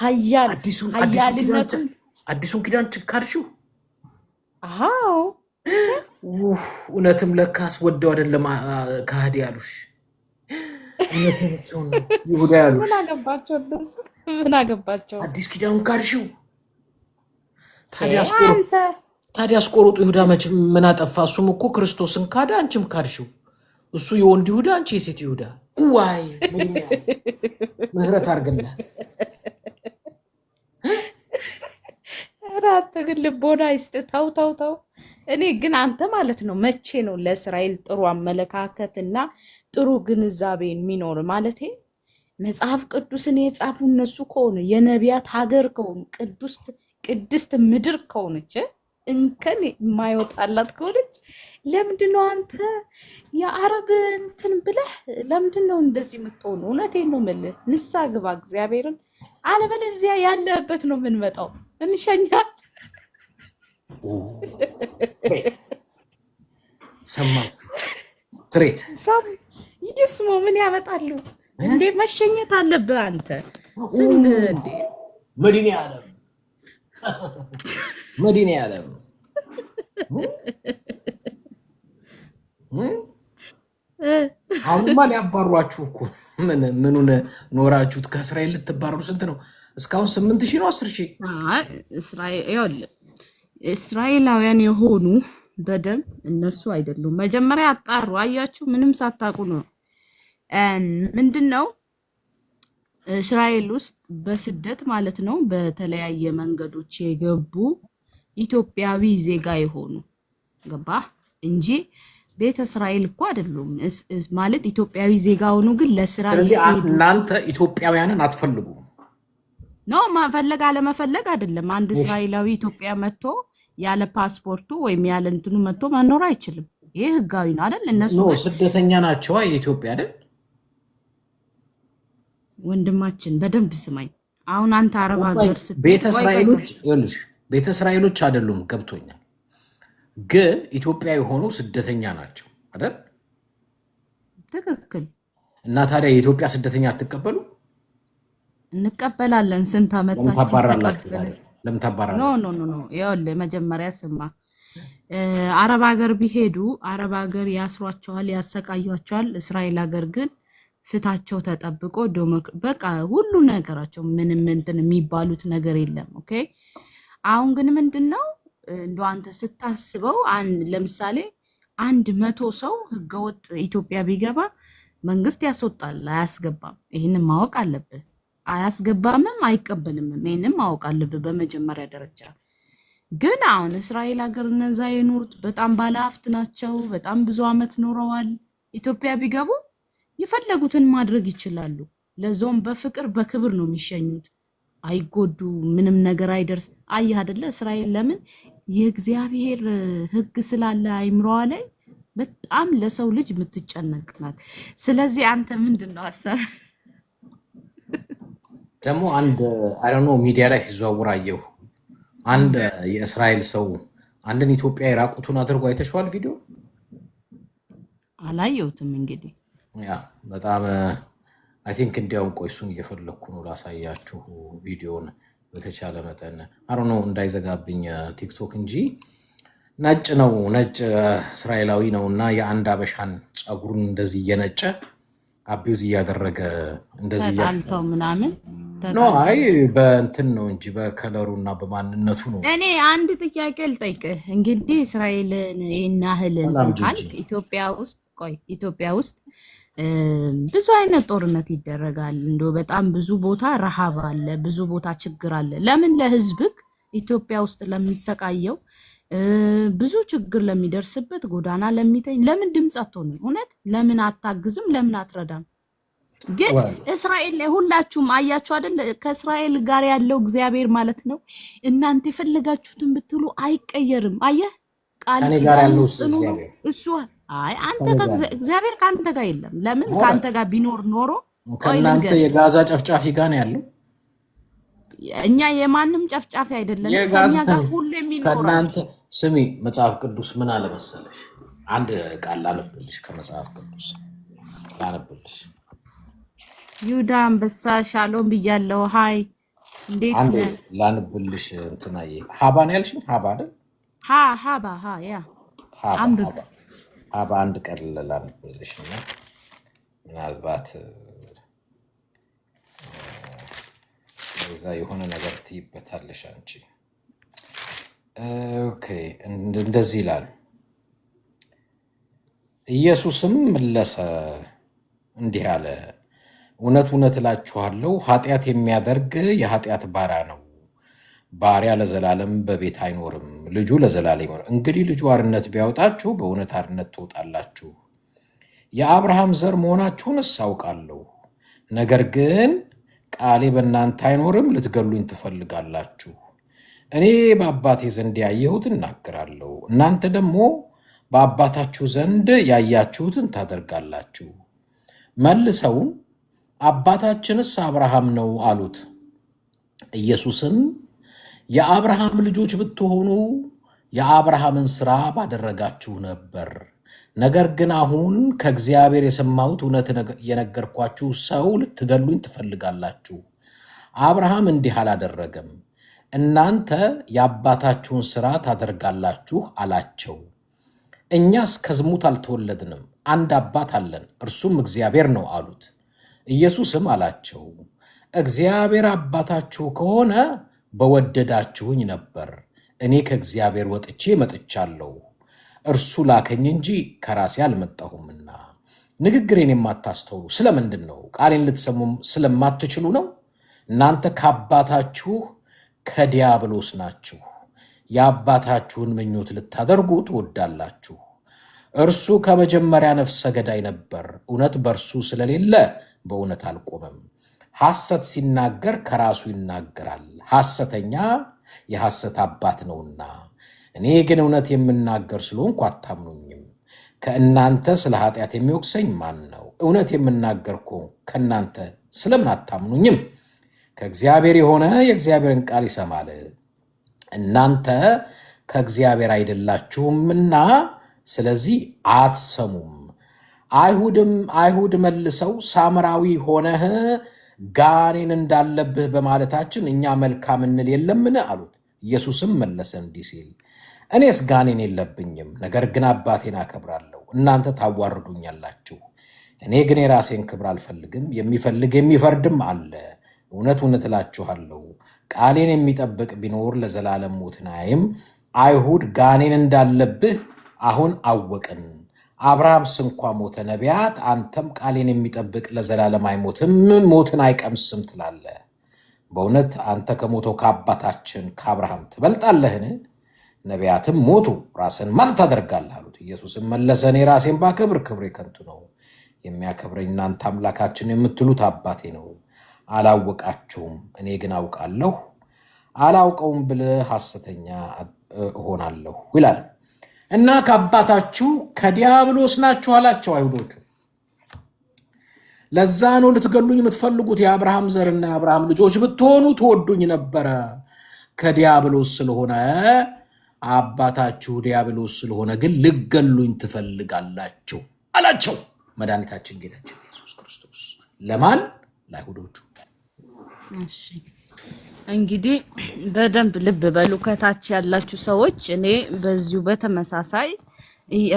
ሀያል ሀያልነቱን አዲሱን ኪዳን ችካርሽው አዎ እውነትም ለካስ ወደው አይደለም ከሃዲ ያሉሽ እውነትም ይሁዳ ያሉሽ ምን አገባቸው አዲስ ኪዳን ካርሽው ታዲያ አስቆሮጡ ይሁዳ ምን አጠፋ እሱም እኮ ክርስቶስን ካዳ አንቺም ካርሽው እሱ የወንድ ይሁዳ አንቺ የሴት ይሁዳ ዋይ ምህረት አርግላት ራት ግን ልቦና ይስጥታው እኔ ግን አንተ ማለት ነው መቼ ነው ለእስራኤል ጥሩ አመለካከትና ጥሩ ግንዛቤ የሚኖር ማለት መጽሐፍ ቅዱስን የጻፉ እነሱ ከሆነ የነቢያት ሀገር ከሆኑ ቅድስት ምድር ከሆነች እንከን የማይወጣላት ከሆነች ለምንድነው አንተ የአረብ እንትን ብለህ ለምንድነው እንደዚህ የምትሆኑ? እውነቴን ነው የምልህ ንሳ ግባ እግዚአብሔርን አለበለዚያ ያለበት ነው የምንመጣው እንሸኛል ሰማ ትሬት ይስሙ ምን ያመጣሉ እንዴ መሸኘት አለብህ አንተ እንዴ መዲና ያለም አሁንማ ሊያባሯችሁ እኮ ምኑን ኖራችሁት ከእስራኤል ልትባረሩ ስንት ነው እስካሁን 8000 ነው 10000 እስራኤላውያን የሆኑ በደም እነሱ አይደሉም መጀመሪያ አጣሩ አያችሁ ምንም ሳታቁ ነው ምንድነው እስራኤል ውስጥ በስደት ማለት ነው በተለያየ መንገዶች የገቡ ኢትዮጵያዊ ዜጋ የሆኑ ገባ እንጂ ቤተ እስራኤል እኮ አይደሉም ማለት ኢትዮጵያዊ ዜጋ ሆኑ ግን ለስራ እናንተ ኢትዮጵያውያንን አትፈልጉ ነው ማፈለግ አለመፈለግ አይደለም አንድ እስራኤላዊ ኢትዮጵያ መጥቶ ያለ ፓስፖርቱ ወይም ያለ እንትኑ መጥቶ መኖር አይችልም ይሄ ህጋዊ ነው አይደል እነሱ ስደተኛ ናቸው የኢትዮጵያ አይደል ወንድማችን በደንብ ስማኝ አሁን አንተ አረብ ሀገር ቤተ እስራኤሎች አይደሉም ገብቶኛል ግን ኢትዮጵያ የሆኑ ስደተኛ ናቸው አይደል ትክክል እና ታዲያ የኢትዮጵያ ስደተኛ አትቀበሉ እንቀበላለን ስንት አመታችን ለምን ታባራላችሁ ኖ ይኸውልህ መጀመሪያ ስማ አረብ ሀገር ቢሄዱ አረብ ሀገር ያስሯቸዋል ያሰቃያቸዋል እስራኤል ሀገር ግን ፍታቸው ተጠብቆ በቃ ሁሉ ነገራቸው ምንም እንትን የሚባሉት ነገር የለም ኦኬ አሁን ግን ምንድነው እንደው አንተ ስታስበው ለምሳሌ 100 ሰው ህገወጥ ኢትዮጵያ ቢገባ መንግስት ያስወጣል አያስገባም ይሄንን ማወቅ አለብህ አያስገባምም አይቀበልም ይሄንን ማወቅ አለብህ በመጀመሪያ ደረጃ ግን አሁን እስራኤል ሀገር እነዛ የኖሩት በጣም ባለሀብት ናቸው በጣም ብዙ አመት ኖረዋል ኢትዮጵያ ቢገቡ ይፈልጉትን ማድረግ ይችላሉ ለዞም በፍቅር በክብር ነው የሚሸኙት አይጎዱ ምንም ነገር አይደርስ አየህ አይደለ እስራኤል ለምን የእግዚአብሔር ህግ ስላለ አይምሮዋ ላይ በጣም ለሰው ልጅ የምትጨነቅናት ስለዚህ አንተ ምንድነው ሐሳብ ደግሞ አንድ አይ ዶንት ኖ ሚዲያ ላይ ሲዘዋወር አየሁ አንድ የእስራኤል ሰው አንድን ኢትዮጵያ የራቁቱን አድርጎ አይተሽዋል ቪዲዮ አላየሁትም እንግዲህ ያ በጣም አይ ቲንክ እንዲያውም ቆይሱን እየፈለኩ ነው ላሳያችሁ ቪዲዮን በተቻለ መጠን አይ ዶንት ኖ እንዳይዘጋብኝ ቲክቶክ እንጂ ነጭ ነው ነጭ እስራኤላዊ ነውና የአንድ አበሻን ጸጉሩን እንደዚህ እየነጨ አቢውዝ እያደረገ እንደዚህ ተጣልተው ምናምን ኖ አይ በእንትን ነው እንጂ በከለሩና በማንነቱ ነው እኔ አንድ ጥያቄ ልጠይቅህ እንግዲህ እስራኤልን ይናህል ካልክ ኢትዮጵያ ውስጥ ብዙ አይነት ጦርነት ይደረጋል እንደው በጣም ብዙ ቦታ ረሃብ አለ ብዙ ቦታ ችግር አለ ለምን ለህዝብክ ኢትዮጵያ ውስጥ ለሚሰቃየው ብዙ ችግር ለሚደርስበት ጎዳና ለሚተኝ ለምን ድምጽ አትሆንም እውነት ለምን አታግዝም ለምን አትረዳም ግን እስራኤል ላይ ሁላችሁም አያችሁ አይደል ከእስራኤል ጋር ያለው እግዚአብሔር ማለት ነው እናንተ የፈለጋችሁትን ብትሉ አይቀየርም አየህ ቃል ጋር ያለው እግዚአብሔር እሱ አይ አንተ እግዚአብሔር ካንተ ጋር የለም ለምን ካንተ ጋር ቢኖር ኖሮ ከናንተ የጋዛ ጨፍጫፊ ጋር ነው ያለው እኛ የማንም ጨፍጫፊ አይደለም ከኛ ጋር ሁሉ የሚኖር ከናንተ ስሚ መጽሐፍ ቅዱስ ምን አለ መሰለሽ አንድ ቃል አለብልሽ ከመጽሐፍ ቅዱስ አለብልሽ ይሁዳ አንበሳ ሻሎም ብያለሁ ሃይ እንዴት አንዴ ነህ? ላንብልሽ እንትናዬ ሀባን ያልሽኝ ሀባ አይደል? ሀባ ያ ሀባ አንብብ። ሀባ ሀባ አንድ ቀን ላንብልሽ እና ምናልባት እዛ የሆነ ነገር ትይበታለሽ አንቺ። ኦኬ እንደዚህ ይላል። ኢየሱስም መለሰ እንዲህ አለ፣ እውነት እውነት እላችኋለሁ ኃጢአት የሚያደርግ የኃጢአት ባሪያ ነው። ባሪያ ለዘላለም በቤት አይኖርም፣ ልጁ ለዘላለም ይኖር። እንግዲህ ልጁ አርነት ቢያወጣችሁ በእውነት አርነት ትወጣላችሁ። የአብርሃም ዘር መሆናችሁን አውቃለሁ። ነገር ግን ቃሌ በእናንተ አይኖርም፣ ልትገሉኝ ትፈልጋላችሁ። እኔ በአባቴ ዘንድ ያየሁትን እናገራለሁ፣ እናንተ ደግሞ በአባታችሁ ዘንድ ያያችሁትን ታደርጋላችሁ። መልሰውም አባታችንስ አብርሃም ነው አሉት። ኢየሱስም የአብርሃም ልጆች ብትሆኑ የአብርሃምን ሥራ ባደረጋችሁ ነበር። ነገር ግን አሁን ከእግዚአብሔር የሰማሁት እውነት የነገርኳችሁ ሰው ልትገሉኝ ትፈልጋላችሁ። አብርሃም እንዲህ አላደረገም፣ እናንተ የአባታችሁን ሥራ ታደርጋላችሁ አላቸው። እኛስ ከዝሙት አልተወለድንም፣ አንድ አባት አለን፣ እርሱም እግዚአብሔር ነው አሉት። ኢየሱስም አላቸው፣ እግዚአብሔር አባታችሁ ከሆነ በወደዳችሁኝ ነበር። እኔ ከእግዚአብሔር ወጥቼ መጥቻለሁ፣ እርሱ ላከኝ እንጂ ከራሴ አልመጣሁምና። ንግግሬን የማታስተውሉ ስለምንድን ነው? ቃሌን ልትሰሙ ስለማትችሉ ነው። እናንተ ከአባታችሁ ከዲያብሎስ ናችሁ፣ የአባታችሁን ምኞት ልታደርጉ ትወዳላችሁ። እርሱ ከመጀመሪያ ነፍሰ ገዳይ ነበር፣ እውነት በእርሱ ስለሌለ በእውነት አልቆመም። ሐሰት ሲናገር ከራሱ ይናገራል፣ ሐሰተኛ የሐሰት አባት ነውና። እኔ ግን እውነት የምናገር ስለሆንኩ አታምኑኝም። ከእናንተ ስለ ኃጢአት የሚወቅሰኝ ማን ነው? እውነት የምናገር ከእናንተ ስለምን አታምኑኝም? ከእግዚአብሔር የሆነ የእግዚአብሔርን ቃል ይሰማል። እናንተ ከእግዚአብሔር አይደላችሁምና ስለዚህ አትሰሙም። አይሁድ መልሰው ሳምራዊ ሆነህ ጋኔን እንዳለብህ በማለታችን እኛ መልካም እንል የለምን አሉት። ኢየሱስም መለሰ እንዲህ ሲል፣ እኔስ ጋኔን የለብኝም፣ ነገር ግን አባቴን አከብራለሁ። እናንተ ታዋርዱኛላችሁ። እኔ ግን የራሴን ክብር አልፈልግም፣ የሚፈልግ የሚፈርድም አለ። እውነት እውነት እላችኋለሁ ቃሌን የሚጠብቅ ቢኖር ለዘላለም ሞትን አያይም። አይሁድ ጋኔን እንዳለብህ አሁን አወቅን። አብርሃምስ እንኳ ሞተ፣ ነቢያት፣ አንተም ቃሌን የሚጠብቅ ለዘላለም አይሞትም፣ ሞትን አይቀምስም ትላለህ። በእውነት አንተ ከሞተው ከአባታችን ከአብርሃም ትበልጣለህን? ነቢያትም ሞቱ፣ ራስን ማን ታደርጋለህ አሉት። ኢየሱስም መለሰ፣ እኔ ራሴን ባከብር ክብሬ ከንቱ ነው። የሚያከብረኝ እናንተ አምላካችን የምትሉት አባቴ ነው። አላወቃችሁም፣ እኔ ግን አውቃለሁ። አላውቀውም ብለህ ሐሰተኛ እሆናለሁ ይላል። እና ከአባታችሁ ከዲያብሎስ ናችሁ አላቸው አይሁዶቹ። ለዛ ነው ልትገሉኝ የምትፈልጉት። የአብርሃም ዘርና የአብርሃም ልጆች ብትሆኑ ትወዱኝ ነበረ። ከዲያብሎስ ስለሆነ አባታችሁ ዲያብሎስ ስለሆነ ግን ልገሉኝ ትፈልጋላችሁ አላቸው። መድኃኒታችን ጌታችን ኢየሱስ ክርስቶስ ለማን? ለአይሁዶቹ። እሺ እንግዲህ በደንብ ልብ በሉ ከታች ያላችሁ ሰዎች። እኔ በዚሁ በተመሳሳይ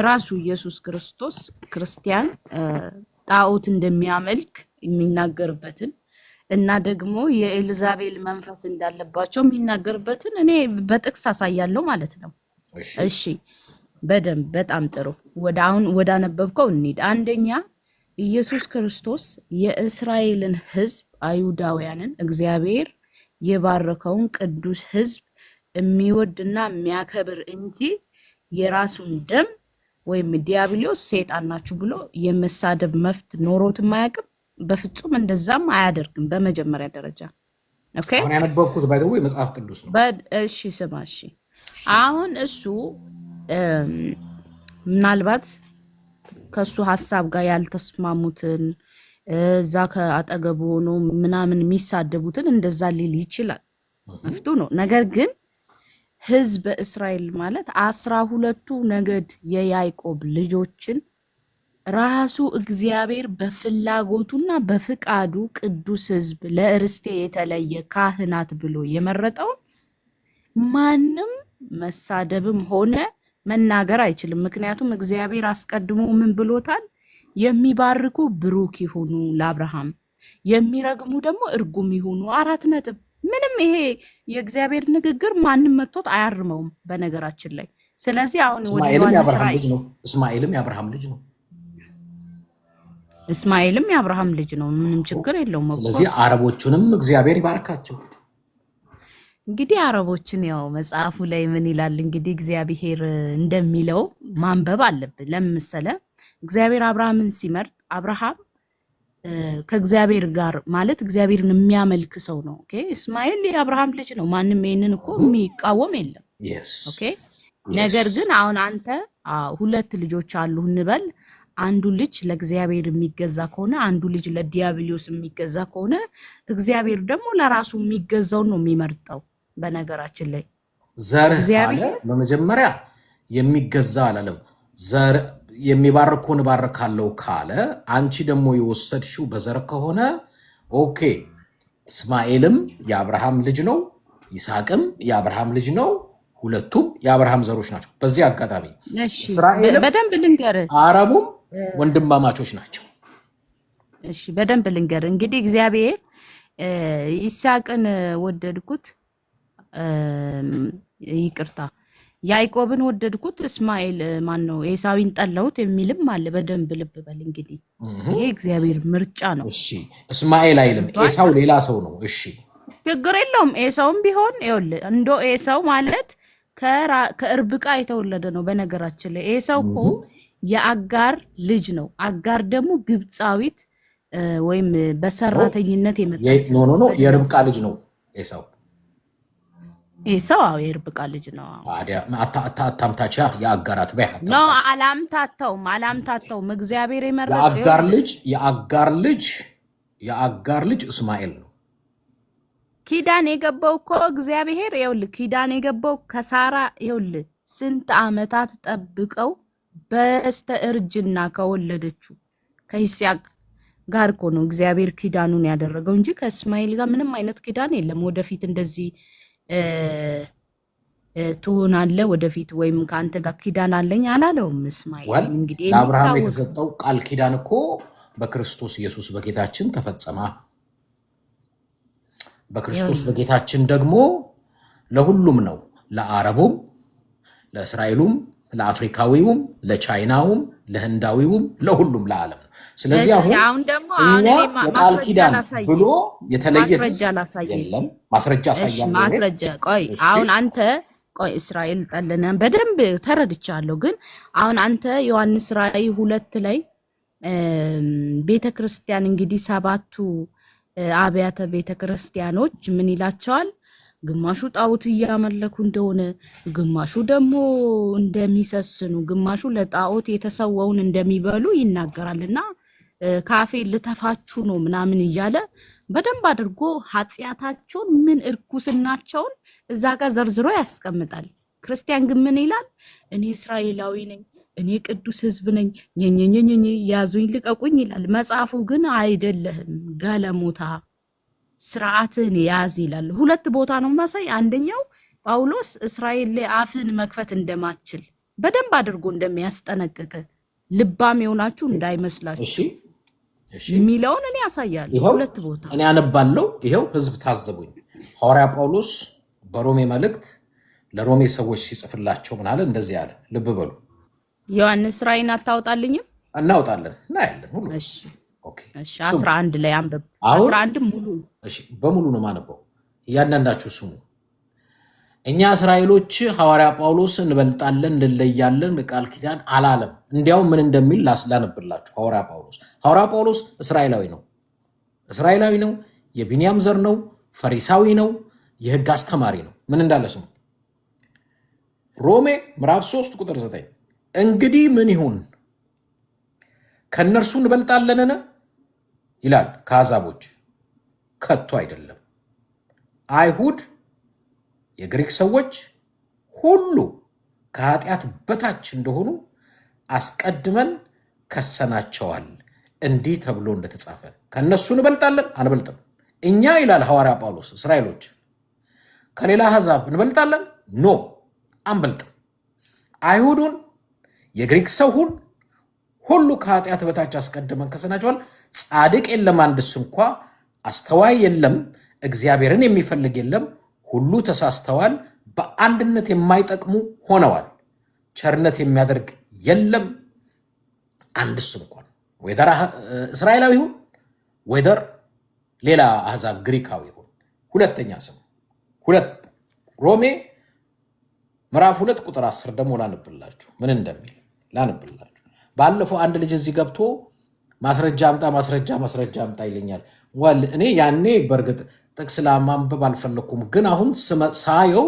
ራሱ ኢየሱስ ክርስቶስ ክርስቲያን ጣዖት እንደሚያመልክ የሚናገርበትን እና ደግሞ የኤልዛቤል መንፈስ እንዳለባቸው የሚናገርበትን እኔ በጥቅስ አሳያለሁ ማለት ነው። እሺ በደንብ በጣም ጥሩ። አሁን ወዳነበብከው እንሂድ። አንደኛ ኢየሱስ ክርስቶስ የእስራኤልን ሕዝብ አይሁዳውያንን እግዚአብሔር የባረከውን ቅዱስ ሕዝብ የሚወድና የሚያከብር እንጂ የራሱን ደም ወይም ዲያብሎስ ሰይጣን ናችሁ ብሎ የመሳደብ መፍት ኖሮትም አያውቅም። በፍጹም እንደዛም አያደርግም። በመጀመሪያ ደረጃ ኦኬ፣ አሁን ያነበብኩት ባይደው መጽሐፍ ቅዱስ ነው። እሺ ስማ፣ እሺ አሁን እሱ ምናልባት ከሱ ሐሳብ ጋር ያልተስማሙትን እዛ ከአጠገቡ ሆኖ ምናምን የሚሳደቡትን እንደዛ ሊል ይችላል፣ መፍቱ ነው። ነገር ግን ህዝበ እስራኤል ማለት 12ቱ ነገድ የያዕቆብ ልጆችን ራሱ እግዚአብሔር በፍላጎቱና በፍቃዱ ቅዱስ ሕዝብ ለርስቴ የተለየ ካህናት ብሎ የመረጠው ማንም መሳደብም ሆነ መናገር አይችልም። ምክንያቱም እግዚአብሔር አስቀድሞ ምን ብሎታል? የሚባርኩ ብሩክ ይሁኑ ለአብርሃም፣ የሚረግሙ ደግሞ እርጉም ይሁኑ። 4 ነጥብ። ምንም ይሄ የእግዚአብሔር ንግግር ማንም መጥቶት አያርመውም በነገራችን ላይ። ስለዚህ አሁን ወደ እስማኤልም ዮሐንስ የአብርሃም ራእይ ልጅ ነው። እስማኤልም የአብርሃም ልጅ ነው። እስማኤልም የአብርሃም ልጅ ነው። ምንም ችግር የለውም። ስለዚህ ኦፍኮርስ አረቦቹንም እግዚአብሔር ይባርካቸው። እንግዲህ አረቦችን ያው መጽሐፉ ላይ ምን ይላል እንግዲህ እግዚአብሔር እንደሚለው ማንበብ አለብን። ለምን መሰለህ? እግዚአብሔር አብርሃምን ሲመርጥ አብርሃም ከእግዚአብሔር ጋር ማለት እግዚአብሔርን የሚያመልክ ሰው ነው። ኦኬ እስማኤል የአብርሃም ልጅ ነው። ማንም ይሄንን እኮ የሚቃወም የለም። Yes. ኦኬ ነገር Yes. ግን አሁን አንተ 2 ልጆች አሉ እንበል። አንዱ ልጅ ለእግዚአብሔር የሚገዛ ከሆነ አንዱ ልጅ ለዲያብሎስ የሚገዛ ከሆነ እግዚአብሔር ደግሞ ለራሱ የሚገዛውን ነው የሚመርጠው። በነገራችን ላይ ዘርህ ካለ እግዚአብሔር በመጀመሪያ የሚገዛ አላለም። ዘር የሚባርኩን ባርካለው ካለ አንቺ ደግሞ የወሰድሽው በዘር ከሆነ ኦኬ እስማኤልም የአብርሃም ልጅ ነው፣ ይስሐቅም የአብርሃም ልጅ ነው። ሁለቱም የአብርሃም ዘሮች ናቸው። በዚህ አጋጣሚ እሺ እስራኤልም በደንብ ልንገርህ። አረቡም ወንድማማቾች ናቸው። እሺ በደንብ ልንገርህ። እንግዲህ እግዚአብሔር ይስሐቅን ወደድኩት፣ ይቅርታ ያዕቆብን ወደድኩት፣ እስማኤል ማን ነው ኤሳዊን ጠላሁት የሚልም አለ። በደንብ ልብ በል እንግዲህ ይሄ እግዚአብሔር ምርጫ ነው። እሺ እስማኤል አይልም፣ ኤሳው ሌላ ሰው ነው። እሺ ችግር የለውም። ኤሳውም ቢሆን ይኸውልህ እንዶ ኤሳው ማለት ከእርብቃ የተወለደ ነው። በነገራችን ላይ ኤሳው እኮ የአጋር ልጅ ነው። አጋር ደግሞ ግብፃዊት ወይም በሰራተኝነት የመጣች ኖ የርብቃ ልጅ ነው ኤሳው። ኤሳው አዎ የርብቃ ልጅ ነው። ታዲያ አታምታቻ የአጋራት በይ ኖ አላምታተውም። እግዚአብሔር የመረጠው የአጋር ልጅ እስማኤል ነው። ኪዳን የገባው እኮ እግዚአብሔር ይኸውልህ፣ ኪዳን የገባው ከሳራ ይኸውልህ ስንት ዓመታት ጠብቀው በስተ እርጅና ከወለደችው ከይስሐቅ ጋር እኮ ነው እግዚአብሔር ኪዳኑን ያደረገው እንጂ ከእስማኤል ጋር ምንም አይነት ኪዳን የለም። ወደፊት እንደዚህ ትሆናለህ ወደፊት ወይም ከአንተ ጋር ኪዳን አለኝ አላለውም እስማኤል። እንግዲህ ለአብርሃም የተሰጠው ቃል ኪዳን እኮ በክርስቶስ ኢየሱስ በጌታችን ተፈጸመ። በክርስቶስ በጌታችን ደግሞ ለሁሉም ነው፣ ለአረቡም፣ ለእስራኤሉም፣ ለአፍሪካዊውም፣ ለቻይናውም፣ ለህንዳዊውም፣ ለሁሉም ለዓለም ነው። ስለዚህ አሁን ደግሞ እኛ የቃል ኪዳን ብሎ የተለየ የለም። ማስረጃ አሳያለሁ። ማስረጃ ቆይ አሁን አንተ ቆይ እስራኤል ጠልነ በደንብ ተረድቻለሁ። ግን አሁን አንተ ዮሐንስ ራእይ 2 ላይ ቤተክርስቲያን እንግዲህ 7ቱ አብያተ ቤተክርስቲያኖች ምን ይላቸዋል? ግማሹ ጣዖት እያመለኩ እንደሆነ፣ ግማሹ ደግሞ እንደሚሰስኑ፣ ግማሹ ለጣዖት የተሰወውን እንደሚበሉ ይናገራልና ካፌ ልተፋችሁ ነው ምናምን እያለ በደንብ አድርጎ ኃጢአታቸውን ምን እርኩስናቸውን እዛ ጋር ዘርዝሮ ያስቀምጣል። ክርስቲያን ግን ምን ይላል? እኔ እስራኤላዊ ነኝ፣ እኔ ቅዱስ ሕዝብ ነኝ፣ ኘኘኘኘ ያዙኝ ልቀቁኝ ይላል። መጽሐፉ ግን አይደለህም ጋለሞታ ስርዓትን ያዝ ይላል። 2 ቦታ ነው ማሳይ። አንደኛው ጳውሎስ እስራኤል ላይ አፍን መክፈት እንደማትችል በደንብ አድርጎ እንደሚያስጠነቅቅ ልባም የሆናችሁ እንዳይመስላችሁ የሚለውን እኔ ያሳያለሁ። 2 ቦታ እኔ አነባለሁ። ይሄው ህዝብ ታዘቡኝ። ሐዋርያ ጳውሎስ በሮሜ መልእክት ለሮሜ ሰዎች ሲጽፍላቸው ምን አለ? እንደዚህ አለ። ልብ በሉ። ዮሐንስ ራእይን አታውጣልኝም? እናውጣለን፣ እናያለን ሁሉ። እሺ ኦኬ። እሺ 11 ላይ አንብብ። 11 ሙሉ እሺ፣ በሙሉ ነው ማነበው። እያንዳንዳችሁ ስሙ። እኛ እስራኤሎች ሐዋርያ ጳውሎስ እንበልጣለን እንለያለን ቃል ኪዳን አላለም። እንዲያው ምን እንደሚል ላነብላችሁ። ሐዋርያ ጳውሎስ እስራኤላዊ ነው፣ የቢንያም ዘር ነው፣ ፈሪሳዊ ነው፣ የህግ አስተማሪ ነው። ምን እንዳለ ስሙ። ሮሜ ምዕራፍ 3 ቁጥር 9 እንግዲህ ምን ይሁን? ከእነርሱ እንበልጣለንን ይላል። ከአሕዛቦች ከቶ አይደለም። አይሁድ፣ የግሪክ ሰዎች ሁሉ ከኃጢአት በታች እንደሆኑ አስቀድመን ከሰናቸዋል እንዲህ ተብሎ እንደተጻፈ ከነሱ እንበልጣለን አንበልጥም እኛ ይላል ሐዋርያ ጳውሎስ እስራኤሎች ከሌላ አሕዛብ እንበልጣለን ኖ አንበልጥም አይሁዱን የግሪክ ሰው ሁሉ ከኃጢአት በታች አስቀድመን ከሰናቸዋል ጻድቅ የለም አንድስ እንኳ አስተዋይ የለም እግዚአብሔርን የሚፈልግ የለም ሁሉ ተሳስተዋል በአንድነት የማይጠቅሙ ሆነዋል ቸርነት የሚያደርግ የለም አንድስ እንኳን ወይደር እስራኤላዊ ይሁን ወይደር ሌላ አሕዛብ ግሪካዊ ይሁን ሁለተኛ ስም ሁለት ሮሜ ምዕራፍ 2 ቁጥር 10 ደግሞ ላንብላችሁ ምን እንደሚል ላንብላችሁ ባለፈው አንድ ልጅ እዚህ ገብቶ ማስረጃ አምጣ ይለኛል ወል እኔ ያኔ በርግጥ ጥቅስ ለማንበብ አልፈለኩም ግን አሁን ሳየው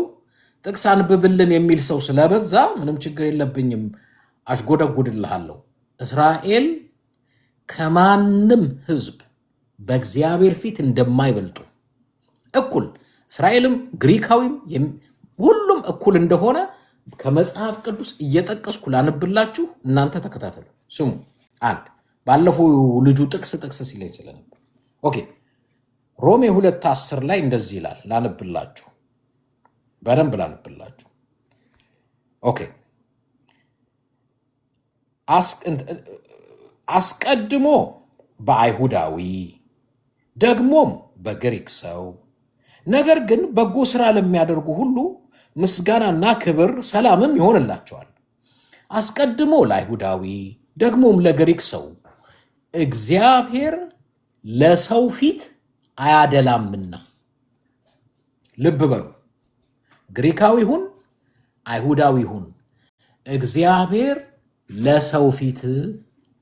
ጥቅስ አንብብልን የሚል ሰው ስለበዛ ምንም ችግር የለብኝም አሽጎደጉድልሃለሁ እስራኤል ከማንም ሕዝብ በእግዚአብሔር ፊት እንደማይበልጡ እኩል እስራኤልም ግሪካዊም ሁሉም እኩል እንደሆነ ከመጽሐፍ ቅዱስ እየጠቀስኩ ላንብላችሁ እናንተ ተከታተሉ ስሙ አንድ ባለፈው ልጁ ጥቅስ ሲለኝ ስለነበር ኦኬ ሮሜ 2:10 ላይ እንደዚህ ይላል ላንብላችሁ በደንብ ላንብላችሁ ኦኬ አስቀድሞ በአይሁዳዊ ደግሞም በግሪክ ሰው ነገር ግን በጎ ሥራ ለሚያደርጉ ሁሉ ምስጋናና ክብር ሰላምም ይሆንላቸዋል አስቀድሞ ለአይሁዳዊ ደግሞም ለግሪክ ሰው እግዚአብሔር ለሰው ፊት አያደላምና ልብ በሉ ግሪካዊ ይሁን አይሁዳዊ ይሁን እግዚአብሔር ለሰው ፊት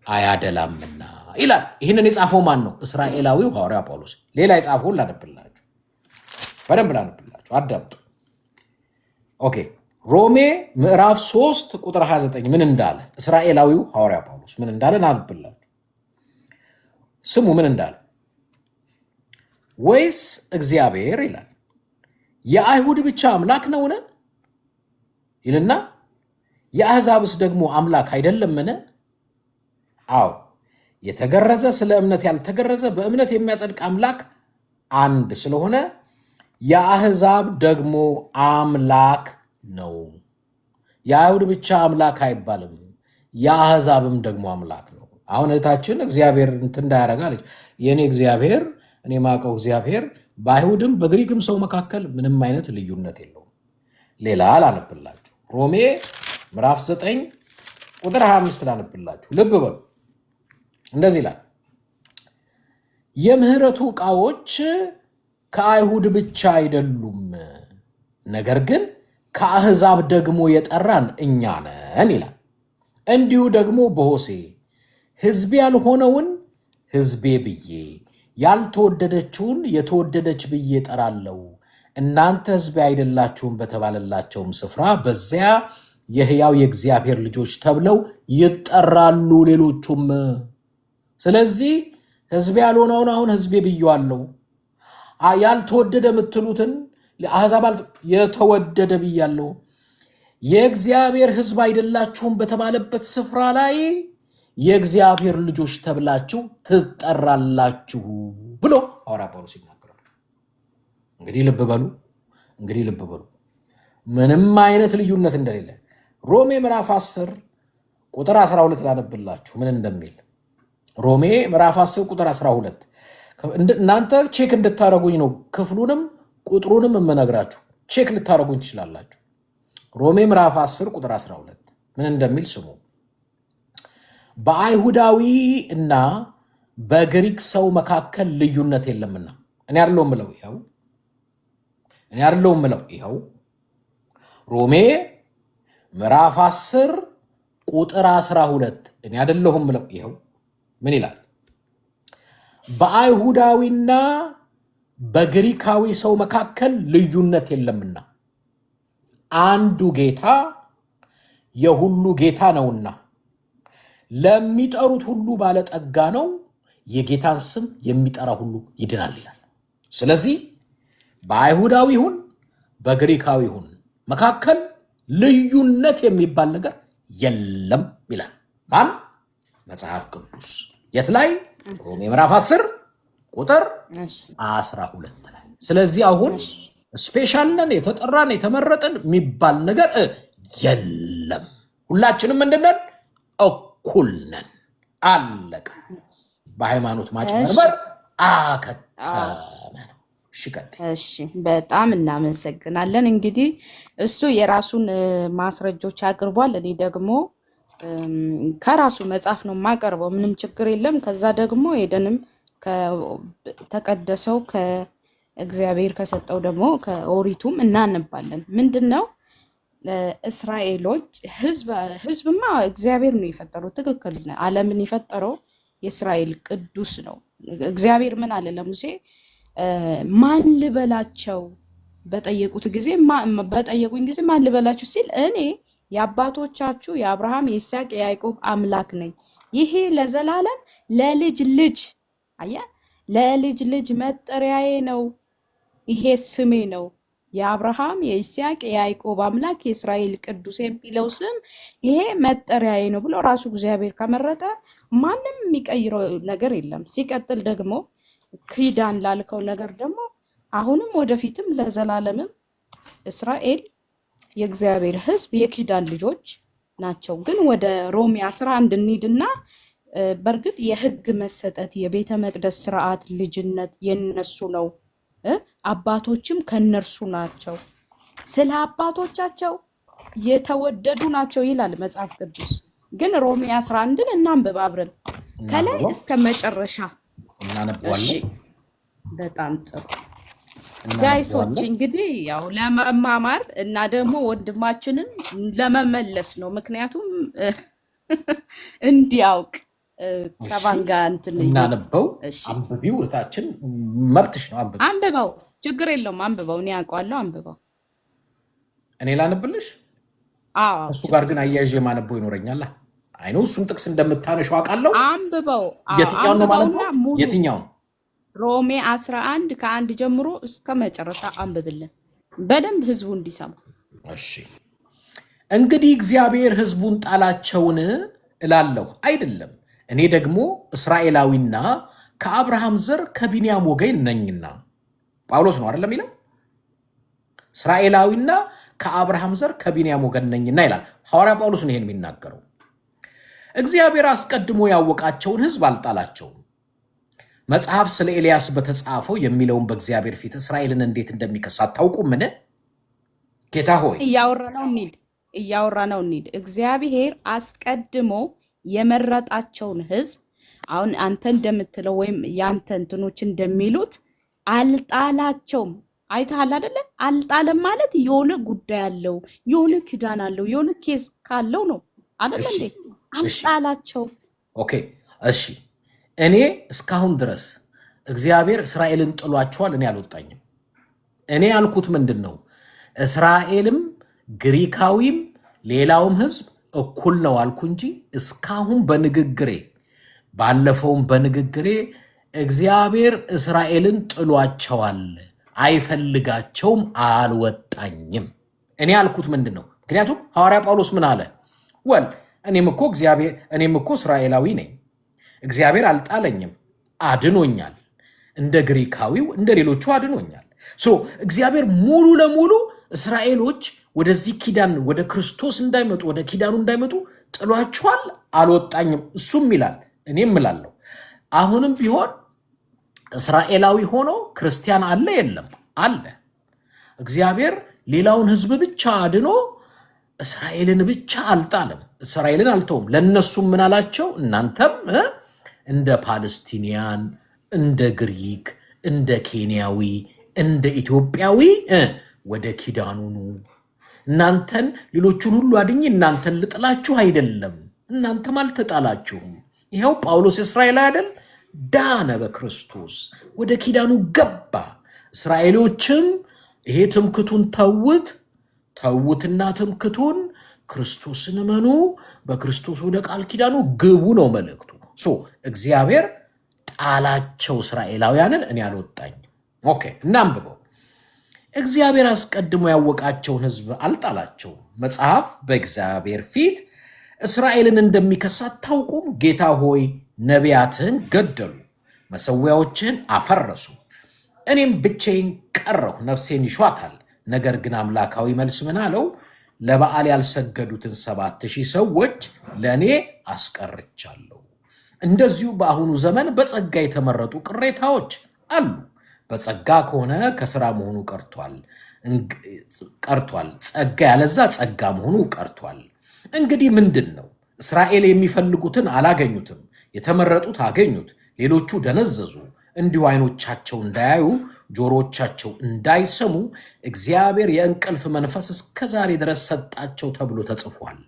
አያደላምና ይላል ይህንን የጻፈው ማን ነው እስራኤላዊው ሐዋርያ ጳውሎስ ሌላ የጻፈው ላነብላችሁ በደንብ ላነብላችሁ አዳምጡ ኦኬ ሮሜ ምዕራፍ 3 ቁጥር 29 ምን እንዳለ እስራኤላዊው ሐዋርያ ጳውሎስ ምን እንዳለ ላነብላችሁ ስሙ ምን እንዳለ ወይስ እግዚአብሔር ይላል የአይሁድ ብቻ አምላክ ነውን ይልና የአሕዛብስ ደግሞ አምላክ አይደለምን አዎ የተገረዘ ስለ እምነት ያልተገረዘ በእምነት የሚያጸድቅ አምላክ አንድ ስለሆነ የአሕዛብ ደግሞ አምላክ ነው የአይሁድ ብቻ አምላክ አይባልም የአሕዛብም ደግሞ አምላክ ነው አሁን እታችን እግዚአብሔር እንዳያረጋለች የኔ እግዚአብሔር እኔ ማቀው እግዚአብሔር በአይሁድም በግሪክም ሰው መካከል ምንም አይነት ልዩነት የለውም ሌላ ላነብላችሁ ሮሜ ምዕራፍ 9 ቁጥር 25 ላነብላችሁ ልብ በሉ እንደዚህ ይላል የምህረቱ ዕቃዎች ከአይሁድ ብቻ አይደሉም ነገር ግን ከአሕዛብ ደግሞ የጠራን እኛ ነን ይላል እንዲሁ ደግሞ በሆሴዕ ሕዝቤ ያልሆነውን ሕዝቤ ብዬ ያልተወደደችውን የተወደደች ብዬ ጠራለሁ እናንተ ሕዝቤ አይደላችሁም በተባለላቸውም ስፍራ በዚያ የሕያው የእግዚአብሔር ልጆች ተብለው ይጠራሉ ሌሎቹም ስለዚህ ሕዝቤ ያልሆነውን አሁን ሕዝቤ ብዬዋለሁ ያልተወደደ የምትሉትን ለአሕዛብ የተወደደ ብያለሁ የእግዚአብሔር ሕዝብ አይደላችሁም በተባለበት ስፍራ ላይ የእግዚአብሔር ልጆች ተብላችሁ ትጠራላችሁ ብሎ ሐዋርያ ጳውሎስ ይናገራል እንግዲህ ልብ በሉ ምንም አይነት ልዩነት እንደሌለ ሮሜ ምዕራፍ 10 ቁጥር 12 ላነብላችሁ ምን እንደሚል ሮሜ ምዕራፍ 10 ቁጥር 12 እናንተ ቼክ እንድታረጉኝ ነው ክፍሉንም ቁጥሩንም የምነግራችሁ ቼክ ልታረጉኝ ትችላላችሁ ሮሜ ምዕራፍ 10 ቁጥር 12 ምን እንደሚል ስሙ በአይሁዳዊ እና በግሪክ ሰው መካከል ልዩነት የለምና እኔ አይደለሁም ምለው ይኸው ሮሜ ምዕራፍ 10 ቁጥር 12 እኔ አይደለሁም ምለው ይኸው ምን ይላል በአይሁዳዊና በግሪካዊ ሰው መካከል ልዩነት የለምና አንዱ ጌታ የሁሉ ጌታ ነውና ለሚጠሩት ሁሉ ባለጠጋ ነው የጌታን ስም የሚጠራ ሁሉ ይድናል ይላል ስለዚህ በአይሁዳዊ ይሁን በግሪካዊ ይሁን መካከል ልዩነት የሚባል ነገር የለም ይላል ማን መጽሐፍ ቅዱስ የት ላይ? ሮሜ ምዕራፍ 10 ቁጥር 12 ላይ። ስለዚህ አሁን ስፔሻል ነን የተጠራን የተመረጥን የሚባል ነገር የለም። ሁላችንም ምንድነን? እኩል ነን። አለቀ። በሃይማኖት ማጭበርበር አከተመ ነው። እሺ በጣም እናመሰግናለን። እንግዲህ እሱ የራሱን ማስረጃዎች አቅርቧል። እኔ ደግሞ ከራሱ መጽሐፍ ነው የማቀርበው። ምንም ችግር የለም። ከዛ ደግሞ ሄደንም ከተቀደሰው ከእግዚአብሔር ከሰጠው ደግሞ ከኦሪቱም እናነባለን። ምንድነው እስራኤሎች ህዝብማ እግዚአብሔር ነው የፈጠረው። ትክክል ነው። ዓለምን የፈጠረው የእስራኤል ቅዱስ ነው። እግዚአብሔር ምን አለ ለሙሴ? ማን ልበላቸው በጠየቁኝ ጊዜ ማን ልበላችሁ ሲል እኔ የአባቶቻችሁ የአብርሃም የይስሐቅ የያዕቆብ አምላክ ነኝ። ይሄ ለዘላለም ለልጅ ልጅ ለልጅ ልጅ መጠሪያዬ ነው። ይሄ ስሜ ነው። የአብርሃም የይስሐቅ የያዕቆብ አምላክ የእስራኤል ቅዱስ የሚለው ስም ይሄ መጠሪያዬ ነው ብሎ ራሱ እግዚአብሔር ከመረጠ ማንም የሚቀይረው ነገር የለም። ሲቀጥል ደግሞ ኪዳን ላልከው ነገር ደግሞ አሁንም ወደፊትም ለዘላለምም እስራኤል የእግዚአብሔር ሕዝብ የኪዳን ልጆች ናቸው። ግን ወደ ሮሜ 11 እንሂድና በእርግጥ የሕግ መሰጠት የቤተ መቅደስ ስርዓት ልጅነት የነሱ ነው። አባቶችም ከነርሱ ናቸው፣ ስለ አባቶቻቸው የተወደዱ ናቸው ይላል መጽሐፍ ቅዱስ። ግን ሮሜ 11ን እናንብብ አብረን ከላይ እስከ መጨረሻ እናነባዋለን። በጣም ጥሩ ጋይሶች። እንግዲህ ያው ለመማማር እና ደግሞ ወንድማችንን ለመመለስ ነው። ምክንያቱም እንዲያውቅ ከባንጋ እንትን እናነበው። አንብቢው እታችን መብትሽ ነው። አንብበው፣ ችግር የለውም። አንብበው፣ እኔ አውቀዋለሁ። አንብበው። እኔ ላነብልሽ? እሱ ጋር ግን አያይዤ የማነበው ይኖረኛል። አይ ነው እሱን ጥቅስ እንደምታነሺው አውቃለሁ። አንብበው። የትኛው ነው ማለት ነው? የትኛው? ሮሜ 11 ከ1 ጀምሮ እስከ መጨረሻ አንብብልን በደንብ ህዝቡ እንዲሰማ። እሺ። እንግዲህ እግዚአብሔር ህዝቡን ጣላቸውን እላለሁ አይደለም፣ እኔ ደግሞ እስራኤላዊና ከአብርሃም ዘር ከቢንያም ወገን ነኝና። ጳውሎስ ነው አይደለም የሚለው? እስራኤላዊና ከአብርሃም ዘር ከቢንያም ወገን ነኝና ይላል ሐዋርያ ጳውሎስ ነው ይሄን የሚናገረው። እግዚአብሔር አስቀድሞ ያወቃቸውን ህዝብ አልጣላቸውም። መጽሐፍ ስለ ኤልያስ በተጻፈው የሚለውን በእግዚአብሔር ፊት እስራኤልን እንዴት እንደሚከስ አታውቁምን? ጌታ ሆይ እያወራ ነው እንሂድ። እግዚአብሔር አስቀድሞ የመረጣቸውን ህዝብ አሁን አንተ እንደምትለው ወይም ያንተ እንትኖች እንደሚሉት አልጣላቸውም። አይተሃል አይደለ? አልጣለም ማለት የሆነ ጉዳይ አለው፣ የሆነ ኪዳን አለው፣ የሆነ ኬዝ ካለው ነው አይደል እንዴ? አልጣላቸው። ኦኬ እሺ። እኔ እስካሁን ድረስ እግዚአብሔር እስራኤልን ጥሏቸዋል፣ እኔ አልወጣኝም። እኔ ያልኩት ምንድን ነው? እስራኤልም ግሪካዊም ሌላውም ህዝብ እኩል ነው አልኩ እንጂ እስካሁን በንግግሬ ባለፈውም በንግግሬ እግዚአብሔር እስራኤልን ጥሏቸዋል፣ አይፈልጋቸውም፣ አልወጣኝም። እኔ ያልኩት ምንድን ነው? ምክንያቱም ሐዋርያ ጳውሎስ ምን አለ? ወል እኔም እኮ እስራኤላዊ ነኝ፣ እግዚአብሔር አልጣለኝም፣ አድኖኛል፣ እንደ ግሪካዊው እንደ ሌሎቹ አድኖኛል። እግዚአብሔር ሙሉ ለሙሉ እስራኤሎች ወደዚህ ኪዳን ወደ ክርስቶስ እንዳይመጡ ወደ ኪዳኑ እንዳይመጡ ጥሏቸዋል፣ አልወጣኝም። እሱም ይላል እኔም እላለሁ። አሁንም ቢሆን እስራኤላዊ ሆኖ ክርስቲያን አለ የለም? አለ። እግዚአብሔር ሌላውን ህዝብ ብቻ አድኖ እስራኤልን ብቻ አልጣለም፣ እስራኤልን አልተውም። ለነሱም ምን አላቸው? እናንተም እንደ ፓለስቲኒያን፣ እንደ ግሪክ፣ እንደ ኬንያዊ፣ እንደ ኢትዮጵያዊ ወደ ኪዳኑ ኑ። እናንተን ሌሎቹን ሁሉ አድኜ እናንተን ልጥላችሁ አይደለም፣ እናንተም አልተጣላችሁም። ይኸው ጳውሎስ እስራኤላዊ አይደል? ዳነ በክርስቶስ ወደ ኪዳኑ ገባ። እስራኤሎችም ይሄ ትምክቱን ተውትና ትምክቱን ክርስቶስን እመኑ፣ በክርስቶስ ወደ ቃል ኪዳኑ ግቡ ነው መልእክቱ። እግዚአብሔር ጣላቸው እስራኤላውያንን፣ እኔ አልወጣኝም። ኦኬ እናንብበው። እግዚአብሔር አስቀድሞ ያወቃቸውን ህዝብ አልጣላቸውም። መጽሐፍ በእግዚአብሔር ፊት እስራኤልን እንደሚከሳት ታውቁም? ጌታ ሆይ ነቢያትህን ገደሉ፣ መሠዊያዎችህን አፈረሱ፣ እኔም ብቻዬን ቀረሁ፣ ነፍሴን ይሿታል። ነገር ግን አምላካዊ መልስ ምን አለው? ለበዓል ያልሰገዱትን 7,000 ሰዎች ለእኔ አስቀርቻለሁ። እንደዚሁ በአሁኑ ዘመን በጸጋ የተመረጡ ቅሬታዎች አሉ። በጸጋ ከሆነ ከሥራ መሆኑ ቀርቷል። ጸጋ ያለዛ ጸጋ መሆኑ ቀርቷል። እንግዲህ ምንድን ነው? እስራኤል የሚፈልጉትን አላገኙትም፣ የተመረጡት አገኙት። ሌሎቹ ደነዘዙ። እንዲሁ ዓይኖቻቸው እንዳያዩ ጆሮቻቸው እንዳይሰሙ እግዚአብሔር የእንቅልፍ መንፈስ እስከ ዛሬ ድረስ ሰጣቸው ተብሎ ተጽፏል።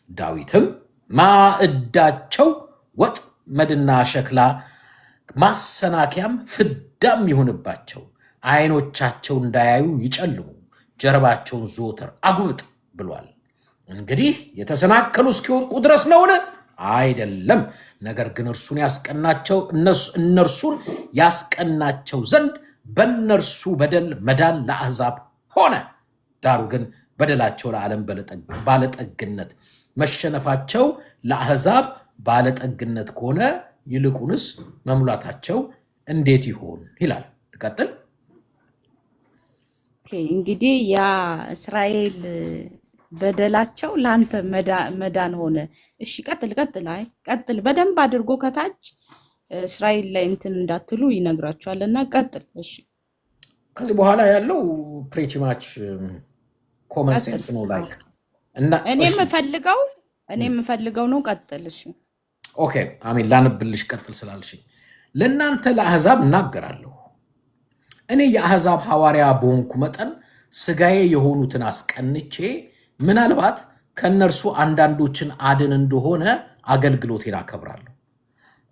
ዳዊትም ማዕዳቸው ወጥመድና ሸክላ ማሰናከያም ፍዳም ይሁንባቸው፣ ዓይኖቻቸው እንዳያዩ ይጨልሙ፣ ጀርባቸውን ዘወትር አጉብጥ ብሏል። እንግዲህ የተሰናከሉ እስኪወድቁ ድረስ ነውን? አይደለም። ነገር ግን እርሱን ያስቀናቸው ዘንድ በእነርሱ በደል መዳን ለአሕዛብ ሆነ። ዳሩ ግን በደላቸው ለዓለም ባለጠግነት፣ መሸነፋቸው ለአሕዛብ ባለጠግነት ከሆነ ይልቁንስ መሙላታቸው እንዴት ይሆን ይላል። ቀጥል። እንግዲህ ያ እስራኤል በደላቸው ለአንተ መዳን ሆነ። እሺ ቀጥል። አይ ቀጥል፣ በደንብ አድርጎ ከታች እስራኤል ላይ እንትን እንዳትሉ ይነግራቸዋልና ቀጥል። እሺ ከዚህ በኋላ ያለው ፕሪቲ ማች ኮመን ሴንስ ነው ላይ እና እኔ የምፈልገው ነው። ቀጥል። እሺ ኦኬ አሜን። ላንብልሽ ቀጥል ስላልሽኝ ለእናንተ ለአሕዛብ እናገራለሁ። እኔ የአሕዛብ ሐዋርያ በሆንኩ መጠን ሥጋዬ የሆኑትን አስቀንቼ ምናልባት ከእነርሱ አንዳንዶችን አድን እንደሆነ አገልግሎቴን አከብራለሁ።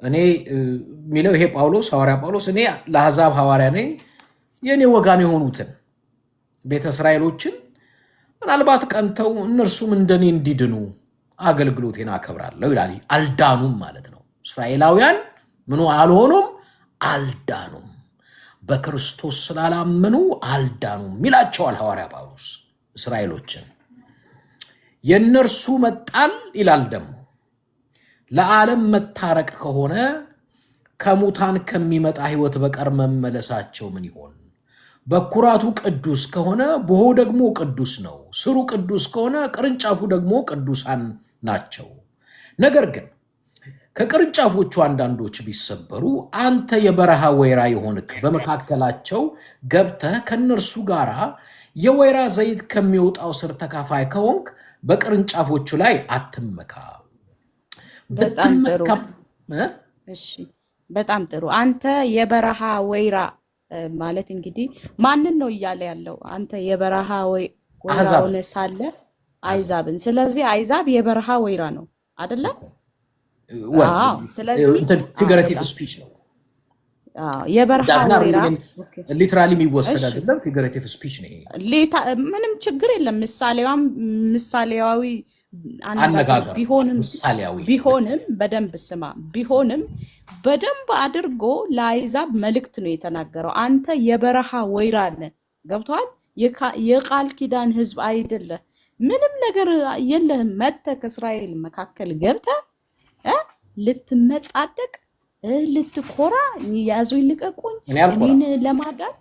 እኔ የሚለው ይሄ ጳውሎስ ሐዋርያ ጳውሎስ እኔ ለአሕዛብ ሐዋርያ ነኝ፣ የእኔ ወጋን የሆኑትን ቤተ እስራኤሎችን ምናልባት ቀንተው እነርሱም እንደኔ እንዲድኑ አገልግሎቴን አከብራለሁ ይላል። አልዳኑም ማለት ነው። እስራኤላውያን ምኑ አልሆኑም? አልዳኑም። በክርስቶስ ስላላመኑ አልዳኑም ይላቸዋል ሐዋርያ ጳውሎስ እስራኤሎችን። የእነርሱ መጣል ይላል ደግሞ ለዓለም መታረቅ ከሆነ ከሙታን ከሚመጣ ሕይወት በቀር መመለሳቸው ምን ይሆን? በኩራቱ ቅዱስ ከሆነ ቦሆ ደግሞ ቅዱስ ነው። ስሩ ቅዱስ ከሆነ ቅርንጫፉ ደግሞ ቅዱሳን ናቸው። ነገር ግን ከቅርንጫፎቹ አንዳንዶች ቢሰበሩ አንተ የበረሃ ወይራ የሆንክ በመካከላቸው ገብተህ ከእነርሱ ጋር የወይራ ዘይት ከሚወጣው ስር ተካፋይ ከሆንክ በቅርንጫፎቹ ላይ አትመካ። በጣም ጥሩ። አንተ የበረሃ ወይራ ማለት እንግዲህ ማንን ነው እያለ ያለው? አንተ የበረሃ ወይራ ሆነ ሳለ አይዛብን። ስለዚህ አይዛብ የበረሃ ወይራ ነው አይደለ? ስለዚህ ፊገሬቲቭ ስፒች ነው። የበረሃ ወይራ ሊትራሊ የሚወሰድ አይደለም። ፊገሬቲቭ ስፒች ነው። ምንም ችግር የለም። ምሳሌያዊ አነጋገር ቢሆንም በደንብ ስማ። ቢሆንም በደንብ አድርጎ ለአይዛብ መልእክት ነው የተናገረው። አንተ የበረሃ ወይራ ነህ። ገብቶሃል? የቃል ኪዳን ህዝብ አይደለ? ምንም ነገር የለህም። መተህ ከእስራኤል መካከል ገብተህ ልትመጻደቅ ልትኮራ ያዙ ይልቀቁኝ እኔን ለማዳን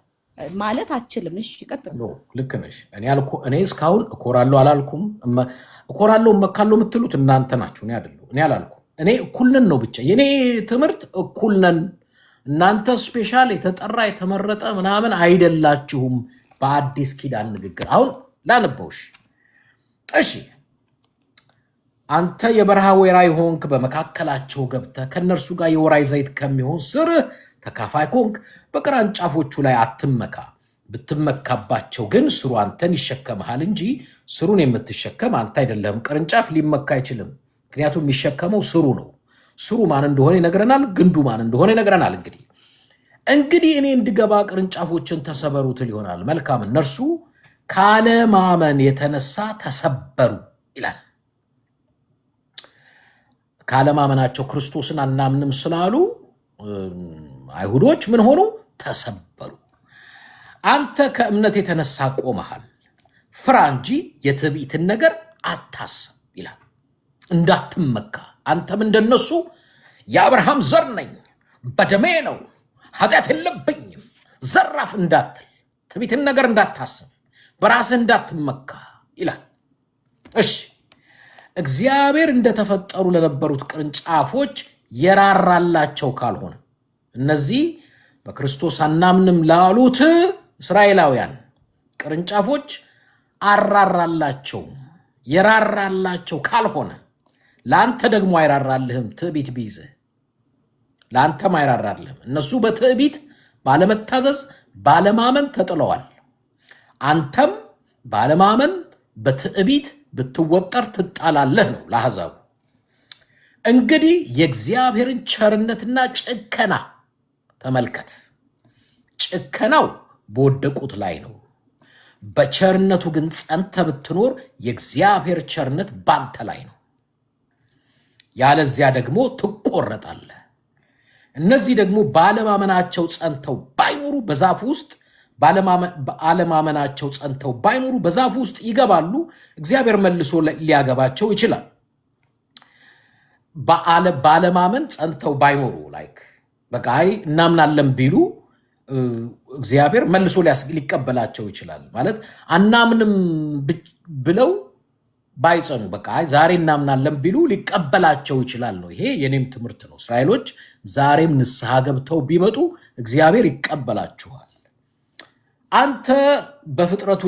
ማለት አችልም። እሺ ቀጥል። ልክ ነሽ። እኔ እስካሁን እኮራለሁ አላልኩም። እኮራለሁ መካለሁ የምትሉት እናንተ ናችሁ፣ እኔ አይደለሁ። እኔ አላልኩም። እኔ እኩል ነን ነው ብቻ የኔ ትምህርት። እኩል ነን። እናንተ ስፔሻል የተጠራ የተመረጠ ምናምን አይደላችሁም። በአዲስ ኪዳን ንግግር አሁን ላነበውሽ። እሺ አንተ የበረሃ ወይራ የሆንክ በመካከላቸው ገብተህ ከእነርሱ ጋር የወይራ ዘይት ከሚሆን ስር ተካፋይ ኮንክ በቅርንጫፎቹ ላይ አትመካ። ብትመካባቸው ግን ስሩ አንተን ይሸከምሃል እንጂ ስሩን የምትሸከም አንተ አይደለህም። ቅርንጫፍ ሊመካ አይችልም፣ ምክንያቱም የሚሸከመው ስሩ ነው። ስሩ ማን እንደሆነ ይነግረናል፣ ግንዱ ማን እንደሆነ ይነግረናል። እንግዲህ እኔ እንድገባ ቅርንጫፎችን ተሰበሩ ትል ይሆናል። መልካም፣ እነርሱ ካለማመን የተነሳ ተሰበሩ ይላል። ካለማመናቸው ክርስቶስን አናምንም ስላሉ አይሁዶች ምን ሆኑ? ተሰበሩ። አንተ ከእምነት የተነሳ ቆመሃል፣ ፍራ እንጂ የትዕቢትን ነገር አታስብ ይላል። እንዳትመካ አንተም እንደነሱ የአብርሃም ዘር ነኝ በደሜ ነው ኃጢአት የለብኝም ዘራፍ እንዳትል ትዕቢትን ነገር እንዳታስብ በራስህ እንዳትመካ ይላል። እሺ እግዚአብሔር እንደተፈጠሩ ለነበሩት ቅርንጫፎች የራራላቸው ካልሆነ እነዚህ በክርስቶስ አናምንም ላሉት እስራኤላውያን ቅርንጫፎች አራራላቸው የራራላቸው ካልሆነ ለአንተ ደግሞ አይራራልህም። ትዕቢት ቢይዝህ ለአንተም አይራራልህም። እነሱ በትዕቢት ባለመታዘዝ ባለማመን ተጥለዋል። አንተም ባለማመን በትዕቢት ብትወጠር ትጣላለህ ነው ለአሕዛቡ። እንግዲህ የእግዚአብሔርን ቸርነትና ጭከና ተመልከት። ጭከናው በወደቁት ላይ ነው። በቸርነቱ ግን ጸንተ ብትኖር የእግዚአብሔር ቸርነት ባንተ ላይ ነው። ያለዚያ ደግሞ ትቆረጣለህ። እነዚህ ደግሞ ባለማመናቸው ጸንተው ባይኖሩ በዛፉ ውስጥ ባለማመናቸው ጸንተው ባይኖሩ በዛፉ ውስጥ ይገባሉ። እግዚአብሔር መልሶ ሊያገባቸው ይችላል። ባለማመን ጸንተው ባይኖሩ ላይክ በቃ እናምናለን ቢሉ እግዚአብሔር መልሶ ሊቀበላቸው ይችላል። ማለት አናምንም ብለው ባይጸኑ በቃ ዛሬ እናምናለን ቢሉ ሊቀበላቸው ይችላል ነው። ይሄ የኔም ትምህርት ነው። እስራኤሎች ዛሬም ንስሐ ገብተው ቢመጡ እግዚአብሔር ይቀበላቸዋል። አንተ በፍጥረቱ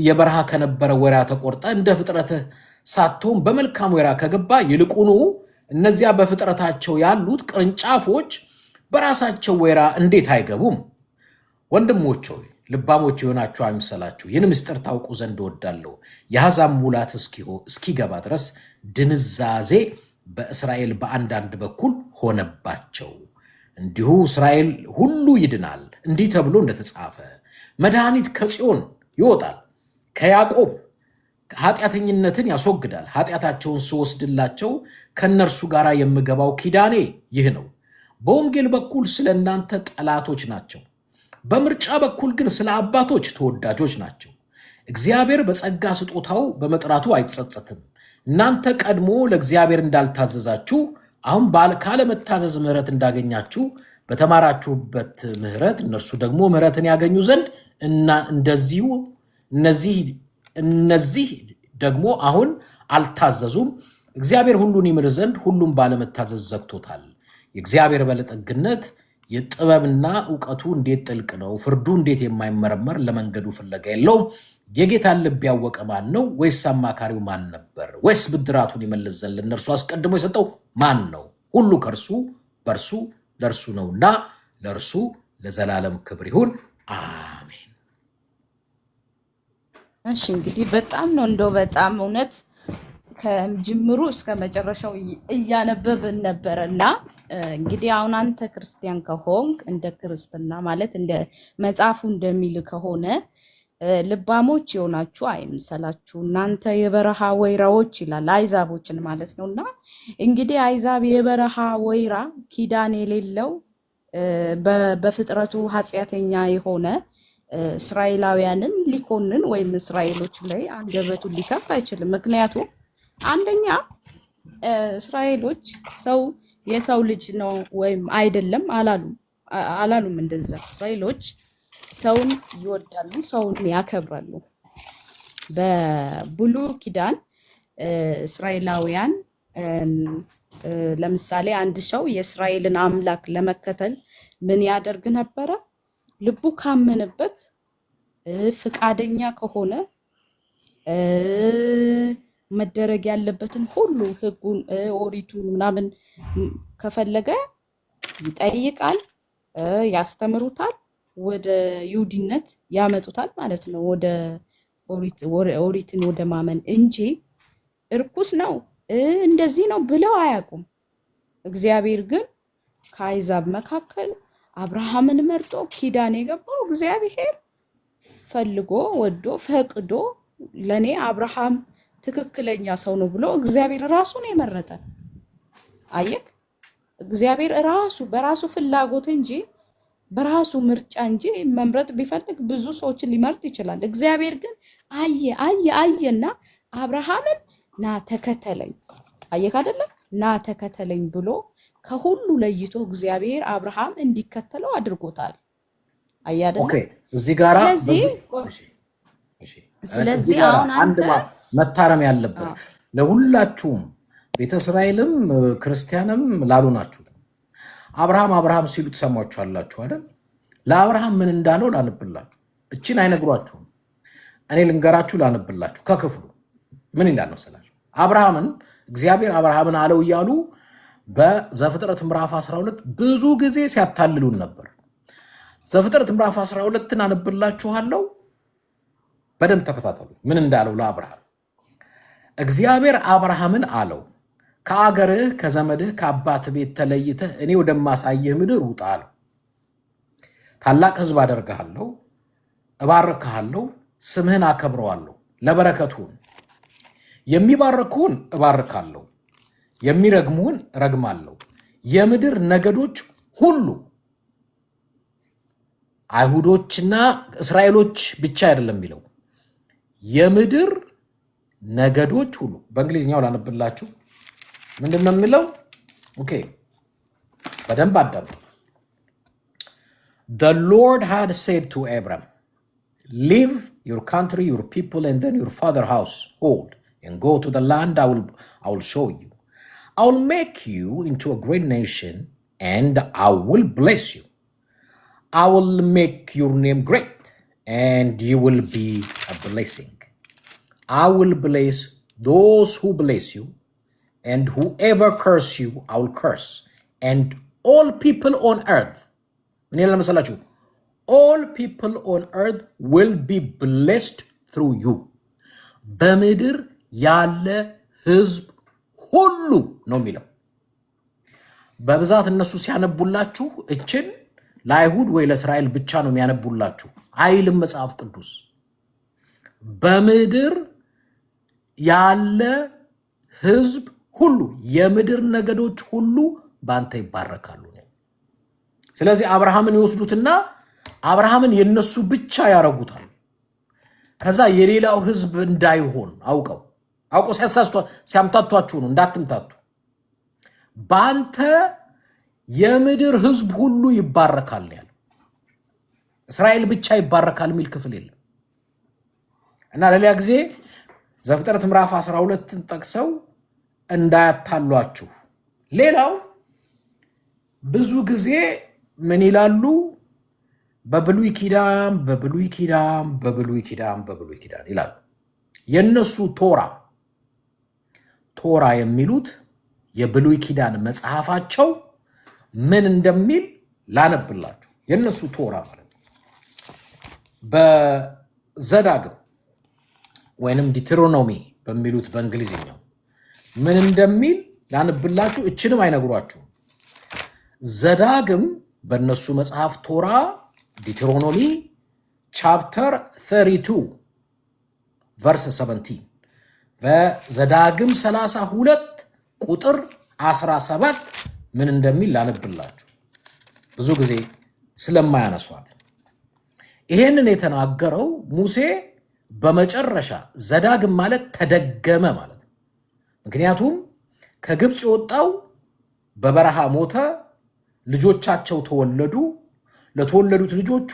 የበረሃ ከነበረ ወይራ ተቆርጠ እንደ ፍጥረትህ ሳትሆን በመልካም ወይራ ከገባ ይልቁኑ እነዚያ በፍጥረታቸው ያሉት ቅርንጫፎች በራሳቸው ወይራ እንዴት አይገቡም? ወንድሞች ሆይ ልባሞች የሆናችሁ አይምሰላችሁ፣ ይህን ምስጢር ታውቁ ዘንድ እወዳለሁ። የአሕዛብ ሙላት እስኪገባ ድረስ ድንዛዜ በእስራኤል በአንዳንድ በኩል ሆነባቸው። እንዲሁ እስራኤል ሁሉ ይድናል፣ እንዲህ ተብሎ እንደተጻፈ መድኃኒት ከጽዮን ይወጣል፣ ከያዕቆብ ኃጢአተኝነትን ያስወግዳል። ኃጢአታቸውን ስወስድላቸው ከእነርሱ ጋር የምገባው ኪዳኔ ይህ ነው። በወንጌል በኩል ስለ እናንተ ጠላቶች ናቸው፣ በምርጫ በኩል ግን ስለ አባቶች ተወዳጆች ናቸው። እግዚአብሔር በጸጋ ስጦታው በመጥራቱ አይጸጸትም። እናንተ ቀድሞ ለእግዚአብሔር እንዳልታዘዛችሁ አሁን ካለመታዘዝ ምሕረት እንዳገኛችሁ በተማራችሁበት ምሕረት እነርሱ ደግሞ ምሕረትን ያገኙ ዘንድ እና እነዚህ ደግሞ አሁን አልታዘዙም። እግዚአብሔር ሁሉን ይምር ዘንድ ሁሉም ባለመታዘዝ ዘግቶታል። የእግዚአብሔር ባለጠግነት የጥበብና እውቀቱ እንዴት ጥልቅ ነው! ፍርዱ እንዴት የማይመረመር ለመንገዱ ፍለጋ የለውም። የጌታን ልብ ያወቀ ማን ነው? ወይስ አማካሪው ማን ነበር? ወይስ ብድራቱን ይመልስ ዘንድ ለእነርሱ አስቀድሞ የሰጠው ማን ነው? ሁሉ ከእርሱ በእርሱ ለእርሱ ነውና ለእርሱ ለዘላለም ክብር ይሁን፣ አሜን። እሺ እንግዲህ በጣም ነው እንደው በጣም እውነት ከጅምሩ እስከ መጨረሻው እያነበብን ነበርና እንግዲህ አሁን አንተ ክርስቲያን ከሆንክ እንደ ክርስትና ማለት እንደ መጽሐፉ እንደሚል ከሆነ ልባሞች የሆናችሁ አይምሰላችሁ፣ እናንተ የበረሃ ወይራዎች ይላል፣ አይዛቦችን ማለት ነውና እንግዲህ አይዛብ የበረሃ ወይራ ኪዳን የሌለው በፍጥረቱ ኃጢአተኛ የሆነ እስራኤላውያንን ሊኮንን ወይም እስራኤሎች ላይ አንደበቱን ሊከፍት አይችልም። ምክንያቱም አንደኛ እስራኤሎች የሰው ልጅ ነው ወይም አይደለም አላሉም። እንደዛ እስራኤሎች ሰውን ይወዳሉ፣ ሰውን ያከብራሉ። በብሉይ ኪዳን እስራኤላውያን ለምሳሌ አንድ ሰው የእስራኤልን አምላክ ለመከተል ምን ያደርግ ነበረ? ልቡ ካመነበት ፍቃደኛ ከሆነ መደረግ ያለበትን ሁሉ ሕጉን ኦሪቱን ምናምን ከፈለገ ይጠይቃል፣ ያስተምሩታል፣ ወደ ይሁዲነት ያመጡታል ማለት ነው። ወደ ኦሪትን ወደ ማመን እንጂ እርኩስ ነው እንደዚህ ነው ብለው አያውቁም። እግዚአብሔር ግን ከአሕዛብ መካከል አብርሃምን መርጦ ኪዳን የገባው እግዚአብሔር ፈልጎ ወዶ ፈቅዶ ለኔ አብርሃም ትክክለኛ ሰው ነው ብሎ እግዚአብሔር ራሱን የመረጠ አየክ። እግዚአብሔር ራሱ በራሱ ፍላጎት እንጂ በራሱ ምርጫ እንጂ መምረጥ ቢፈልግ ብዙ ሰዎችን ሊመርጥ ይችላል። እግዚአብሔር ግን አየና አብርሃምን ና ተከተለኝ አየህ አይደለ ና ተከተለኝ ብሎ ከሁሉ ለይቶ እግዚአብሔር አብርሃም እንዲከተለው አድርጎታል አየህ አይደለ ኦኬ እዚህ ጋራ ስለዚህ አሁን አንተ መታረም ያለበት ለሁላችሁም ቤተ እስራኤልም ክርስቲያንም ላሉ ናችሁ አብርሃም ሲሉ ተሰማችኋላችሁ አይደል ለአብርሃም ምን እንዳለው ላንብላችሁ እቺን አይነግሯችሁም እኔ ልንገራችሁ ላንብላችሁ ከክፍሉ ምን ይላል መሰላችሁ አብርሃምን እግዚአብሔር አብርሃምን አለው ይያሉ በዘፍጥረት ምዕራፍ 12 ብዙ ጊዜ ሲያታልሉን ነበር ዘፍጥረት ምዕራፍ 12ን አንብላችኋለሁ በደም ተከታተሉ ምን እንዳለው ለአብርሃም እግዚአብሔር አብርሃምን አለው ከአገርህ ከዘመድህ ከአባት ቤት ተለይተህ እኔ ወደማሳየህ ምድር ውጣ አለው ታላቅ ሕዝብ አደርግሃለሁ እባርክሃለሁ ስምህን አከብረዋለሁ ለበረከቱን የሚባርኩን እባርካለሁ የሚረግሙን ረግማለሁ የምድር ነገዶች ሁሉ አይሁዶችና እስራኤሎች ብቻ አይደለም የሚለው የምድር ነገዶች ሁሉ በእንግሊዝኛው ላነብላችሁ ምንድነው የሚለው ኦኬ በደንብ አዳምጡ The Lord had said to Abram leave your country your people and then your father's household and go to the land I will show you I will make you into a great nation and I will bless you I will make your name great and you will be a blessing I will bless those who bless you and whoever curse you I will curse and all people on earth ምን ይላል መሰላችሁ all people on earth will be blessed through you በምድር ያለ ህዝብ ሁሉ ነው የሚለው በብዛት እነሱ ሲያነቡላችሁ እችን ለአይሁድ ወይ ለእስራኤል ብቻ ነው የሚያነቡላችሁ አይልም መጽሐፍ ቅዱስ በምድር ያለ ህዝብ ሁሉ የምድር ነገዶች ሁሉ ባንተ ይባረካሉ ስለዚህ አብርሃምን ይወስዱትና አብርሃምን የነሱ ብቻ ያረጉታል ከዛ የሌላው ህዝብ እንዳይሆን አውቀው ሲያምታቷችሁ ነው እንዳትምታቱ ባንተ የምድር ህዝብ ሁሉ ይባረካል ያለው እስራኤል ብቻ ይባረካል የሚል ክፍል የለም እና ለሌላ ጊዜ ዘፍጥረት ምዕራፍ 12ን ጠቅሰው እንዳያታሏችሁ ሌላው ብዙ ጊዜ ምን ይላሉ በብሉይ ኪዳን ይላሉ የነሱ ቶራ የሚሉት የብሉይ ኪዳን መጽሐፋቸው ምን እንደሚል ላነብላችሁ የነሱ ቶራ ማለት በዘዳግም ወይንም ዲትሮኖሚ በሚሉት በእንግሊዝኛው ምን እንደሚል ላነብላችሁ እችንም አይነግሯችሁ ዘዳግም በእነሱ መጽሐፍ ቶራ ዲትሮኖሚ ቻፕተር 32 ቨርስ 17 በዘዳግም 32 ቁጥር 17 ምን እንደሚል ላነብላችሁ ብዙ ጊዜ ስለማያነሷት ይሄንን የተናገረው ሙሴ በመጨረሻ ዘዳግም ማለት ተደገመ ማለት ምክንያቱም ከግብጽ የወጣው በበረሃ ሞተ ልጆቻቸው ተወለዱ ለተወለዱት ልጆቹ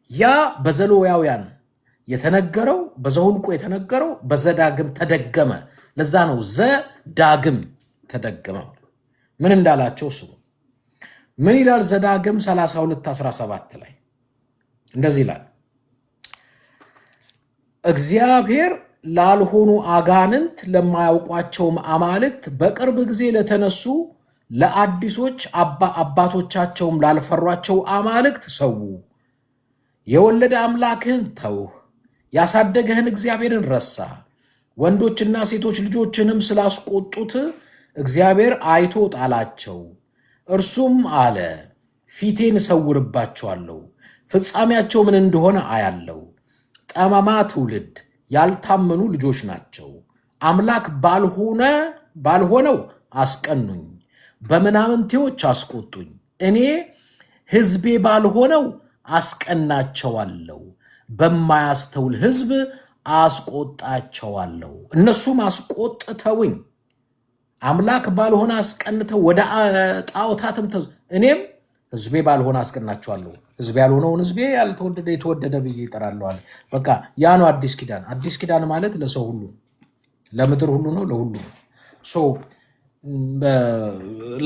ያ በዘሌዋውያን የተነገረው በዘኍልቍ የተነገረው በዘዳግም ተደገመ ለዛ ነው ዘዳግም ተደገመ ምን እንዳላቸው ስሙ ምን ይላል ዘዳግም 32:17 ላይ እንደዚህ ይላል እግዚአብሔር ላልሆኑ አጋንንት ለማያውቋቸውም አማልክት በቅርብ ጊዜ ለተነሱ ለአዲሶች አባቶቻቸውም ላልፈሯቸው አማልክት ሰው የወለደ አምላክህን ተውህ ያሳደገህን እግዚአብሔርን ረሳ ወንዶችና ሴቶች ልጆችንም ስላስቆጡት እግዚአብሔር አይቶ ጣላቸው እርሱም አለ ፊቴን ሰውርባቸዋለሁ ፍጻሜያቸው ምን እንደሆነ አያለው ጠማማ ትውልድ ያልታመኑ ልጆች ናቸው አምላክ ባልሆነው አስቀኑኝ በመናምንቴዎች አስቆጡኝ እኔ ሕዝቤ ባልሆነው አስቀናቸዋለሁ በማያስተውል ሕዝብ አስቆጣቸዋለሁ። እነሱም አስቆጥተውኝ አምላክ ባልሆነ አስቀንተው ወደ ጣዖታትም እኔም ህዝቤ ባልሆነ አስቀናቸዋለሁ። ህዝቤ ያልሆነውን ህዝቤ ያልተወደደ የተወደደ ብዬ ይጠራለሁ አለ። በቃ ያ ነው አዲስ ኪዳን። አዲስ ኪዳን ማለት ለሰው ሁሉ ለምድር ሁሉ ነው፣ ለሁሉ ነው።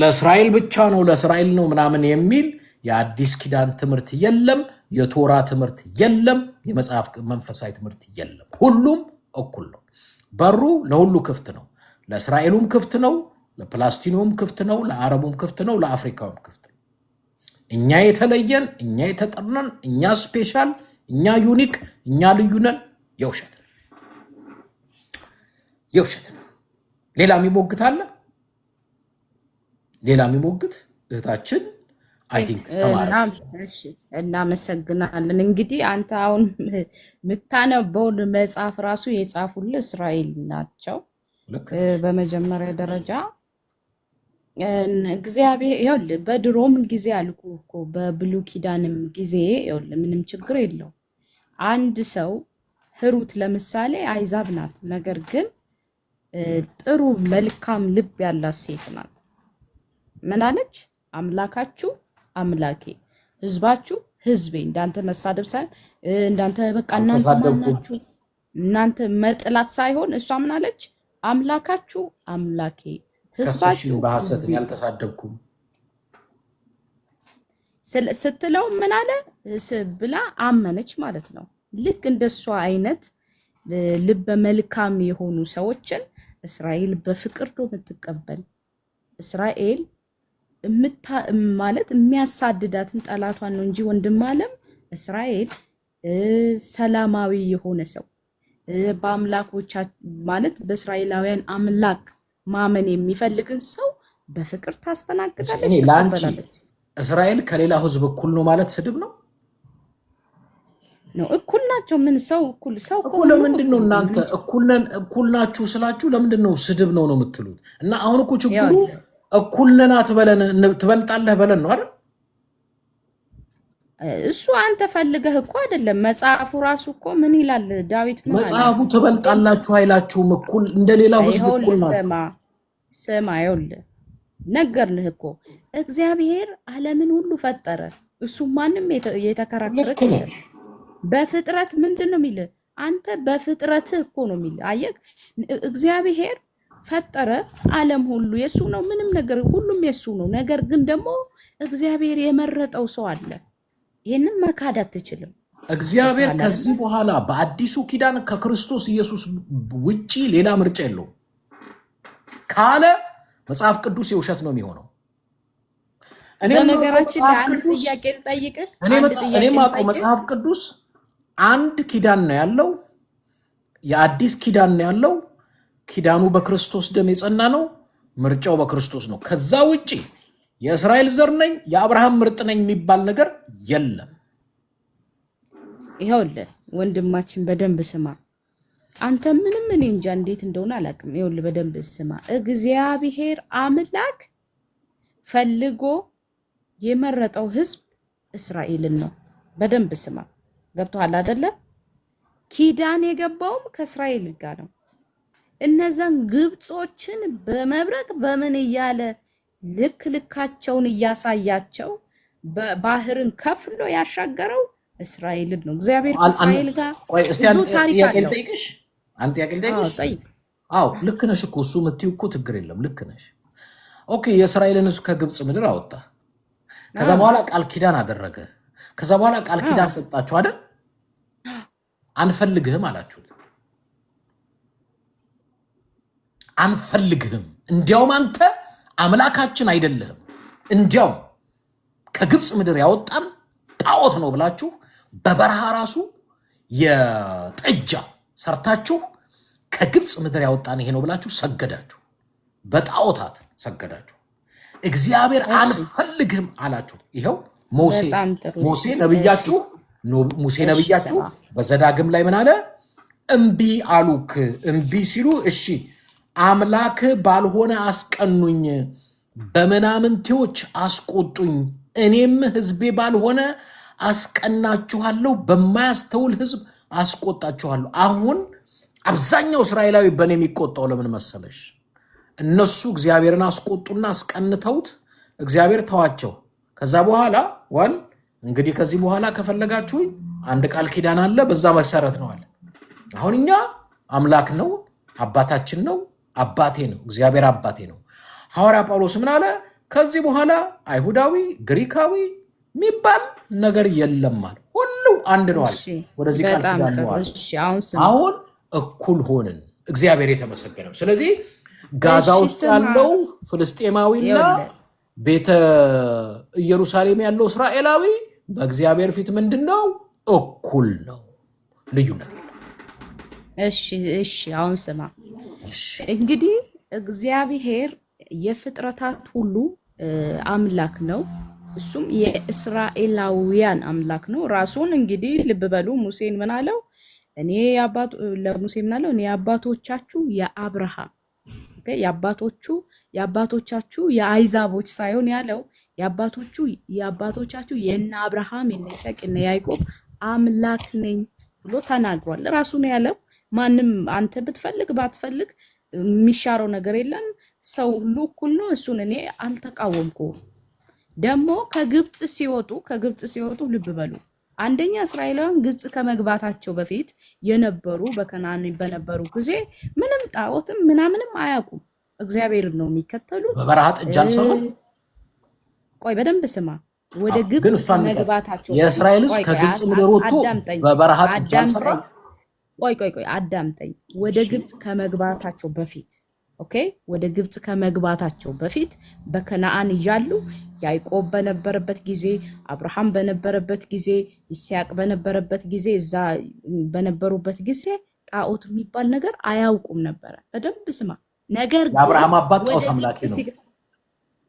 ለእስራኤል ብቻ ነው ለእስራኤል ነው ምናምን የሚል የአዲስ ኪዳን ትምህርት የለም። የቶራ ትምህርት የለም። የመጽሐፍ መንፈሳዊ ትምህርት የለም። ሁሉም እኩል ነው። በሩ ለሁሉ ክፍት ነው። ለእስራኤሉም ክፍት ነው፣ ለፕላስቲኒውም ክፍት ነው፣ ለአረቡም ክፍት ነው፣ ለአፍሪካውም ክፍት ነው። እኛ የተለየን፣ እኛ የተጠርነን፣ እኛ ስፔሻል፣ እኛ ዩኒክ፣ እኛ ልዩ ነን። የውሸት ነው፣ የውሸት ነው። ሌላ የሚሞግት አለ? ሌላ የሚሞግት እህታችን አይ ቲንክ ተማረች። እሺ እናመሰግናለን። እንግዲህ አንተ አሁን የምታነበውን መጽሐፍ ራሱ የጻፉልህ እስራኤል ናቸው። በመጀመሪያ ደረጃ እግዚአብሔር ይኸውልህ፣ በድሮም ጊዜ አልኩ እኮ በብሉይ ኪዳንም ጊዜ ይኸውልህ፣ ምንም ችግር የለው። አንድ ሰው ሩት ለምሳሌ አይዛብ ናት፣ ነገር ግን ጥሩ መልካም ልብ ያላት ሴት ናት። ምን አለች? አምላካችሁ አምላኬ፣ ህዝባችሁ ህዝቤ። እንዳንተ መሳደብ ሳይሆን እንዳንተ በቃ እናንተ ማናችሁ እናንተ መጥላት ሳይሆን እሷ ምን አለች? አምላካችሁ አምላኬ፣ ህዝባችሁ በሐሰት ያልተሳደብኩም ስትለው ምን አለ ብላ አመነች ማለት ነው። ልክ እንደሷ አይነት ልበ መልካም የሆኑ ሰዎችን እስራኤል በፍቅር ነው የምትቀበል። እስራኤል ማለት የሚያሳድዳትን ጠላቷን ነው እንጂ ወንድም አለም እስራኤል ሰላማዊ የሆነ ሰው በአምላኮቻ ማለት በእስራኤላውያን አምላክ ማመን የሚፈልግን ሰው በፍቅር ታስተናግዳለች፣ ትቀበላለች። እስራኤል ከሌላ ህዝብ እኩል ነው ማለት ስድብ ነው ነው? እኩል ናቸው። ምን ሰው እኩል ለምንድን ነው እናንተ እኩል ናችሁ ስላችሁ ለምንድን ነው ስድብ ነው የምትሉት? እና አሁን እኮ ችግሩ እኩል ነን አትበለን፣ ትበልጣለህ በለን ነው አይደል? እሱ አንተ ፈልገህ እኮ አይደለም። መጽሐፉ ራሱ እኮ ምን ይላል? ዳዊት ምን መጽሐፉ ትበልጣላችሁ አይላችሁም? እኩል እንደሌላው ህዝብ እኩል ናችሁ። ስማ ይኸውልህ ነገርንህ እኮ እግዚአብሔር ዓለምን ሁሉ ፈጠረ። እሱ ማንም የተከራከረ በፍጥረት ምንድን ነው የሚል? አንተ በፍጥረትህ እኮ ነው የሚል። አየህ እግዚአብሔር ፈጠረ፣ ዓለም ሁሉ የሱ ነው፣ ምንም ነገር ሁሉም የሱ ነው። ነገር ግን ደግሞ እግዚአብሔር የመረጠው ሰው አለ። ይህንን መካድ አትችልም። እግዚአብሔር ከዚህ በኋላ በአዲሱ ኪዳን ከክርስቶስ ኢየሱስ ውጪ ሌላ ምርጫ የለውም ካለ መጽሐፍ ቅዱስ የውሸት ነው የሚሆነው። ነገራችን አንድ ጥያቄ ልጠይቅህ። እኔም አውቀው መጽሐፍ ቅዱስ አንድ ኪዳን ነው ያለው፣ የአዲስ ኪዳን ነው ያለው። ኪዳኑ በክርስቶስ ደም የጸና ነው። ምርጫው በክርስቶስ ነው። ከዛ ውጪ የእስራኤል ዘር ነኝ የአብርሃም ምርጥ ነኝ የሚባል ነገር የለም። ይኸውልህ ወንድማችን በደንብ ስማ። አንተ ምንም እኔ እንጃ እንዴት እንደሆነ አላውቅም። ይኸውልህ በደንብ ስማ። እግዚአብሔር አምላክ ፈልጎ የመረጠው ህዝብ እስራኤልን ነው። በደንብ ስማ። ገብቶሃል አይደለ? ኪዳን የገባውም ከእስራኤል ጋር ነው። እነዛን ግብጾችን በመብረቅ በምን እያለ ልክ ልካቸውን እያሳያቸው ባህርን ከፍሎ ያሻገረው እስራኤልን ነው። እግዚአብሔር ከእስራኤል ጋር ብዙ ታሪክ አለው። አንተ ጥያቄ ልጠይቅሽ? አዎ ልክ ነሽ እኮ እሱ የምትይው እኮ ችግር የለም። ልክ ነሽ። ኦኬ የእስራኤልን እሱ ከግብፅ ምድር አወጣ። ከዛ በኋላ ቃል ኪዳን አደረገ። ከዛ በኋላ ቃል ኪዳን ሰጣችሁ አይደል? አንፈልግህም አላችሁት። አንፈልግህም፣ እንዲያውም አንተ አምላካችን አይደለህም፣ እንዲያውም ከግብፅ ምድር ያወጣን ጣዖት ነው ብላችሁ በበረሃ ራሱ የጥጃ ሰርታችሁ ከግብፅ ምድር ያወጣን ይሄ ነው ብላችሁ ሰገዳችሁ፣ በጣዖታት ሰገዳችሁ። እግዚአብሔር አንፈልግህም አላችሁ። ይኸው ሙሴ ነብያችሁ በዘዳግም ላይ ምን አለ? እምቢ አሉክ። እምቢ ሲሉ እሺ አምላክ ባልሆነ አስቀኑኝ፣ በምናምንቴዎች አስቆጡኝ፣ እኔም ህዝቤ ባልሆነ አስቀናችኋለሁ፣ በማያስተውል ህዝብ አስቆጣችኋለሁ። አሁን አብዛኛው እስራኤላዊ በኔ የሚቆጣው ለምን መሰለሽ? እነሱ እግዚአብሔርን አስቆጡና አስቀንተውት እግዚአብሔር ተዋቸው። ከዛ በኋላ እንግዲህ ከዚህ በኋላ ከፈለጋችሁ አንድ ቃል ኪዳን አለ፣ በዛ መሰረት ነው አለ። አሁን እኛ አምላክ ነው፣ አባታችን ነው፣ አባቴ ነው፣ እግዚአብሔር አባቴ ነው። ሐዋርያ ጳውሎስ ምን አለ? ከዚህ በኋላ አይሁዳዊ ግሪካዊ የሚባል ነገር የለም አለ። ሁሉ አንድ ነው አለ። ወደዚህ ቃል ኪዳን ነው አለ። አሁን እኩል ሆንን። እግዚአብሔር የተመሰገነው። ስለዚህ ጋዛ ውስጥ ያለው ፍልስጤማዊና ቤተ ኢየሩሳሌም ያለው እስራኤላዊ በእግዚአብሔር ፊት ምንድነው? እኩል ነው፣ ልዩነት የለም። እሺ አሁን ስማ። እንግዲህ እግዚአብሔር የፍጥረታት ሁሉ አምላክ ነው። እሱም የእስራኤላውያን አምላክ ነው። ራሱን እንግዲህ ልብ በሉ፣ ሙሴን ምን አለው? ለሙሴ ምን አለው? እኔ የአባቶቻችሁ የአብርሃም የአባቶቻችሁ የአይዛቦች ሳይሆን ያለው የአባቶቻችሁ የነ አብርሃም የነ ይስሐቅ የነ ያዕቆብ አምላክ ነኝ ብሎ ተናግሯል። ራሱ ነው ያለው። ማንም አንተ ብትፈልግ ባትፈልግ የሚሻረው ነገር የለም። ሰው ሁሉ እኩል ነው። እሱን እኔ አልተቃወምኩም። ደግሞ ከግብጽ ሲወጡ ልብ በሉ፣ አንደኛ እስራኤላውያን ግብጽ ከመግባታቸው በፊት የነበሩ በከናን በነበሩ ጊዜ ምንም ጣዖትም ምናምንም አያውቁም። እግዚአብሔርን ነው የሚከተሉት። በበረሃ ጥጃ አልሰሩም። ቆይ በደንብ ስማ። ወደ ግብጽ ከመግባታቸው የእስራኤል ሕዝብ ከግብጽ ምድር ወጥቶ በበረሃ ጥጃ አልሰራም። ቆይ አዳምጠኝ። ወደ ግብጽ ከመግባታቸው በፊት ወደ ግብጽ ከመግባታቸው በፊት በከነዓን እያሉ ያዕቆብ በነበረበት ጊዜ፣ አብርሃም በነበረበት ጊዜ፣ ይስሐቅ በነበረበት ጊዜ፣ እዛ በነበሩበት ጊዜ ጣዖት የሚባል ነገር አያውቁም ነበረ። በደንብ ስማ። ነገር ግን አብርሃም አባት ጣዖት አምላኪ ነው።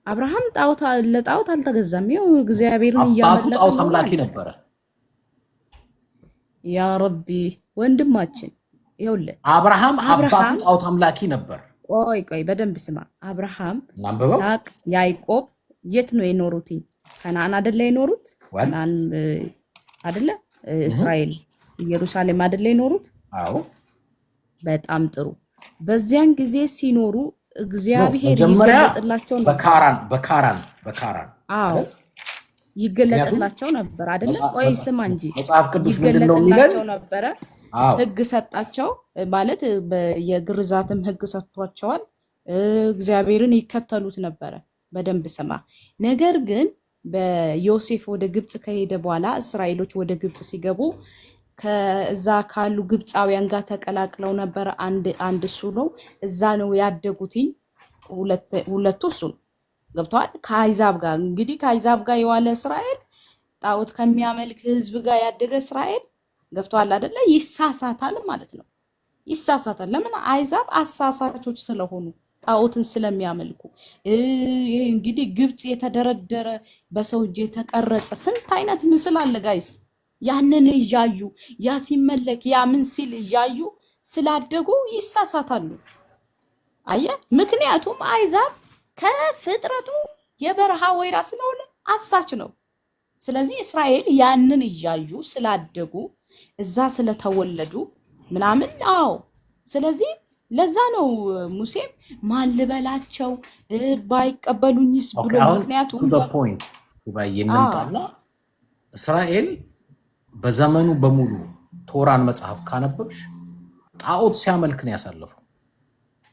አብርሃም ለጣዖት አልተገዛም። ይኸው እግዚአብሔርን እያመለከ ጣዖት አምላኪ ነበረ። ያ ረቢ ወንድማችን ይኸውልህ፣ አብርሃም አባቱ ጣዖት አምላኪ ነበር። ቆይ በደንብ ስማ። አብርሃም፣ ይስሐቅ፣ ያዕቆብ የት ነው የኖሩት? ከነዓን አይደለ የኖሩት? ከነዓን አይደለ? እስራኤል ኢየሩሳሌም አይደለ የኖሩት? አዎ። በጣም ጥሩ። በዚያን ጊዜ ሲኖሩ እግዚአብሔር ይገለጥላቸው ነበር። በካራን አዎ ይገለጥላቸው ነበር አይደለ? ቆይ ስማ እንጂ መጽሐፍ ቅዱስ ምንድነው የሚለን? ነበረ ሕግ ሰጣቸው ማለት የግርዛትም ሕግ ሰጥቷቸዋል። እግዚአብሔርን ይከተሉት ነበረ። በደንብ ስማ። ነገር ግን በዮሴፍ ወደ ግብጽ ከሄደ በኋላ እስራኤሎች ወደ ግብጽ ሲገቡ ከዛ ካሉ ግብፃውያን ጋር ተቀላቅለው ነበር። አንድ እሱ ነው። እዛ ነው ያደጉትኝ ሁለቱ እሱ ነው። ገብተዋል። ከአይዛብ ጋር እንግዲህ ከአይዛብ ጋር የዋለ እስራኤል ጣዖት ከሚያመልክ ህዝብ ጋር ያደገ እስራኤል ገብተዋል አይደለ? ይሳሳታል ማለት ነው። ይሳሳታል። ለምን? አይዛብ አሳሳቾች ስለሆኑ ጣዖትን ስለሚያመልኩ። ይሄ እንግዲህ ግብጽ የተደረደረ በሰው እጅ የተቀረጸ ስንት አይነት ምስል አለ ጋይስ። ያንን እያዩ ያ ሲመለክ ያ ምን ሲል እያዩ ስላደጉ ይሳሳታሉ። አየ። ምክንያቱም አይዛብ ከፍጥረቱ የበረሃ ወይራ ስለሆነ አሳች ነው። ስለዚህ እስራኤል ያንን እያዩ ስላደጉ እዛ ስለተወለዱ ምናምን ስለዚህ ለዛ ነው ሙሴም ማን ልበላቸው ባይቀበሉኝስ ብሎ ምክንያቱም እስራኤል በዘመኑ በሙሉ ቶራን መጽሐፍ ካነበብሽ ጣዖት ሲያመልክ ነው ያሳለፈው።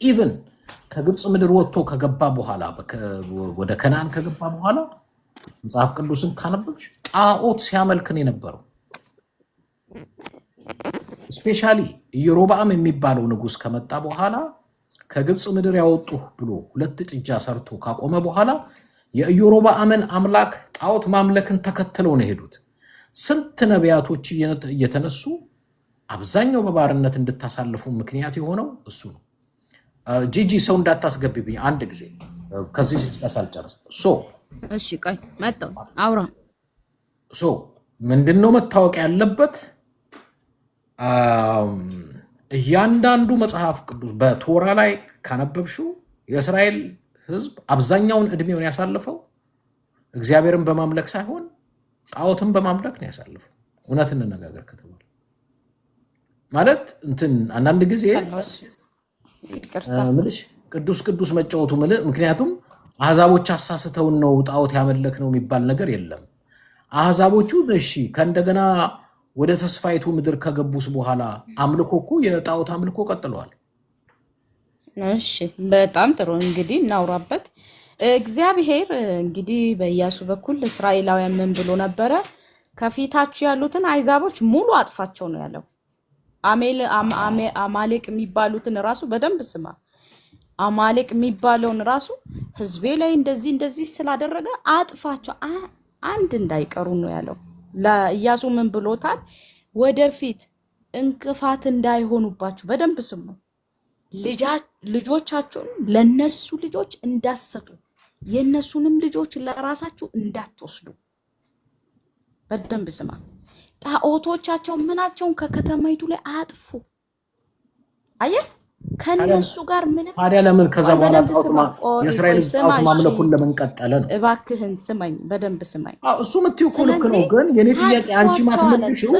ኢቭን ከግብጽ ምድር ወጥቶ ከገባ በኋላ ወደ ከነዓን ከገባ በኋላ መጽሐፍ ቅዱስን ካነበብሽ ጣዖት ሲያመልክ ነው የነበረው። ስፔሻሊ ኢዮሮብዓም የሚባለው ንጉስ ከመጣ በኋላ ከግብጽ ምድር ያወጡ ብሎ 2 ጥጃ ሰርቶ ካቆመ በኋላ የኢዮሮብዓምን አምላክ ጣዖት ማምለክን ተከትለው ነው የሄዱት። ስንት ነቢያቶች እየተነሱ አብዛኛው በባርነት እንድታሳልፉ ምክንያት የሆነው እሱ ነው። ጂጂ ሰው እንዳታስገቢብኝ አንድ ጊዜ ከዚህ ሲጫሳል ጨርስ። እሺ ቆይ መጣው አውራ ምንድነው መታወቅ ያለበት? እያንዳንዱ መጽሐፍ ቅዱስ በቶራ ላይ ካነበብሽው የእስራኤል ሕዝብ አብዛኛውን እድሜውን ያሳለፈው እግዚአብሔርን በማምለክ ሳይሆን ጣዖትን በማምለክ ነው ያሳለፈው። እውነት እንነጋገር ከተባለ ማለት እንትን አንዳንድ ጊዜ ይቅርታ ምልሽ ቅዱስ ቅዱስ መጫወቱ ምክንያቱም አህዛቦች አሳስተውን ነው ጣዖት ያመለክ ነው የሚባል ነገር የለም። አህዛቦቹ እሺ ከእንደገና ወደ ተስፋይቱ ምድር ከገቡስ በኋላ አምልኮ እኮ የጣዖት አምልኮ ቀጥለዋል። እሺ በጣም ጥሩ እንግዲህ እናውራበት። እግዚአብሔር እንግዲህ በኢያሱ በኩል እስራኤላውያን ምን ብሎ ነበረ? ከፊታችሁ ያሉትን አይዛቦች ሙሉ አጥፋቸው ነው ያለው። አማሌቅ የሚባሉትን ራሱ በደንብ ስማ። አማሌቅ የሚባለውን ራሱ ህዝቤ ላይ እንደዚህ እንደዚህ ስላደረገ አጥፋቸው፣ አንድ እንዳይቀሩ ነው ያለው። ለኢያሱ ምን ብሎታል? ወደፊት እንቅፋት እንዳይሆኑባችሁ በደንብ ስሙ። ልጆቻችሁን ለነሱ ልጆች እንዳትሰጡ፣ የነሱንም ልጆች ለራሳችሁ እንዳትወስዱ። በደንብ ስማ። ጣዖቶቻቸው ምናቸውን ከከተማይቱ ላይ አጥፉ። አየህ ከነሱ ጋር ምንም ታዲያ ለምን ከዛ በኋላ የእስራኤል ጣዖት ማምለኩን ለምን ቀጠለ ነው? እባክህን ስማኝ፣ በደንብ ስማኝ። እሱ የምትይው እኮ ልክ ነው፣ ግን የኔ ጥያቄ አንቺ ማትመልሺው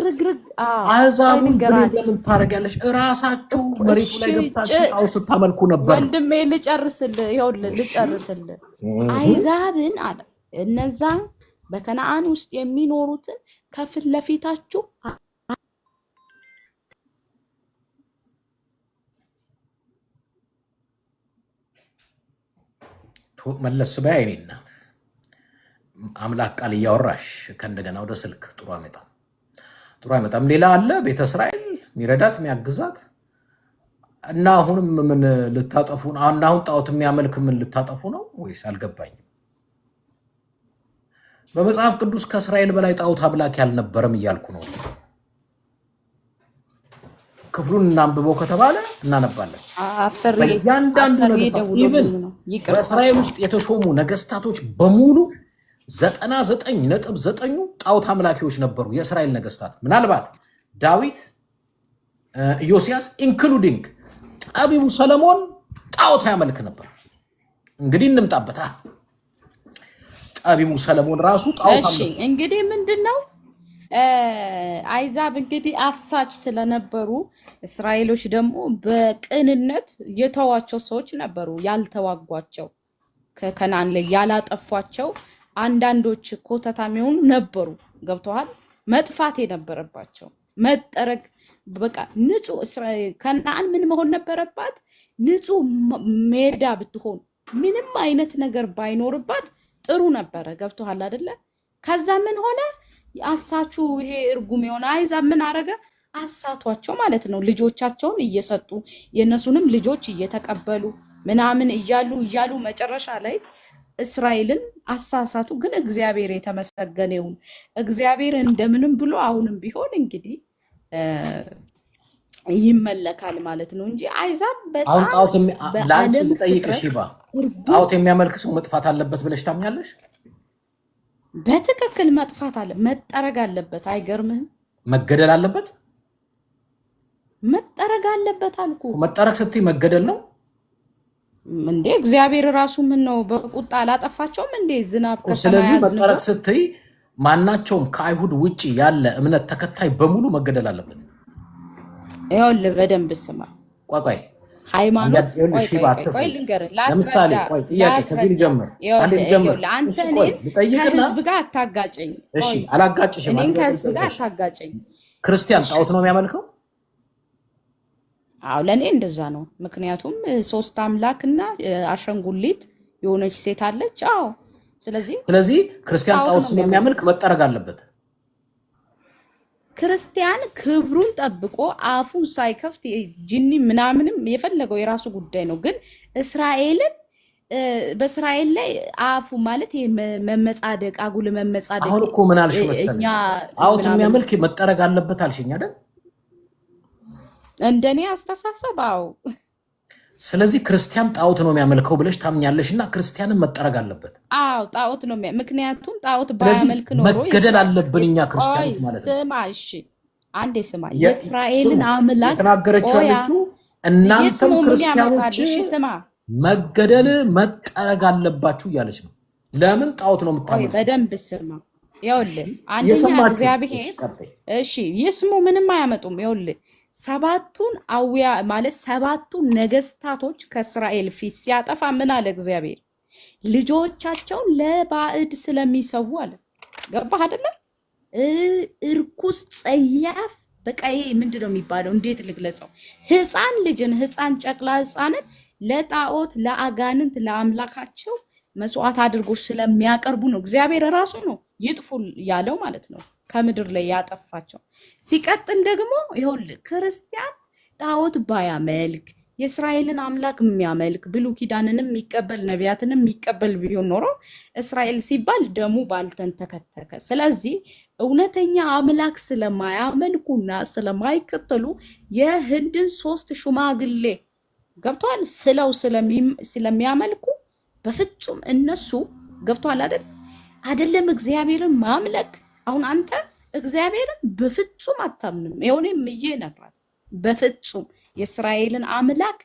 አህዛቡን ለምን ታደርጊያለሽ? እራሳችሁ መሬቱ ላይ ገብታችሁ ጣዖት ስታመልኩ ነበር። ወንድሜ ልጨርስልህ፣ ይኸውልህ ልጨርስልህ። አህዛብን አለ እነዛ በከነዓን ውስጥ የሚኖሩትን ከፊት ለፊታችሁ መለስ በይ አይኔ እናት አምላክ ቃል እያወራሽ ከእንደገና ወደ ስልክ ጥሩ አይመጣም። ሌላ አለ ቤተ እስራኤል ሚረዳት የሚያግዛት እና አሁንም ምን ልታጠፉ ነው? አሁን ጣዖት የሚያመልክ ምን ልታጠፉ ነው ወይስ አልገባኝም። በመጽሐፍ ቅዱስ ከእስራኤል በላይ ጣዖት አምላክ ያልነበረም እያልኩ ነው። ክፍሉን እናንብበው ከተባለ እናነባለን። በእያንዳንዱ በእስራኤል ውስጥ የተሾሙ ነገስታቶች በሙሉ 99.9 ጣዖት አምላኪዎች ነበሩ። የእስራኤል ነገስታት ምናልባት ዳዊት፣ ኢዮስያስ ኢንክሉዲንግ ጠቢቡ ሰለሞን ጣዖት ያመልክ ነበር። እንግዲህ እንምጣበት። ጠቢቡ ሰለሞን ራሱ ጣዖት አመለከ። እንግዲህ ምንድነው አይዛብ እንግዲህ አሳች ስለነበሩ እስራኤሎች ደግሞ በቅንነት የተዋቸው ሰዎች ነበሩ። ያልተዋጓቸው ከከናን ላይ ያላጠፏቸው አንዳንዶች ኮተታም የሆኑ ነበሩ። ገብተዋል። መጥፋት የነበረባቸው መጠረግ በቃ ንጹህ ከነዓን ምን መሆን ነበረባት? ንጹህ ሜዳ ብትሆን ምንም አይነት ነገር ባይኖርባት ጥሩ ነበረ። ገብተዋል አይደለ? ከዛ ምን ሆነ? አሳቹ ይሄ እርጉም የሆነ አይዛብ ምን አረገ? አሳቷቸው ማለት ነው። ልጆቻቸውን እየሰጡ የነሱንም ልጆች እየተቀበሉ ምናምን እያሉ መጨረሻ ላይ እስራኤልን አሳሳቱ። ግን እግዚአብሔር የተመሰገነ ይሁን። እግዚአብሔር እንደምንም ብሎ አሁንም ቢሆን እንግዲህ ይመለካል ማለት ነው እንጂ አይዛብ በጣም አሁን ጣዖት ለአንቺ ልጠይቅሽ ይባ ጣዖት የሚያመልክ ሰው መጥፋት አለበት ብለሽ ታምኛለሽ? በትክክል መጥፋት አለ፣ መጠረግ አለበት። አይገርምህም? መገደል አለበት፣ መጠረግ አለበት አልኩ። መጠረግ ስትይ መገደል ነው እንዴ? እግዚአብሔር ራሱ ምን ነው በቁጣ አላጠፋቸውም እንዴ? ዝናብ ከሰማይ። ስለዚህ መጠረግ ስትይ ማናቸውም ከአይሁድ ውጪ ያለ እምነት ተከታይ በሙሉ መገደል አለበት። ይኸውልህ በደንብ ስማ። ቆይ ሃይማኖት ለምሳሌ ጥያቄ ከዚህ ልጀምር። ከህዝብ ጋር አታጋጨኝ። እሺ አላጋጭሽም። ከህዝብ ጋር አታጋጨኝ። ክርስቲያን ጣዖት ነው የሚያመልከው? አዎ ለእኔ እንደዛ ነው። ምክንያቱም 3 አምላክና አሸንጉሊት የሆነች ሴት አለች። አዎ ስለዚህ ክርስቲያን ጣዖት ስለሚያመልክ መጠረግ አለበት። ክርስቲያን ክብሩን ጠብቆ አፉን ሳይከፍት ጂኒ ምናምንም የፈለገው የራሱ ጉዳይ ነው። ግን እስራኤልን በእስራኤል ላይ አፉ ማለት መመጻደቅ፣ አጉል መመጻደቅ። አሁን እኮ ምን አልሽ መሰለኝ? ጣዖት የሚያመልክ መጠረግ አለበት አልሽኝ አይደል? እንደኔ አስተሳሰብ አዎ። ስለዚህ ክርስቲያን ጣዖት ነው የሚያመልከው ብለሽ ታምኛለሽ እና ክርስቲያንን መጠረግ አለበት? አዎ ጣዖት ነው። ምክንያቱም ጣዖት ባያመልክ ኖሮ መገደል አለብን እኛ ክርስቲያኖች ማለት ነው። ስማ እሺ፣ አንዴ ስማ። የእስራኤልን አምላክ የተናገረችው ያለችው እናንተም ክርስቲያኖች መገደል መጠረግ አለባችሁ እያለች ነው። ለምን ጣዖት ነው የምታመልኩት? በደንብ ስማ። ይኸውልህ አንደኛ እግዚአብሔር እሺ ይስሙ፣ ምንም አያመጡም። ይኸውልህ ሰባቱን አውያ ማለት ሰባቱን ነገስታቶች ከእስራኤል ፊት ሲያጠፋ ምን አለ እግዚአብሔር? ልጆቻቸውን ለባዕድ ስለሚሰዉ አለ። ገባህ አይደለ? እርኩስ ጸያፍ በቃ ይሄ ምንድነው የሚባለው? እንዴት ልግለጸው? ህፃን ልጅን ህፃን ጨቅላ ህፃንን ለጣዖት ለአጋንንት ለአምላካቸው መስዋዕት አድርጎ ስለሚያቀርቡ ነው እግዚአብሔር ራሱ ነው ይጥፉ ያለው ማለት ነው፣ ከምድር ላይ ያጠፋቸው። ሲቀጥል ደግሞ ይኸውልህ ክርስቲያን ጣዖት ባያመልክ የእስራኤልን አምላክ የሚያመልክ ብሉይ ኪዳንንም የሚቀበል ነቢያትንም የሚቀበል ቢሆን ኖሮ እስራኤል ሲባል ደሙ ባልተንተከተከ። ስለዚህ እውነተኛ አምላክ ስለማያመልኩና ስለማይከተሉ የህንድን 3 ሽማግሌ ገብቷል ስለው ስለሚያመልኩ በፍጹም እነሱ ገብቷል አይደለም እግዚአብሔርን ማምለክ። አሁን አንተ እግዚአብሔርን በፍጹም አታምንም። ይኸውኔም ምዬ ነግራል። በፍጹም የእስራኤልን አምላክ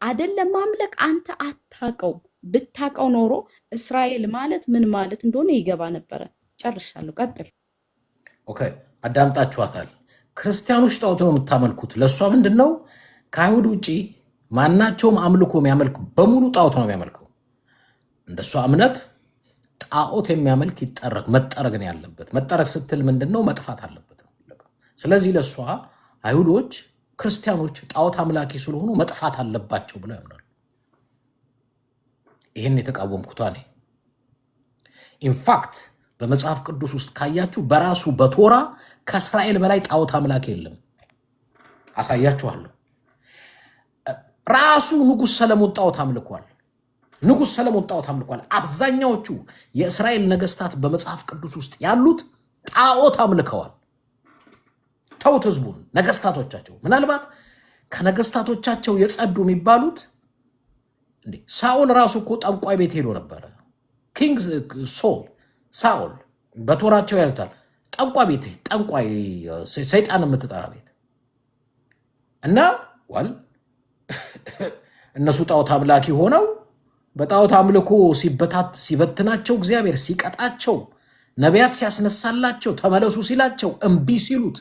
አይደለም ማምለክ አንተ አታውቀውም። ብታውቀው ኖሮ እስራኤል ማለት ምን ማለት እንደሆነ ይገባ ነበረ። ጨርሻለሁ፣ ቀጥል። ኦኬ፣ አዳምጣችኋታል። ክርስቲያኖች ጣዖት ነው የምታመልኩት። ለእሷ ምንድን ነው? ከአይሁድ ውጭ ማናቸውም አምልኮ የሚያመልክ በሙሉ ጣዖት ነው የሚያመልከው። እንደሷ እምነት ጣዖት የሚያመልክ ይጠረግ፣ መጠረግ ነው ያለበት። መጠረግ ስትል ምንድን ነው? መጥፋት አለበት ነው። ስለዚህ ለእሷ አይሁዶች ክርስቲያኖች ጣዖት አምላኪ ስለሆኑ መጥፋት አለባቸው ብለው ያምናሉ። ይህን የተቃወምኩት እኔ። ኢንፋክት በመጽሐፍ ቅዱስ ውስጥ ካያችሁ በራሱ በቶራ ከእስራኤል በላይ ጣዖት አምላኪ የለም። አሳያችኋለሁ። ራሱ ንጉሥ ሰለሞን ጣዖት አምልኳል። ንጉሥ ሰለሞን ጣዖት አምልኳል። አብዛኛዎቹ የእስራኤል ነገስታት በመጽሐፍ ቅዱስ ውስጥ ያሉት ጣዖት አምልከዋል። ተውት ህዝቡን፣ ነገስታቶቻቸው ምናልባት ከነገስታቶቻቸው የጸዱ የሚባሉት እንዴ ሳኦል ራሱ እኮ ጠንቋይ ቤት ሄዶ ነበረ። ኪንግ ሳኦል በቶራቸው ያዩታል። ጠንቋይ ቤት፣ ጠንቋይ ሰይጣን የምትጠራ ቤት እና ዋል እነሱ ጣዖት አምላኪ ሆነው በጣዖት አምልኮ ሲበትናቸው እግዚአብሔር ሲቀጣቸው፣ ነቢያት ሲያስነሳላቸው ተመለሱ ሲላቸው እምቢ ሲሉት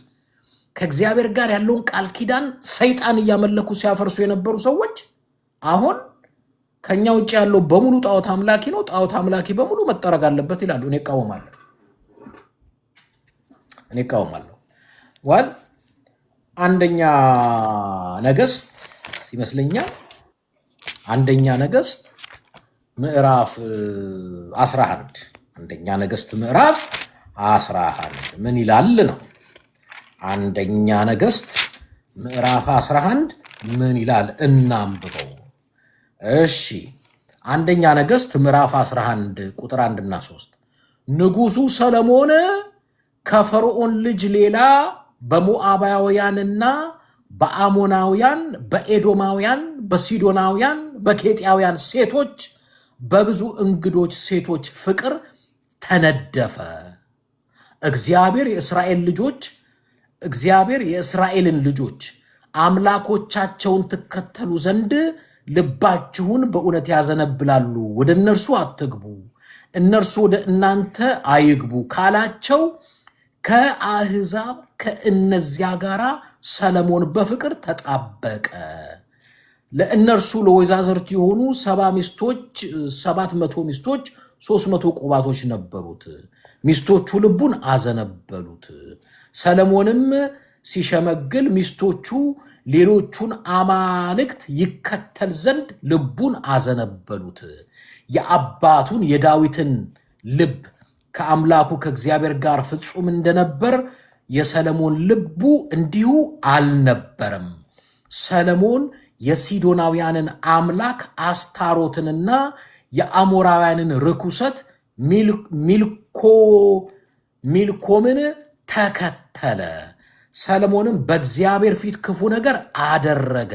ከእግዚአብሔር ጋር ያለውን ቃል ኪዳን ሰይጣን እያመለኩ ሲያፈርሱ የነበሩ ሰዎች አሁን ከኛ ውጭ ያለው በሙሉ ጣዖት አምላኪ ነው፣ ጣዖት አምላኪ በሙሉ መጠረግ አለበት ይላሉ። እኔ እቃወማለሁ። ዋል አንደኛ ነገስት ይመስለኛል፣ አንደኛ ነገስት ምዕራፍ 11 አንደኛ ነገስት ምዕራፍ 11 ምን ይላል ነው? አንደኛ ነገስት ምዕራፍ 11 ምን ይላል? እናንብበው። እሺ፣ አንደኛ ነገስት ምዕራፍ 11 ቁጥር 1 እና 3 ንጉሱ ሰለሞን ከፈርዖን ልጅ ሌላ በሞዓባውያንና በአሞናውያን በኤዶማውያን በሲዶናውያን በኬጢያውያን ሴቶች በብዙ እንግዶች ሴቶች ፍቅር ተነደፈ። እግዚአብሔር የእስራኤልን ልጆች አምላኮቻቸውን ትከተሉ ዘንድ ልባችሁን በእውነት ያዘነብላሉ፣ ወደ እነርሱ አትግቡ፣ እነርሱ ወደ እናንተ አይግቡ ካላቸው ከአሕዛብ ከእነዚያ ጋር ሰለሞን በፍቅር ተጣበቀ። ለእነርሱ ለወይዛዝርት የሆኑ 700 ሚስቶች 300 ቁባቶች ነበሩት። ሚስቶቹ ልቡን አዘነበሉት። ሰለሞንም ሲሸመግል ሚስቶቹ ሌሎቹን አማልክት ይከተል ዘንድ ልቡን አዘነበሉት። የአባቱን የዳዊትን ልብ ከአምላኩ ከእግዚአብሔር ጋር ፍጹም እንደነበር የሰለሞን ልቡ እንዲሁ አልነበረም። ሰለሞን የሲዶናውያንን አምላክ አስታሮትንና የአሞራውያንን ርኩሰት ሚልኮምን ተከተለ። ሰለሞንም በእግዚአብሔር ፊት ክፉ ነገር አደረገ።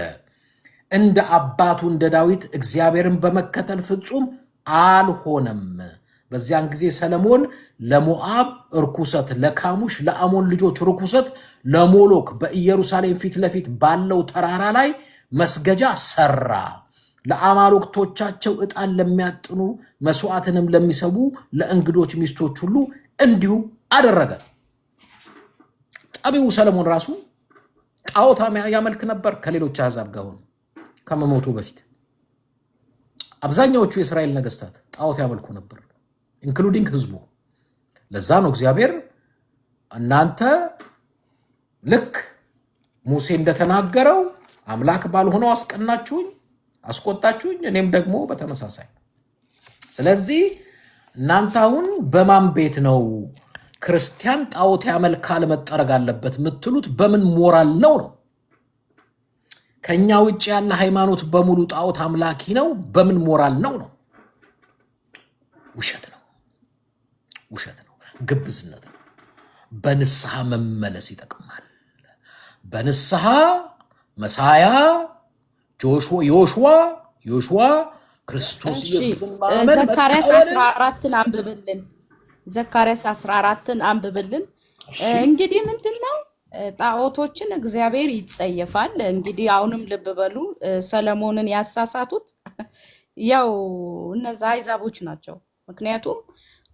እንደ አባቱ እንደ ዳዊት እግዚአብሔርን በመከተል ፍጹም አልሆነም። በዚያን ጊዜ ሰለሞን ለሞዓብ ርኩሰት፣ ለካሙሽ ለአሞን ልጆች ርኩሰት፣ ለሞሎክ በኢየሩሳሌም ፊት ለፊት ባለው ተራራ ላይ መስገጃ ሰራ። ለአማልክቶቻቸው ዕጣን ለሚያጥኑ መስዋዕትንም ለሚሰቡ ለእንግዶች ሚስቶች ሁሉ እንዲሁ አደረገ። ጠቢቡ ሰለሞን ራሱ ጣዖት ያመልክ ነበር ከሌሎች አሕዛብ ጋር ሆኖ ከመሞቱ በፊት። አብዛኛዎቹ የእስራኤል ነገስታት ጣዖት ያመልኩ ነበር ኢንክሉዲንግ ህዝቡ። ለዛ ነው እግዚአብሔር እናንተ ልክ ሙሴ እንደተናገረው አምላክ ባልሆነው አስቆጣችሁኝ፣ እኔም ደግሞ በተመሳሳይ። ስለዚህ እናንተ አሁን በማን ቤት ነው ክርስቲያን ጣዖት ያመልካል መጠረግ አለበት የምትሉት? በምን ሞራል ነው? ከኛ ውጭ ያለ ሃይማኖት በሙሉ ጣዖት አምላኪ ነው። በምን ሞራል ነው? ውሸት ነው፣ ግብዝነት ነው። በንስሐ መመለስ ይጠቅማል። በንስሐ መሳያ ዮሽዋ ክርስቶስ ዘካርያስ 14ን አንብብልን። ዘካርያስ 14ን አንብብልን። እንግዲህ ምንድነው ጣዖቶችን እግዚአብሔር ይጸየፋል። እንግዲህ አሁንም ልብ በሉ ሰለሞንን ያሳሳቱት ያው እነዛ አይዛቦች ናቸው። ምክንያቱም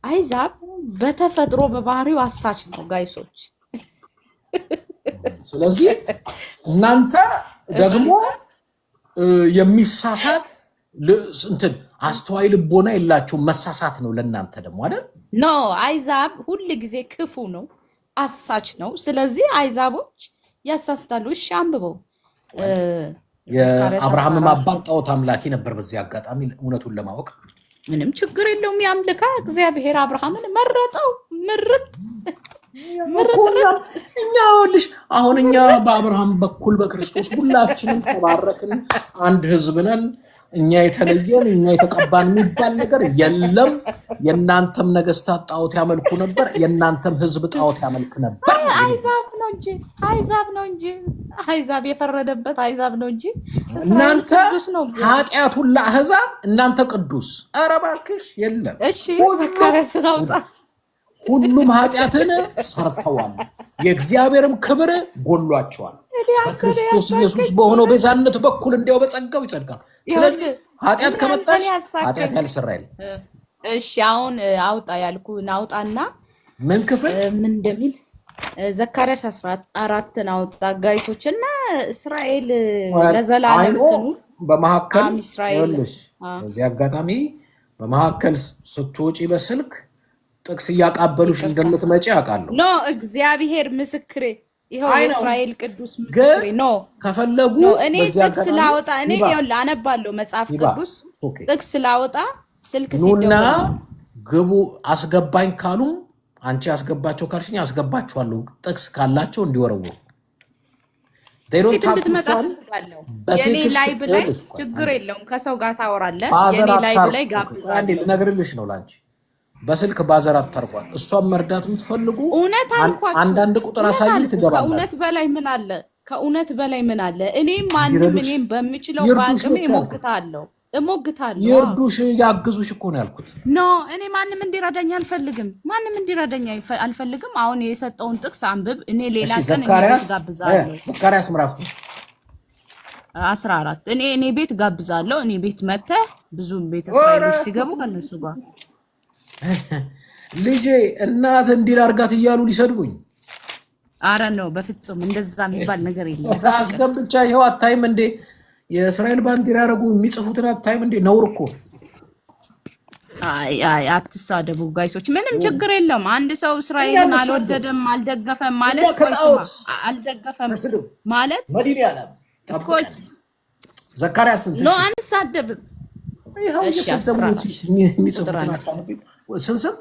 አይዛብ በተፈጥሮ በባህሪው አሳች ነው ጋይሶች። ስለዚህ እናንተ ደግሞ የሚሳሳት እንትን አስተዋይ ልቦና የላችሁ መሳሳት ነው ለእናንተ ደግሞ አይደል? ኖ አይዛብ ሁል ጊዜ ክፉ ነው፣ አሳች ነው። ስለዚህ አይዛቦች ያሳስታሉ። እሺ አንብበው። የአብርሃም አባት ጣዖት አምላኪ ነበር። በዚህ አጋጣሚ እውነቱን ለማወቅ ምንም ችግር የለውም። ያምልካ እግዚአብሔር አብርሃምን መረጠው። ምርጥ እኛ ልሽ አሁን እኛ በአብርሃም በኩል በክርስቶስ ሁላችንም ተባረክን፣ አንድ ህዝብ ነን። እኛ የተለየን እኛ የተቀባን የሚባል ነገር የለም። የእናንተም ነገስታት ጣዖት ያመልኩ ነበር፣ የእናንተም ህዝብ ጣዖት ያመልክ ነበር። አይዛብ ነው እንጂ አይዛብ የፈረደበት አይዛብ ነው እንጂ እናንተ ኃጢአቱን ለአሕዛብ እናንተ ቅዱስ። ኧረ እባክሽ የለም። እሺ ዘካርያስ አውጣ። ሁሉም ኃጢአትን ሰርተዋል፣ የእግዚአብሔርም ክብር ጎሏቸዋል። በክርስቶስ ኢየሱስ በሆነው ቤዛነት በኩል እንዲያው በጸጋው ይጸድቃል። ስለዚህ ኃጢአት ከመጣሽ ኃጢአት ያልሰራ የለም። እሺ አሁን አውጣ ያልኩህን አውጣና ምን ክፍል ምን እንደሚል ዘካርያስ 14ን አውጣ ጋይሶች። እና እስራኤል ለዘላለም ትኑር። በመሐከል በዚህ አጋጣሚ በመሐከል ስትወጪ በስልክ ጥቅስ እያቃበሉሽ እንደምትመጪ አውቃለሁ። ኖ እግዚአብሔር ምስክሬ፣ ይሄው የእስራኤል ቅዱስ ምስክሬ ነው። ከፈለጉ እኔ ጥቅስ ላወጣ እኔ ይኸውልህ አነባለሁ መጽሐፍ ቅዱስ ጥቅስ ላወጣ ስልክ ሲደውልና ግቡ አስገባኝ ካሉ አንቺ አስገባቸው ካልሽኝ አስገባቸዋለሁ። ጥቅስ ካላቸው እንዲወረውሩ የኔ ላይቭ ላይ ችግር የለውም። ከሰው ጋር ታወራለህ። የኔ ላይቭ ላይ ጋብዛለሁ። ልነግርልሽ ነው ላንቺ በስልክ ባዘር አታርጓል። እሷን መርዳት የምትፈልጉ እውነት አልኳችሁ። አንዳንድ ቁጥር አሳይኝ ትገባለች። ከእውነት በላይ ምን አለ? ከእውነት በላይ ምን አለ? እኔም ማንም እኔም በሚችለው ባቅም እሞግታለሁ። ይርዱሽ፣ ያግዙሽ እኮ ነው ያልኩት። ኖ እኔ ማንም እንዲረዳኝ አልፈልግም። ማንም እንዲረዳኝ አልፈልግም። አሁን የሰጠውን ጥቅስ አንብብ። እኔ ሌላ ቀን ጋብዛለሁ። ዘካርያስ ምዕራፍ 14 እኔ ቤት ጋብዛለሁ። እኔ ቤት መተህ ብዙ ቤተ እስራኤሎች ሲገቡ ከነሱ ጋር ልጄ እናት እንዲል አርጋት እያሉ ሊሰድቡኝ። አረ ነው በፍጹም እንደዛ የሚባል ነገር የለም። አስገብቻ ይኸው አታይም እንዴ? የእስራኤል ባንዲራ ያደረጉ የሚጽፉትን አታይም እንዴ? ነውር እኮ። አይ አትሳደቡ ጋይሶች፣ ምንም ችግር የለም። አንድ ሰው እስራኤልን አልወደደም አልደገፈም ማለት አልደገፈም ማለት እኮ ዘካርያስ ነው። አንሳደብም። ይኸው እየሰደቡ የሚጽፉትን አታነብም። ስንት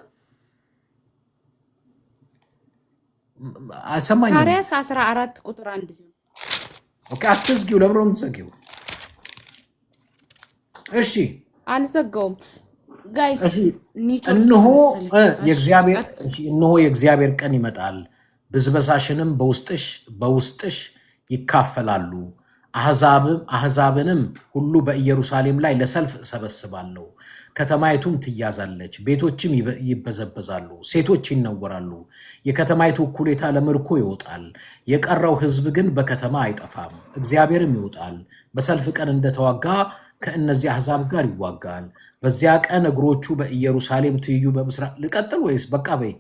አሰማኝ። ዘካርያስ 14 ቁጥር 1 ኦኬ። አትዝጊው። ለምን ነው የምትዘጊው? እሺ አልዘጋውም ጋይስ። እነሆ የእግዚአብሔር ቀን ይመጣል፣ ብዝበዛሽንም በውስጥሽ ይካፈላሉ። አሕዛብንም ሁሉ በኢየሩሳሌም ላይ ለሰልፍ እሰበስባለሁ። ከተማይቱም ትያዛለች፣ ቤቶችም ይበዘበዛሉ፣ ሴቶች ይነወራሉ። የከተማይቱ እኩሌታ ለምርኮ ይወጣል፣ የቀረው ሕዝብ ግን በከተማ አይጠፋም። እግዚአብሔርም ይወጣል፣ በሰልፍ ቀን እንደተዋጋ ከእነዚህ አሕዛብ ጋር ይዋጋል። በዚያ ቀን እግሮቹ በኢየሩሳሌም ትይዩ በምስራቅ። ልቀጥል ወይስ በቃ በይ?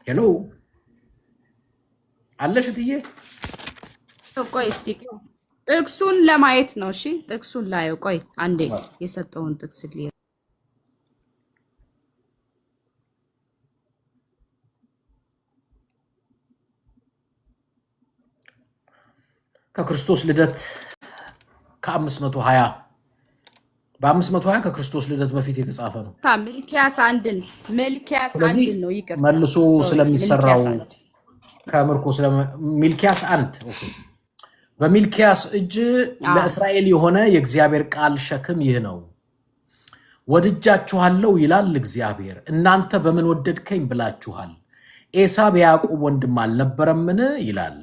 ሄሎ አለሽ እትዬ? ቆይ እስቲ ጥቅሱን ለማየት ነው። እሺ ጥቅሱን ላየው። ቆይ አንዴ የሰጠውን ጥቅስ ልይ። ከክርስቶስ ልደት ከ520 በ520 ከክርስቶስ ልደት በፊት የተጻፈ ነው። ሚልኪያስ አንድን ነው ይቅር መልሶ ስለሚሰራው ከምርኮ ሚልኪያስ 1 ኦኬ። በሚልኪያስ እጅ ለእስራኤል የሆነ የእግዚአብሔር ቃል ሸክም ይህ ነው። ወድጃችኋለሁ ይላል እግዚአብሔር፣ እናንተ በምን ወደድከኝ ብላችኋል። ኤሳው ያዕቆብ ወንድም አልነበረምን ይላል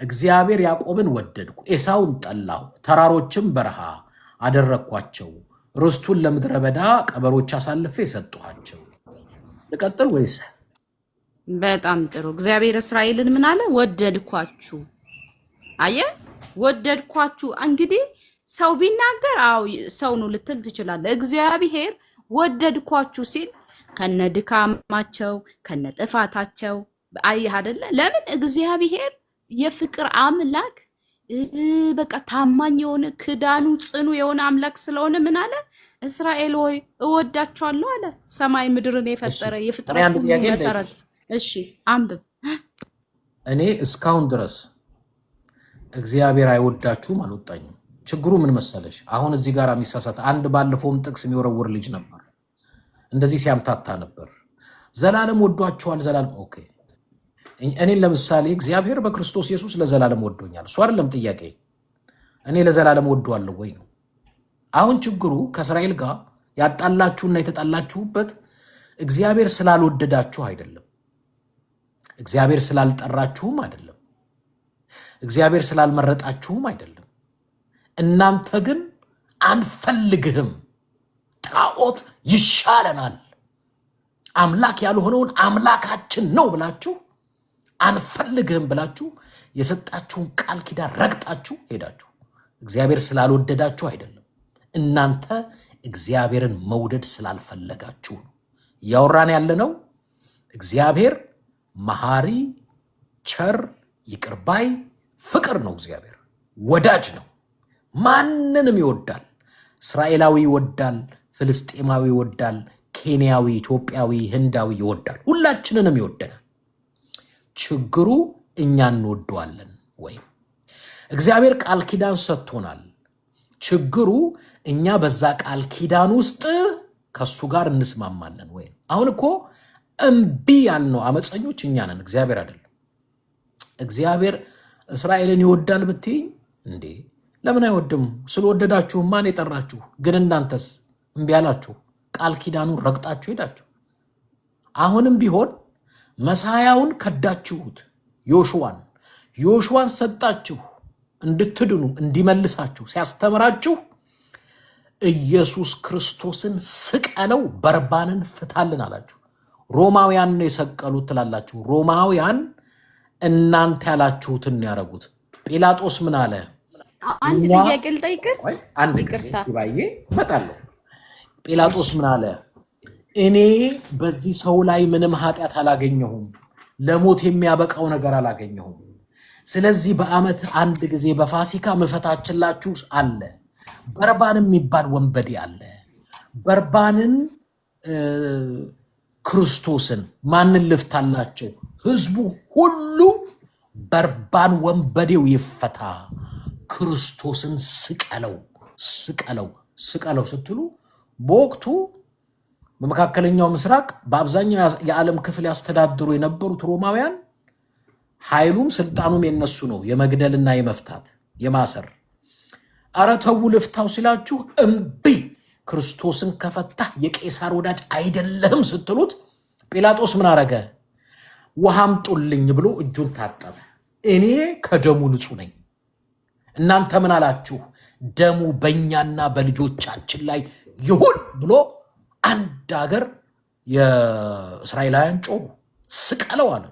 እግዚአብሔር። ያዕቆብን ወደድኩ፣ ኤሳውን ጠላሁ። ተራሮችም በረሃ አደረኳቸው፣ ርስቱን ለምድረ በዳ ቀበሮች አሳልፌ ሰጠኋቸው። ልቀጥል ወይስ? በጣም ጥሩ። እግዚአብሔር እስራኤልን ምን አለ? ወደድኳችሁ። አየ ወደድኳችሁ። እንግዲህ ሰው ቢናገር አው ሰው ነው ልትል ትችላለህ። እግዚአብሔር ወደድኳችሁ ሲል ከነድካማቸው ከነጥፋታቸው አየህ አይደለ? ለምን እግዚአብሔር የፍቅር አምላክ በቃ ታማኝ የሆነ ክዳኑ ጽኑ የሆነ አምላክ ስለሆነ ምን አለ? እስራኤል ሆይ እወዳችኋለሁ አለ። ሰማይ ምድርን የፈጠረ የፍጥረት መሰረት። እሺ አንብብ። እኔ እስካሁን ድረስ እግዚአብሔር አይወዳችሁም አልወጣኝም። ችግሩ ምን መሰለሽ? አሁን እዚህ ጋር የሚሳሳት አንድ ባለፈውም ጥቅስ የሚወረውር ልጅ ነበር፣ እንደዚህ ሲያምታታ ነበር። ዘላለም ወዷችኋል ዘላለም። ኦኬ እኔን ለምሳሌ እግዚአብሔር በክርስቶስ ኢየሱስ ለዘላለም ወዶኛል። እሱ አይደለም ጥያቄ። እኔ ለዘላለም ወዷለሁ ወይ ነው። አሁን ችግሩ ከእስራኤል ጋር ያጣላችሁና የተጣላችሁበት እግዚአብሔር ስላልወደዳችሁ አይደለም፣ እግዚአብሔር ስላልጠራችሁም አይደለም፣ እግዚአብሔር ስላልመረጣችሁም አይደለም። እናንተ ግን አንፈልግህም፣ ጣዖት ይሻለናል፣ አምላክ ያልሆነውን አምላካችን ነው ብላችሁ አንፈልግህም ብላችሁ የሰጣችሁን ቃል ኪዳን ረግጣችሁ ሄዳችሁ። እግዚአብሔር ስላልወደዳችሁ አይደለም፣ እናንተ እግዚአብሔርን መውደድ ስላልፈለጋችሁ ነው። እያወራን ያለነው እግዚአብሔር መሐሪ፣ ቸር፣ ይቅርባይ፣ ፍቅር ነው። እግዚአብሔር ወዳጅ ነው። ማንንም ይወዳል። እስራኤላዊ ይወዳል፣ ፍልስጤማዊ ይወዳል፣ ኬንያዊ፣ ኢትዮጵያዊ፣ ህንዳዊ ይወዳል። ሁላችንንም ይወደናል። ችግሩ እኛ እንወደዋለን ወይም እግዚአብሔር ቃል ኪዳን ሰጥቶናል። ችግሩ እኛ በዛ ቃል ኪዳን ውስጥ ከሱ ጋር እንስማማለን ወይም። አሁን እኮ እምቢ ያልነው አመፀኞች እኛ ነን፣ እግዚአብሔር አይደለም። እግዚአብሔር እስራኤልን ይወዳል ብትይኝ እንዴ ለምን አይወድም? ስለወደዳችሁ ማን የጠራችሁ? ግን እናንተስ እምቢ ያላችሁ፣ ቃል ኪዳኑን ረግጣችሁ ሄዳችሁ። አሁንም ቢሆን መሳያውን ከዳችሁት። ዮሹዋን ሰጣችሁ እንድትድኑ እንዲመልሳችሁ ሲያስተምራችሁ ኢየሱስ ክርስቶስን ስቀለው በርባንን ፍታልን አላችሁ። ሮማውያን ነው የሰቀሉት ትላላችሁ። ሮማውያን እናንተ ያላችሁትን ያረጉት። ጲላጦስ ምን አለ? አንድ ጥያቄ ልጠይቅህ። አንድ ጊዜ ይባዬ እመጣለሁ። ጲላጦስ ምን አለ? እኔ በዚህ ሰው ላይ ምንም ኃጢአት አላገኘሁም፣ ለሞት የሚያበቃው ነገር አላገኘሁም። ስለዚህ በዓመት አንድ ጊዜ በፋሲካ መፈታችላችሁ አለ። በርባን የሚባል ወንበዴ አለ። በርባንን ክርስቶስን ማንን ልፍታላቸው? ህዝቡ ሁሉ በርባን ወንበዴው ይፈታ፣ ክርስቶስን ስቀለው ስትሉ በወቅቱ በመካከለኛው ምስራቅ በአብዛኛው የዓለም ክፍል ያስተዳድሩ የነበሩት ሮማውያን ኃይሉም ስልጣኑም የነሱ ነው፣ የመግደልና የመፍታት የማሰር። አረ ተው ልፍታው ሲላችሁ እምቢ፣ ክርስቶስን ከፈታ የቄሳር ወዳጅ አይደለህም ስትሉት ጲላጦስ ምን አረገ? ውሃ አምጡልኝ ብሎ እጁን ታጠበ። እኔ ከደሙ ንጹህ ነኝ፣ እናንተ ምን አላችሁ? ደሙ በእኛና በልጆቻችን ላይ ይሁን ብሎ አንድ ሀገር የእስራኤላውያን ጮሁ፣ ስቀለው አለ።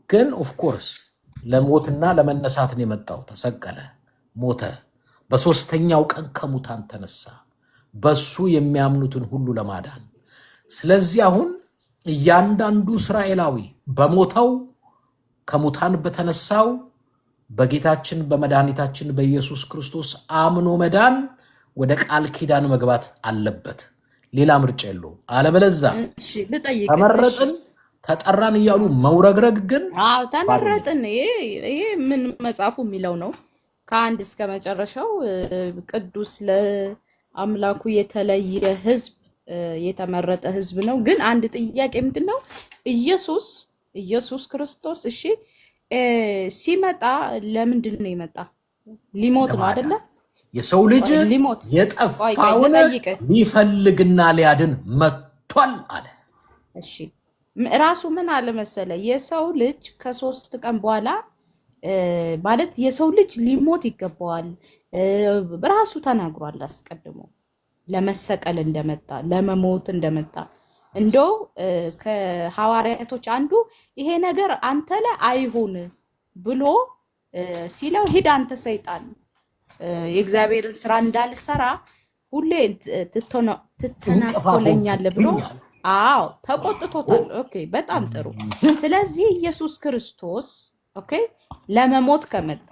ግን ኦፍኮርስ ለሞትና ለመነሳት ነው የመጣው። ተሰቀለ፣ ሞተ፣ በሶስተኛው ቀን ከሙታን ተነሳ፣ በሱ የሚያምኑትን ሁሉ ለማዳን። ስለዚህ አሁን እያንዳንዱ እስራኤላዊ በሞተው ከሙታን በተነሳው በጌታችን በመድኃኒታችን በኢየሱስ ክርስቶስ አምኖ መዳን ወደ ቃል ኪዳን መግባት አለበት። ሌላ ምርጫ የለውም። አለበለዚያ ተመረጥን ተጠራን እያሉ መውረግረግ ግን ተመረጥን። ይሄ ምን መጽሐፉ የሚለው ነው። ከአንድ እስከ መጨረሻው ቅዱስ ለአምላኩ የተለየ ህዝብ የተመረጠ ህዝብ ነው። ግን አንድ ጥያቄ ምንድነው? ኢየሱስ ክርስቶስ እሺ ሲመጣ ለምንድን ነው የመጣ? ሊሞት ነው አይደለ? የሰው ልጅ የጠፋውን ሊፈልግና ሊያድን መጥቷል አለ። እሺ ራሱ ምን አለ መሰለ? የሰው ልጅ ከ3 ቀን በኋላ ማለት የሰው ልጅ ሊሞት ይገባዋል ራሱ ተናግሯል። አስቀድሞ ለመሰቀል እንደመጣ ለመሞት እንደመጣ እንደው ከሐዋርያቶች አንዱ ይሄ ነገር አንተ ላይ አይሆን ብሎ ሲለው ሂድ አንተ ሰይጣን የእግዚአብሔርን ስራ እንዳልሰራ ሁሌ ትተናኮለኛለህ ብሎ ተቆጥቶታል። ኦኬ በጣም ጥሩ። ስለዚህ ኢየሱስ ክርስቶስ ለመሞት ከመጣ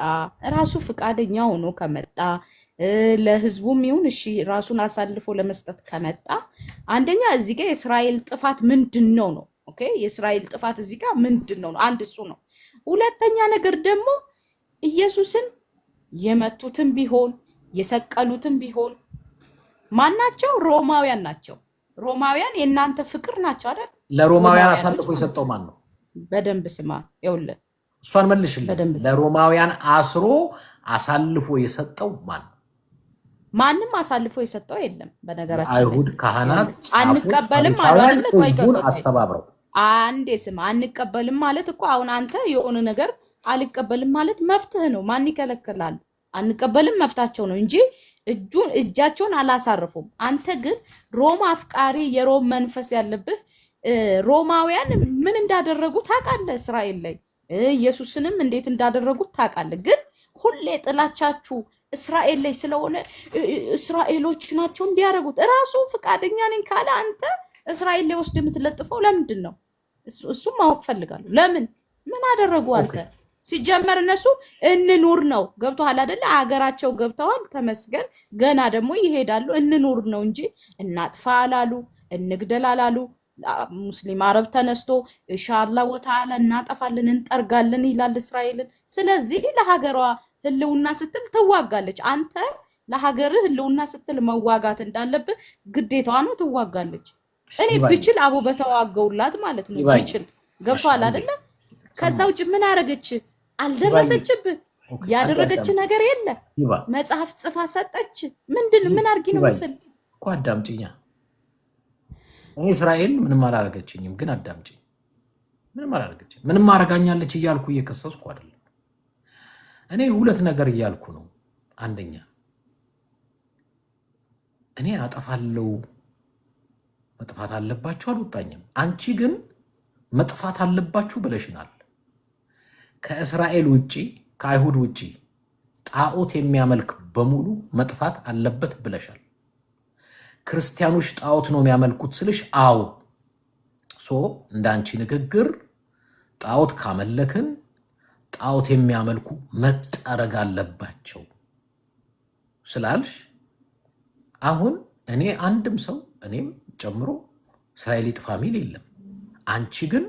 ራሱ ፍቃደኛ ሆኖ ከመጣ ለህዝቡም ይሁን እሺ ራሱን አሳልፎ ለመስጠት ከመጣ አንደኛ እዚህ ጋር የእስራኤል ጥፋት ምንድነው ነው? የእስራኤል ጥፋት እዚህ ጋር ምንድነው ነው? አንድ እሱ ነው። ሁለተኛ ነገር ደግሞ ኢየሱስን የመቱትም ቢሆን የሰቀሉትም ቢሆን ማናቸው? ሮማውያን ናቸው። ሮማውያን የእናንተ ፍቅር ናቸው አይደል? ለሮማውያን አሳልፎ የሰጠው ማን ነው? በደንብ ስማ ይኸውልህ እሷን መልሽልኝ። ለሮማውያን አስሮ አሳልፎ የሰጠው ማን ነው? ማንም አሳልፎ የሰጠው የለም። በነገራችን አይሁድ ካህናት አንቀበልም ማለት ህዝቡን አስተባብረው አንዴ ስማ አንቀበልም ማለት እኮ አሁን አንተ የሆነ ነገር አልቀበልም ማለት መፍትህ ነው። ማን ይከለክላል? አንቀበልም መፍታቸው ነው እንጂ እጃቸውን አላሳርፉም። አንተ ግን ሮማ አፍቃሪ የሮም መንፈስ ያለብህ ሮማውያን ምን እንዳደረጉ ታውቃለህ። እስራኤል ላይ ኢየሱስንም እንዴት እንዳደረጉት ታውቃለህ። ግን ሁሌ ጥላቻችሁ እስራኤል ላይ ስለሆነ እስራኤሎች ናቸው እንዲያደርጉት። እራሱ ፍቃደኛ ነኝ ካለ አንተ እስራኤል ላይ ወስድ የምትለጥፈው ለምንድን ነው? እሱም ማወቅ ፈልጋለሁ። ለምን ምን አደረጉ? አንተ ሲጀመር እነሱ እንኑር ነው ገብቶሃል አይደለ? አገራቸው ገብተዋል ተመስገን። ገና ደግሞ ይሄዳሉ። እንኑር ነው እንጂ እናጥፋ አላሉ፣ እንግደል አላሉ። ሙስሊም አረብ ተነስቶ ኢንሻአላህ ወተዓላ እናጠፋለን እንጠርጋለን ይላል እስራኤልን። ስለዚህ ለሀገሯ ህልውና ስትል ትዋጋለች። አንተ ለሀገርህ ህልውና ስትል መዋጋት እንዳለብህ ግዴታዋ ነው፣ ትዋጋለች። እኔ ብችል አቡ በተዋገውላት ማለት ነው ብችል ገብቷል አይደለ? ከዛ ውጭ ምን አረገች? አልደረሰችብህ። ያደረገች ነገር የለ። መጽሐፍ ጽፋ ሰጠች። ምንድን ምን አርጊ ነው ምትል እኮ አዳምጪኛ። እኔ እስራኤል ምንም አላረገችኝም፣ ግን አዳምጪኝ። ምንም አላረገችኝም። ምንም አረጋኛለች እያልኩ እየከሰስኩ አይደለም። እኔ ሁለት ነገር እያልኩ ነው። አንደኛ እኔ አጠፋለሁ መጥፋት አለባችሁ አልወጣኝም። አንቺ ግን መጥፋት አለባችሁ ብለሽናል። ከእስራኤል ውጪ ከአይሁድ ውጪ ጣዖት የሚያመልክ በሙሉ መጥፋት አለበት ብለሻል። ክርስቲያኖች ጣዖት ነው የሚያመልኩት ስልሽ አው እንዳንቺ ንግግር ጣዖት ካመለክን ጣዖት የሚያመልኩ መጠረግ አለባቸው ስላልሽ አሁን እኔ አንድም ሰው እኔም ጨምሮ እስራኤል ይጥፋ ሚል የለም። አንቺ ግን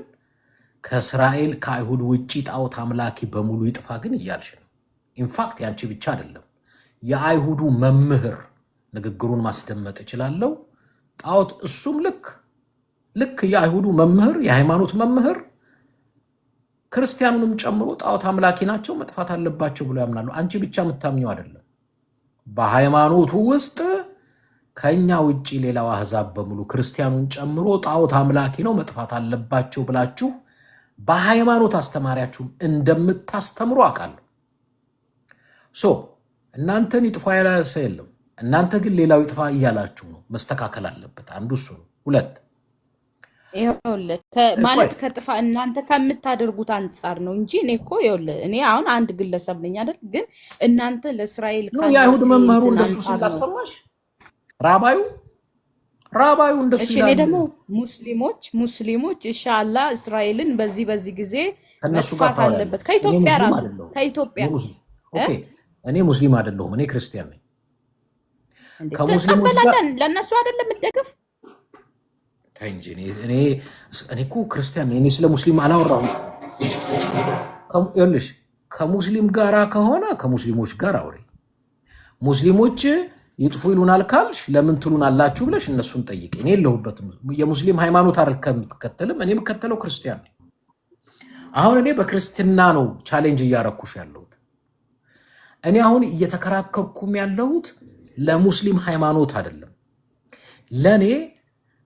ከእስራኤል ከአይሁድ ውጪ ጣዖት አምላኪ በሙሉ ይጥፋ ግን እያልሽ ነው። ኢንፋክት ያንቺ ብቻ አይደለም የአይሁዱ መምህር ንግግሩን ማስደመጥ እችላለሁ። ጣዖት እሱም ልክ የአይሁዱ መምህር የሃይማኖት መምህር ክርስቲያኑንም ጨምሮ ጣዖት አምላኪ ናቸው መጥፋት አለባቸው ብሎ ያምናሉ። አንቺ ብቻ የምታምኘው አይደለም። በሃይማኖቱ ውስጥ ከኛ ውጪ ሌላው አህዛብ በሙሉ ክርስቲያኑን ጨምሮ ጣዖት አምላኪ ነው መጥፋት አለባቸው ብላችሁ በሃይማኖት አስተማሪያችሁም እንደምታስተምሩ አውቃለሁ። እናንተን ይጥፋ ያለ ሰው የለም። እናንተ ግን ሌላው ይጥፋ እያላችሁ ነው። መስተካከል አለበት። አንዱ እሱ ነው። ሁለት ይኸውልህ ማለት ከጥፋ እናንተ ከምታደርጉት አንጻር ነው እንጂ እኔ እኮ ይኸውልህ እኔ አሁን አንድ ግለሰብ ነኝ አይደል? ግን እናንተ ለእስራኤል የአይሁድ መምህሩ እንደሱ ስላሰማሽ ራባዩ እንደሱ እሺ እኔ ይላል። ደግሞ ሙስሊሞች ኢንሻአላህ እስራኤልን በዚህ ጊዜ ከነሱ ጋር መጥፋት አለበት ከኢትዮጵያ ራሱ ከኢትዮጵያ ኦኬ እኔ ሙስሊም አይደለሁም፣ እኔ ክርስቲያን ነኝ። ከሙስሊሞች ጋር ለነሱ አይደለም እንደግፍ እንጂ እኔ እኮ ክርስቲያን ነኝ። እኔ ስለ ሙስሊም አላወራሁም። ይኸውልሽ ከሙስሊም ጋራ ከሆነ ከሙስሊሞች ጋር አውሪ። ሙስሊሞች ይጥፉ ይሉናል ካልሽ ለምን ትሉን አላችሁ ብለሽ እነሱን ጠይቅ። እኔ የለሁበትም። የሙስሊም ሃይማኖት አልከተልም። እኔ የምከተለው ክርስቲያን ነኝ። አሁን እኔ በክርስትና ነው ቻሌንጅ እያረኩሽ ያለሁት። እኔ አሁን እየተከራከርኩም ያለሁት ለሙስሊም ሃይማኖት አይደለም። ለኔ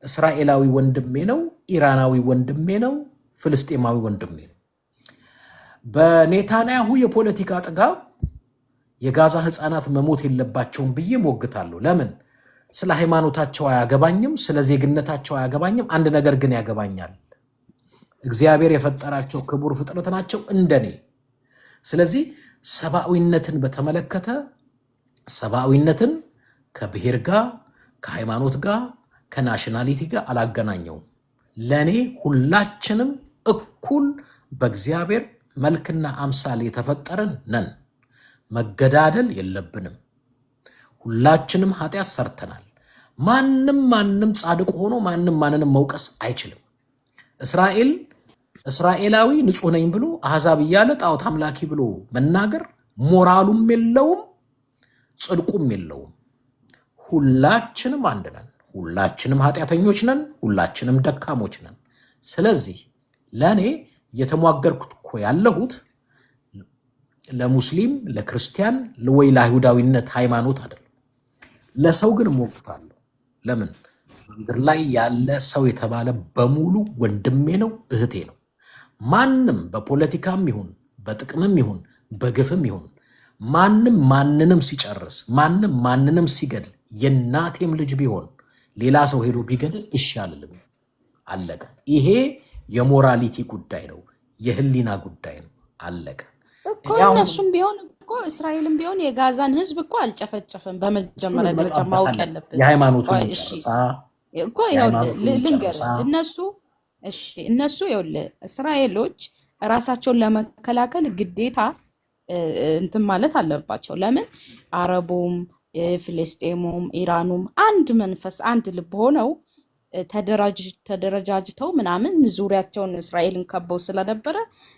እስራኤላዊ ወንድሜ ነው፣ ኢራናዊ ወንድሜ ነው፣ ፍልስጤማዊ ወንድሜ ነው። በኔታንያሁ የፖለቲካ ጥጋብ የጋዛ ህፃናት መሞት የለባቸውም ብዬ ሞግታለሁ። ለምን? ስለ ሃይማኖታቸው አያገባኝም፣ ስለ ዜግነታቸው አያገባኝም። አንድ ነገር ግን ያገባኛል። እግዚአብሔር የፈጠራቸው ክቡር ፍጥረት ናቸው እንደኔ። ስለዚህ ሰብአዊነትን በተመለከተ ሰብአዊነትን ከብሔር ጋር፣ ከሃይማኖት ጋር፣ ከናሽናሊቲ ጋር አላገናኘውም። ለኔ ሁላችንም እኩል በእግዚአብሔር መልክና አምሳል የተፈጠርን ነን። መገዳደል የለብንም። ሁላችንም ኃጢአት ሰርተናል። ማንም ጻድቅ ሆኖ ማንንም መውቀስ አይችልም። እስራኤላዊ ንጹህ ነኝ ብሎ አሕዛብ እያለ ጣዖት አምላኪ ብሎ መናገር ሞራሉም የለውም፣ ጽድቁም የለውም። ሁላችንም አንድ ነን። ሁላችንም ኃጢአተኞች ነን። ሁላችንም ደካሞች ነን። ስለዚህ ለእኔ እየተሟገርኩት እኮ ያለሁት ለሙስሊም፣ ለክርስቲያን ወይ ለአይሁዳዊነት ሃይማኖት አይደለም። ለሰው ግን እሞግታለሁ። ለምን? ምድር ላይ ያለ ሰው የተባለ በሙሉ ወንድሜ ነው፣ እህቴ ነው። ማንም በፖለቲካም ይሁን በጥቅምም ይሁን በግፍም ይሁን ማንንም ሲጨርስ ማንንም ሲገድል የናቴም ልጅ ቢሆን ሌላ ሰው ሄዶ ቢገድል እሺ አልልም። አለቀ። ይሄ የሞራሊቲ ጉዳይ ነው፣ የህሊና ጉዳይ ነው። አለቀ እኮ። እነሱም ቢሆን እኮ እስራኤልም ቢሆን የጋዛን ህዝብ እኮ አልጨፈጨፈም። በመጀመሪያ ደረጃ ማወቅ ያለብን የሃይማኖቱ መጨረሻ እኮ ልንገር። እነሱ ይኸውልህ እስራኤሎች ራሳቸውን ለመከላከል ግዴታ እንትን ማለት አለባቸው። ለምን? አረቡም ፍልስጤሙም ኢራኑም አንድ መንፈስ አንድ ልብ ሆነው ተደረጃጅተው ምናምን ዙሪያቸውን እስራኤልን ከበው ስለነበረ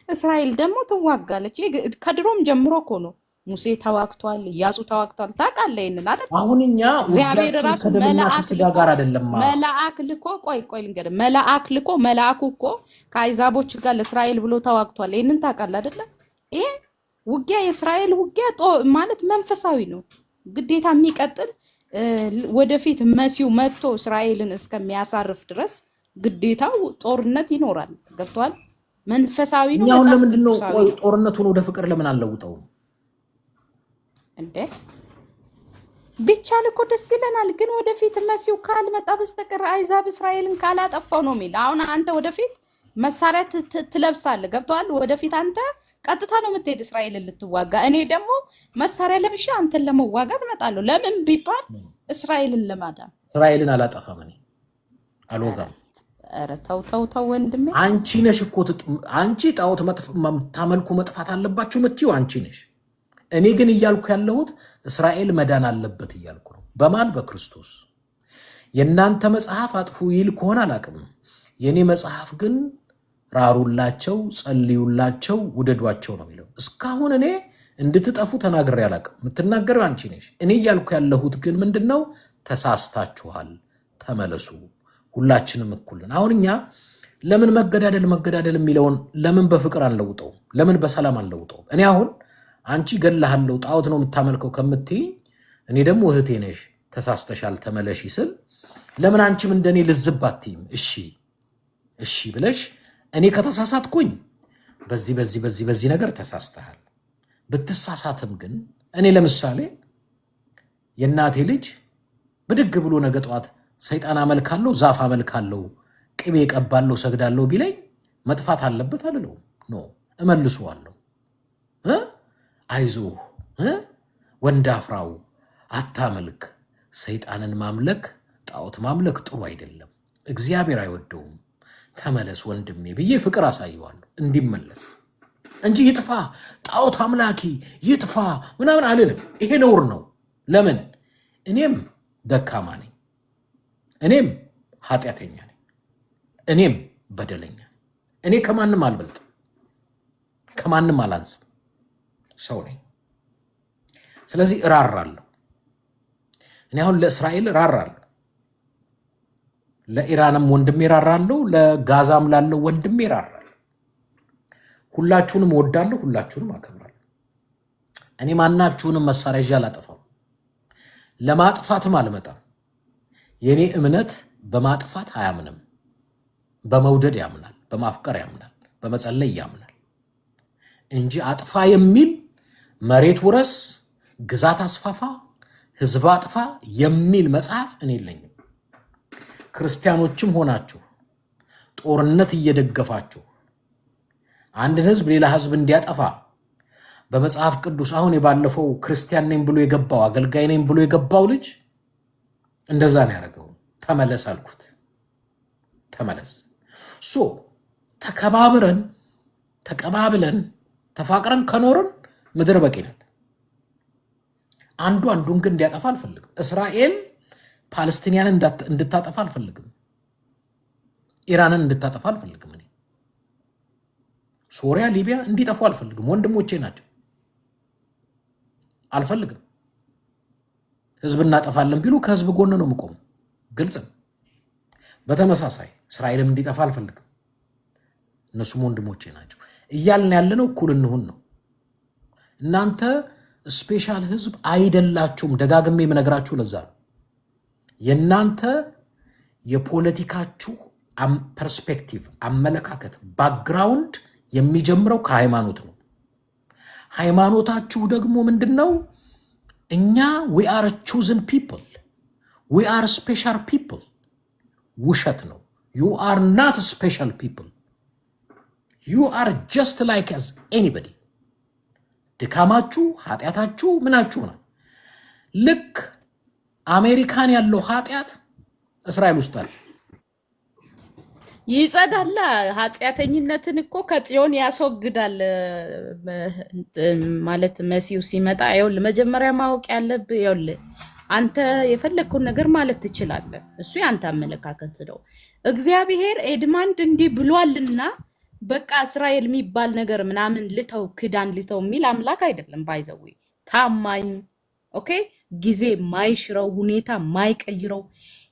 እስራኤል ደግሞ ትዋጋለች። ከድሮም ጀምሮ እኮ ነው። ሙሴ ተዋግቷል፣ ኢያሱ ተዋግቷል። ታውቃለህ ይሄንን አይደል? አሁን እኛ እግዚአብሔር ራሱ ከስጋ ጋር አይደለም መልአክ ልኮ ቆይ ልንገርህ፣ መልአኩ እኮ ከአይዛቦች ጋር ለእስራኤል ብሎ ተዋግቷል። ይሄንን ታውቃለህ አይደለ? ይሄ ውጊያ የእስራኤል ውጊያ ማለት መንፈሳዊ ነው፣ ግዴታ የሚቀጥል ወደፊት መሲው መጥቶ እስራኤልን እስከሚያሳርፍ ድረስ ግዴታው ጦርነት ይኖራል። ገብቷል? መንፈሳዊ ነው። ያው ለምንድን ነው ጦርነቱን ወደ ፍቅር ለምን አልለውጠውም እንዴ? ቢቻል እኮ ደስ ይለናል። ግን ወደፊት መሲው ካልመጣ በስተቀር አይዛብ እስራኤልን ካላጠፋው ነው የሚል። አሁን አንተ ወደፊት መሳሪያ ትለብሳለህ። ገብቷል? ወደፊት አንተ ቀጥታ ነው የምትሄድ እስራኤልን ልትዋጋ። እኔ ደግሞ መሳሪያ ለብሼ አንተን ለመዋጋት እመጣለሁ። ለምን ቢባል እስራኤልን ለማዳን። እስራኤልን አላጠፋም፣ እኔ አልወጋም። ኧረ ተው ወንድሜ። አንቺ ነሽ እኮ አንቺ ጣዖት ታመልኩ መጥፋት አለባችሁ የምትይው አንቺ ነሽ። እኔ ግን እያልኩ ያለሁት እስራኤል መዳን አለበት እያልኩ ነው። በማን? በክርስቶስ። የእናንተ መጽሐፍ አጥፉ ይል ከሆነ አላቅም። የእኔ መጽሐፍ ግን ራሩላቸው፣ ጸልዩላቸው፣ ውደዷቸው ነው የሚለው። እስካሁን እኔ እንድትጠፉ ተናግሬ አላቅም። የምትናገረው አንቺ ነሽ። እኔ እያልኩ ያለሁት ግን ምንድነው? ተሳስታችኋል፣ ተመለሱ፣ ሁላችንም እኩል ነን። አሁን እኛ ለምን መገዳደል የሚለውን ለምን በፍቅር አንለውጠው? ለምን በሰላም አንለውጠው? እኔ አሁን አንቺ ገላሃለው ጣዖት ነው የምታመልከው ከምትይ፣ እኔ ደግሞ እህቴ ነሽ ተሳስተሻል ተመለሺ ስል ለምን አንቺም እንደኔ ልዝብ አትይም? እሺ ብለሽ እኔ ከተሳሳትኩኝ በዚህ ነገር ተሳስተሃል። ብትሳሳትም ግን እኔ ለምሳሌ የእናቴ ልጅ ብድግ ብሎ ነገ ጠዋት ሰይጣን አመልካለሁ፣ ዛፍ አመልካለሁ፣ ቅቤ ቀባለሁ፣ ሰግዳለሁ ቢለኝ መጥፋት አለበት አልለው። ኖ እመልሰዋለሁ። አይዞህ ወንድ አፍራው አታመልክ፣ ሰይጣንን ማምለክ ጣዖት ማምለክ ጥሩ አይደለም፣ እግዚአብሔር አይወደውም፣ ተመለስ ወንድሜ ብዬ ፍቅር አሳየዋለሁ እንዲመለስ እንጂ ይጥፋ ጣዖት አምላኪ ይጥፋ ምናምን አልልም። ይሄ ነውር ነው። ለምን? እኔም ደካማ ነኝ፣ እኔም ኃጢአተኛ ነኝ፣ እኔም በደለኛ። እኔ ከማንም አልበልጥም፣ ከማንም አላንስም፣ ሰው ነኝ። ስለዚህ እራራለሁ። እኔ አሁን ለእስራኤል እራራለሁ፣ ለኢራንም ወንድሜ እራራለሁ፣ ለጋዛም ላለው ወንድሜ እራራለሁ። ሁላችሁንም እወዳለሁ፣ ሁላችሁንም አከብራለሁ። እኔ ማናችሁንም መሳሪያ ይዤ አላጠፋም፣ ለማጥፋትም አልመጣም። የኔ እምነት በማጥፋት አያምንም፣ በመውደድ ያምናል፣ በማፍቀር ያምናል፣ በመጸለይ ያምናል እንጂ አጥፋ የሚል መሬት ውረስ፣ ግዛት አስፋፋ፣ ህዝብ አጥፋ የሚል መጽሐፍ እኔ የለኝም። ክርስቲያኖችም ሆናችሁ ጦርነት እየደገፋችሁ አንድን ህዝብ ሌላ ህዝብ እንዲያጠፋ በመጽሐፍ ቅዱስ አሁን የባለፈው ክርስቲያን ነኝ ብሎ የገባው አገልጋይ ነኝ ብሎ የገባው ልጅ እንደዛ ነው ያደረገው። ተመለስ አልኩት፣ ተመለስ። ተቀባብለን ተፋቅረን ከኖርን ምድር በቂ ናት። አንዱ አንዱን ግን እንዲያጠፋ አልፈልግም። እስራኤል ፓለስቲንያን እንድታጠፋ አልፈልግም፣ ኢራንን እንድታጠፋ አልፈልግም። እኔ ሶሪያ፣ ሊቢያ እንዲጠፉ አልፈልግም። ወንድሞቼ ናቸው፣ አልፈልግም። ህዝብ እናጠፋለን ቢሉ ከህዝብ ጎን ነው የምቆመው፣ ግልጽ ነው። በተመሳሳይ እስራኤልም እንዲጠፋ አልፈልግም፣ እነሱም ወንድሞቼ ናቸው። እያልን ያለነው እኩል እንሁን ነው። እናንተ ስፔሻል ህዝብ አይደላችሁም። ደጋግሜ የምነግራችሁ ለዛ ነው። የእናንተ የፖለቲካችሁ ፐርስፔክቲቭ፣ አመለካከት፣ ባክግራውንድ የሚጀምረው ከሃይማኖት ነው። ሃይማኖታችሁ ደግሞ ምንድን ነው? እኛ we are a chosen people, we are special people። ውሸት ነው። you are not special people, you are just like as anybody። ድካማችሁ፣ ኃጢአታችሁ ምናችሁ ነው። ልክ አሜሪካን ያለው ኃጢአት እስራኤል ውስጥ አለ። ይጸዳላ። ኃጢአተኝነትን እኮ ከጽዮን ያስወግዳል ማለት መሲሁ ሲመጣ። ይኸውልህ መጀመሪያ ማወቅ ያለብህ ይኸውልህ አንተ የፈለግከውን ነገር ማለት ትችላለህ። እሱ ያንተ አመለካከት ነው። እግዚአብሔር ኤድማንድ እንዲህ ብሏልና በቃ እስራኤል የሚባል ነገር ምናምን ልተው ክዳን ልተው የሚል አምላክ አይደለም። ባይዘው ታማኝ ኦኬ፣ ጊዜ ማይሽረው ሁኔታ ማይቀይረው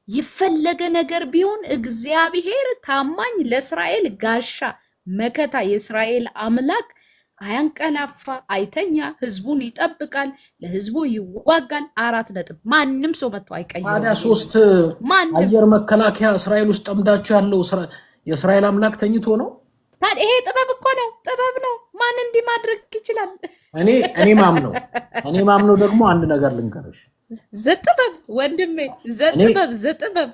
የፈለገ ነገር ቢሆን እግዚአብሔር ታማኝ፣ ለእስራኤል ጋሻ መከታ፣ የእስራኤል አምላክ አያንቀላፋ፣ አይተኛ፣ ህዝቡን ይጠብቃል፣ ለህዝቡ ይዋጋል። 4 ነጥብ። ማንም ሰው መጥቶ አይቀይረው። ታዲያ 3 አየር መከላከያ እስራኤል ውስጥ ጠምዳችሁ ያለው የእስራኤል አምላክ ተኝቶ ነው? ታዲያ ይሄ ጥበብ እኮ ነው፣ ጥበብ ነው። ማን እንዲህ ማድረግ ይችላል? እኔ ማምነው ደግሞ አንድ ነገር ልንገርሽ። ዘጥበብ ወንድሜ፣ ዘጥበብ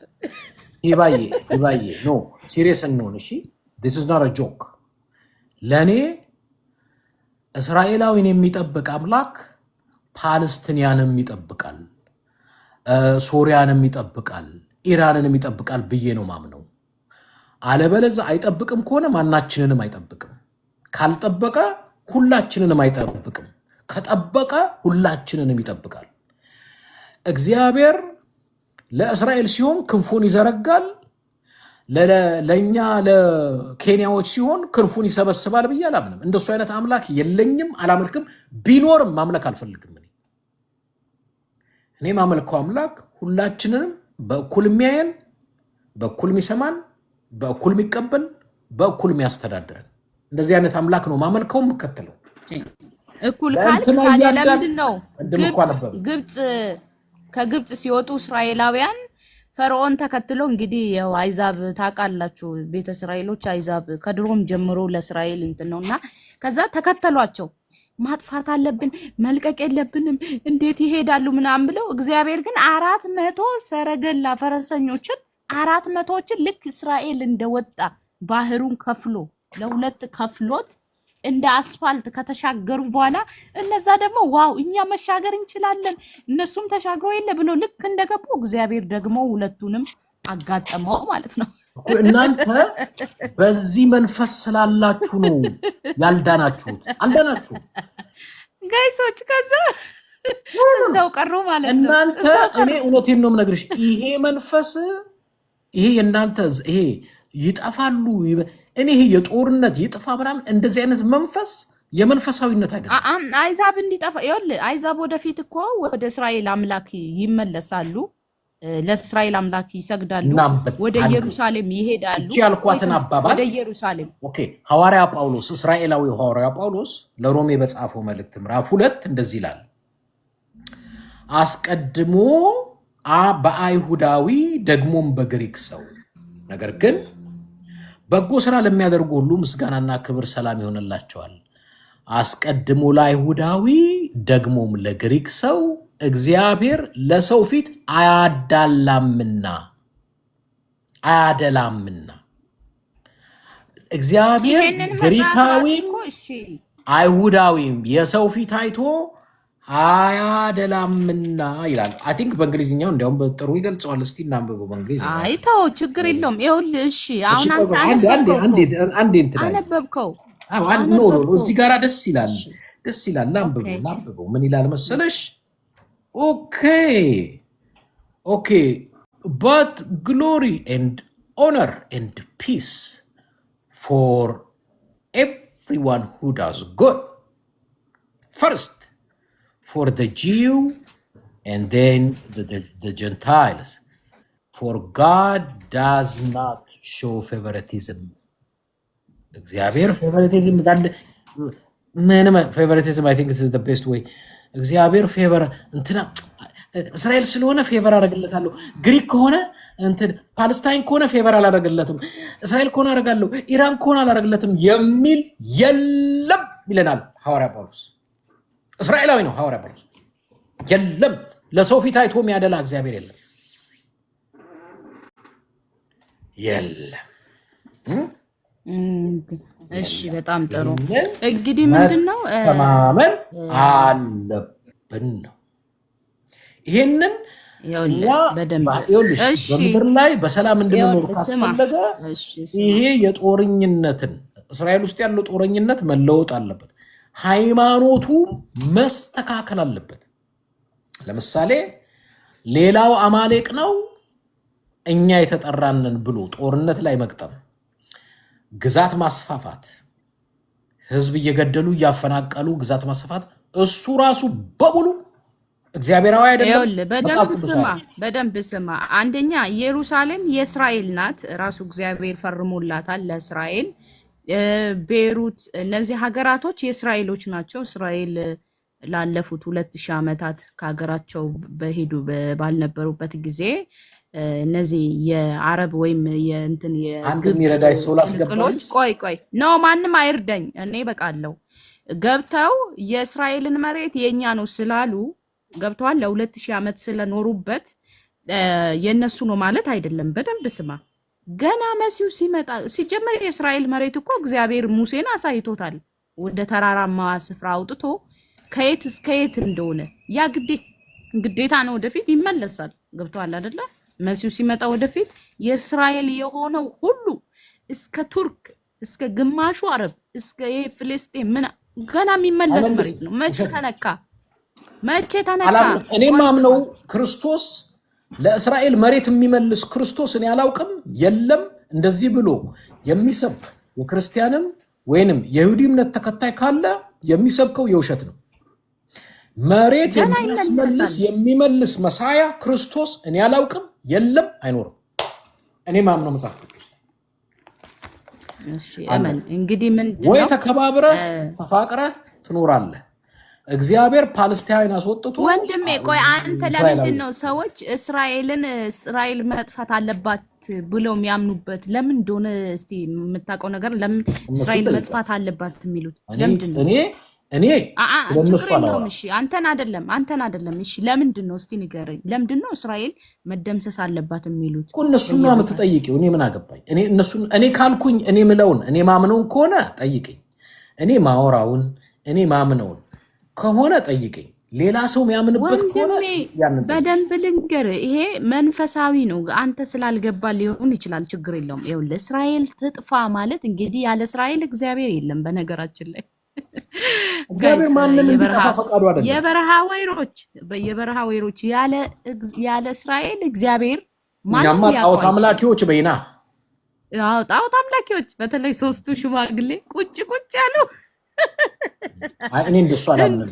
ይባዬ ኖ ሲሪየስ እንሆን እሺ። this is not a joke። ለኔ እስራኤላዊን የሚጠብቅ አምላክ ፓለስቲንያንም ይጠብቃል፣ ሶሪያንም ይጠብቃል፣ ኢራንንም ይጠብቃል ብዬ ነው ማምነው። አለበለዚያ አይጠብቅም ከሆነ ማናችንንም አይጠብቅም። ካልጠበቀ ሁላችንንም አይጠብቅም። ከጠበቀ ሁላችንንም ይጠብቃል። እግዚአብሔር ለእስራኤል ሲሆን ክንፉን ይዘረጋል፣ ለእኛ ለኬንያዎች ሲሆን ክንፉን ይሰበስባል ብዬ አላምንም። እንደሱ አይነት አምላክ የለኝም፣ አላመልክም። ቢኖርም ማምለክ አልፈልግም። እኔ ማመልከው አምላክ ሁላችንንም በእኩል የሚያየን፣ በእኩል የሚሰማን፣ በእኩል የሚቀበል፣ በእኩል የሚያስተዳድረን እንደዚህ አይነት አምላክ ነው ማመልከው የምከተለው። እኩል ካልክ ታዲያ ለምንድን ነው ከግብፅ ሲወጡ እስራኤላውያን ፈርዖን ተከትሎ እንግዲህ ያው አይዛብ ታውቃላችሁ፣ ቤተ እስራኤሎች አይዛብ ከድሮም ጀምሮ ለእስራኤል እንትን ነውና ከዛ ተከተሏቸው። ማጥፋት አለብን፣ መልቀቅ የለብንም፣ እንዴት ይሄዳሉ ምናምን ብለው እግዚአብሔር ግን 400 ሰረገላ ፈረሰኞችን 400ዎችን ልክ እስራኤል እንደወጣ ባህሩን ከፍሎ ለሁለት ከፍሎት እንደ አስፋልት ከተሻገሩ በኋላ እነዛ ደግሞ ዋው እኛ መሻገር እንችላለን እነሱም ተሻግሮ የለ ብሎ ልክ እንደገቡ እግዚአብሔር ደግሞ ሁለቱንም አጋጠመው ማለት ነው። እናንተ በዚህ መንፈስ ስላላችሁ ነው ያልዳናችሁት። አልዳናችሁ ጋይሶች ከዛ እዛው ቀሩ ማለት ነው። እናንተ እኔ እውነቴን ነው የምነግርሽ፣ ይሄ መንፈስ ይሄ የእናንተ ይሄ ይጠፋሉ። እኔ ይሄ የጦርነት ይጥፋ ምናምን እንደዚህ አይነት መንፈስ የመንፈሳዊነት አይደለም። አይዛብ እንዲጠፋ ይኸውልህ፣ አይዛብ ወደፊት እኮ ወደ እስራኤል አምላክ ይመለሳሉ፣ ለእስራኤል አምላክ ይሰግዳሉ፣ ወደ ኢየሩሳሌም ይሄዳሉ። እቺ ያልኳትን አባባል ወደ ኢየሩሳሌም ኦኬ። ሐዋርያ ጳውሎስ እስራኤላዊ ሐዋርያ ጳውሎስ ለሮሜ በጻፈው መልእክት ምዕራፍ 2 እንደዚህ ይላል፣ አስቀድሞ በአይሁዳዊ ደግሞም በግሪክ ሰው ነገር ግን በጎ ስራ ለሚያደርጉ ሁሉ ምስጋናና ክብር ሰላም ይሆንላቸዋል። አስቀድሞ ለአይሁዳዊ ደግሞም ለግሪክ ሰው እግዚአብሔር ለሰው ፊት አያደላምና እግዚአብሔር ግሪካዊም አይሁዳዊም የሰው ፊት አይቶ አያደላምና ይላል። አይ ቲንክ በእንግሊዝኛው እንዲያውም በጥሩ ይገልጸዋል። እስቲ እናንብበው በእንግሊዝኛ። አይተው ችግር የለውም። ይኸውልህ እሺ አሁን አንዴ አነበብከው። ኖ እዚህ ጋር ደስ ይላል። ላንብበው ምን ይላል መሰለሽ? ኦኬ but glory and honor and peace for everyone who does good, first for the Jew and then the Gentiles, for God does not show favoritism. እግዚአብሔር ፌቨሪቲዝም I think this is the best way. እግዚአብሔር ፌቨር እንትና እስራኤል ስለሆነ ፌቨር አደረግለታለሁ፣ ግሪክ ከሆነ እንትን ፓለስታይን ከሆነ ፌቨር አላደረግለትም፣ እስራኤል ከሆነ አደረጋለሁ፣ ኢራን ከሆነ አላደረግለትም የሚል የለም ይለናል ሐዋርያ ጳውሎስ። እስራኤላዊ ነው ሐዋርያ ጳውሎስ። የለም ለሰው ፊት አይቶ የሚያደላ እግዚአብሔር የለም። እሺ በጣም ጥሩ። እንግዲህ ምንድነው ተማመን አለብን ነው። ይሄንን በምድር ላይ በሰላም እንድንኖር ካስፈለገ ይሄ የጦርኝነትን እስራኤል ውስጥ ያለው ጦርኝነት መለወጥ አለበት። ሃይማኖቱ መስተካከል አለበት። ለምሳሌ ሌላው አማሌቅ ነው እኛ የተጠራንን ብሎ ጦርነት ላይ መቅጠም፣ ግዛት ማስፋፋት፣ ህዝብ እየገደሉ እያፈናቀሉ ግዛት ማስፋፋት እሱ ራሱ በሙሉ እግዚአብሔራዊ አይደለም። በደንብ ስማ። አንደኛ ኢየሩሳሌም የእስራኤል ናት። ራሱ እግዚአብሔር ፈርሞላታል ለእስራኤል። ቤሩት፣ እነዚህ ሀገራቶች የእስራኤሎች ናቸው። እስራኤል ላለፉት 2000 ዓመታት ከሀገራቸው በሄዱ ባልነበሩበት ጊዜ እነዚህ የአረብ ወይም የእንትን የሚረዳይ ሰው ላስገባኝ። ቆይ ነው ማንም አይርዳኝ፣ እኔ በቃለሁ። ገብተው የእስራኤልን መሬት የኛ ነው ስላሉ ገብተዋል። ለ2000 ዓመት ስለኖሩበት የነሱ ነው ማለት አይደለም። በደንብ ስማ። ገና መሲሁ ሲመጣ ሲጀመር የእስራኤል መሬት እኮ እግዚአብሔር ሙሴን አሳይቶታል። ወደ ተራራማ ስፍራ አውጥቶ ከየት እስከ የት እንደሆነ ያ ግዴታ ነው። ወደፊት ይመለሳል። ገብተዋል አይደለ? መሲሁ ሲመጣ ወደፊት የእስራኤል የሆነው ሁሉ እስከ ቱርክ እስከ ግማሹ አረብ እስከ ፍልስጤም ምን ገና የሚመለስ መሬት ነው። መቼ ተነካ? እኔ ማምነው ክርስቶስ ለእስራኤል መሬት የሚመልስ ክርስቶስ እኔ አላውቅም። የለም እንደዚህ ብሎ የሚሰብክ የክርስቲያንም ወይንም የይሁዲ እምነት ተከታይ ካለ የሚሰብከው የውሸት ነው። መሬት የሚመልስ መሳያ ክርስቶስ እኔ አላውቅም፣ የለም፣ አይኖርም። እኔ ማምነው መጽሐፍ ቅዱስ። እሺ አሜን። እንግዲህ ምንድነው ወይ ተከባብረ ተፋቅረ ትኖራለህ። እግዚአብሔር ፓለስታይን አስወጥቶ ወንድሜ፣ ቆይ አንተ ለምንድን ነው ሰዎች እስራኤል መጥፋት አለባት ብለው የሚያምኑበት? ለምን እንደሆነ እስቲ የምታውቀው ነገር፣ ለምን እስራኤል መጥፋት አለባት የሚሉት ለምንድን ነው? እኔ ስለነሱ አላወራም። እሺ አንተን አይደለም። እሺ ለምንድን ነው እስቲ ንገረኝ። ለምንድን ነው እስራኤል መደምሰስ አለባት የሚሉት? እነሱን ነው የምትጠይቂው። እኔ ምን አገባኝ? እኔ ካልኩኝ እኔ ምለውን እኔ ማምነውን ከሆነ ጠይቂኝ። እኔ ማወራውን እኔ ማምነውን ከሆነ ጠይቀኝ። ሌላ ሰው የሚያምንበት ከሆነ ወንድሜ ያንን ጠይቅ። በደንብ ልንገር፣ ይሄ መንፈሳዊ ነው። አንተ ስላልገባ ሊሆን ይችላል፣ ችግር የለውም። ይኸውልህ እስራኤል ትጥፋ ማለት እንግዲህ ያለ እስራኤል እግዚአብሔር የለም። በነገራችን ላይ እግዚአብሔር ጋይስ ማንም እንዲጠፋ ፈቃዱ አይደለም። የበረሃ ወይሮች ያለ እስራኤል እግዚአብሔር ማንም እኛማ ጣዖት ሊያውቀው አይችልም። አምላኪዎች በይና አዎ ጣዖት አምላኪዎች በተለይ 3ቱ ሽማግሌ ቁጭ ያሉ አይ እኔ እንደሱ አላምንም።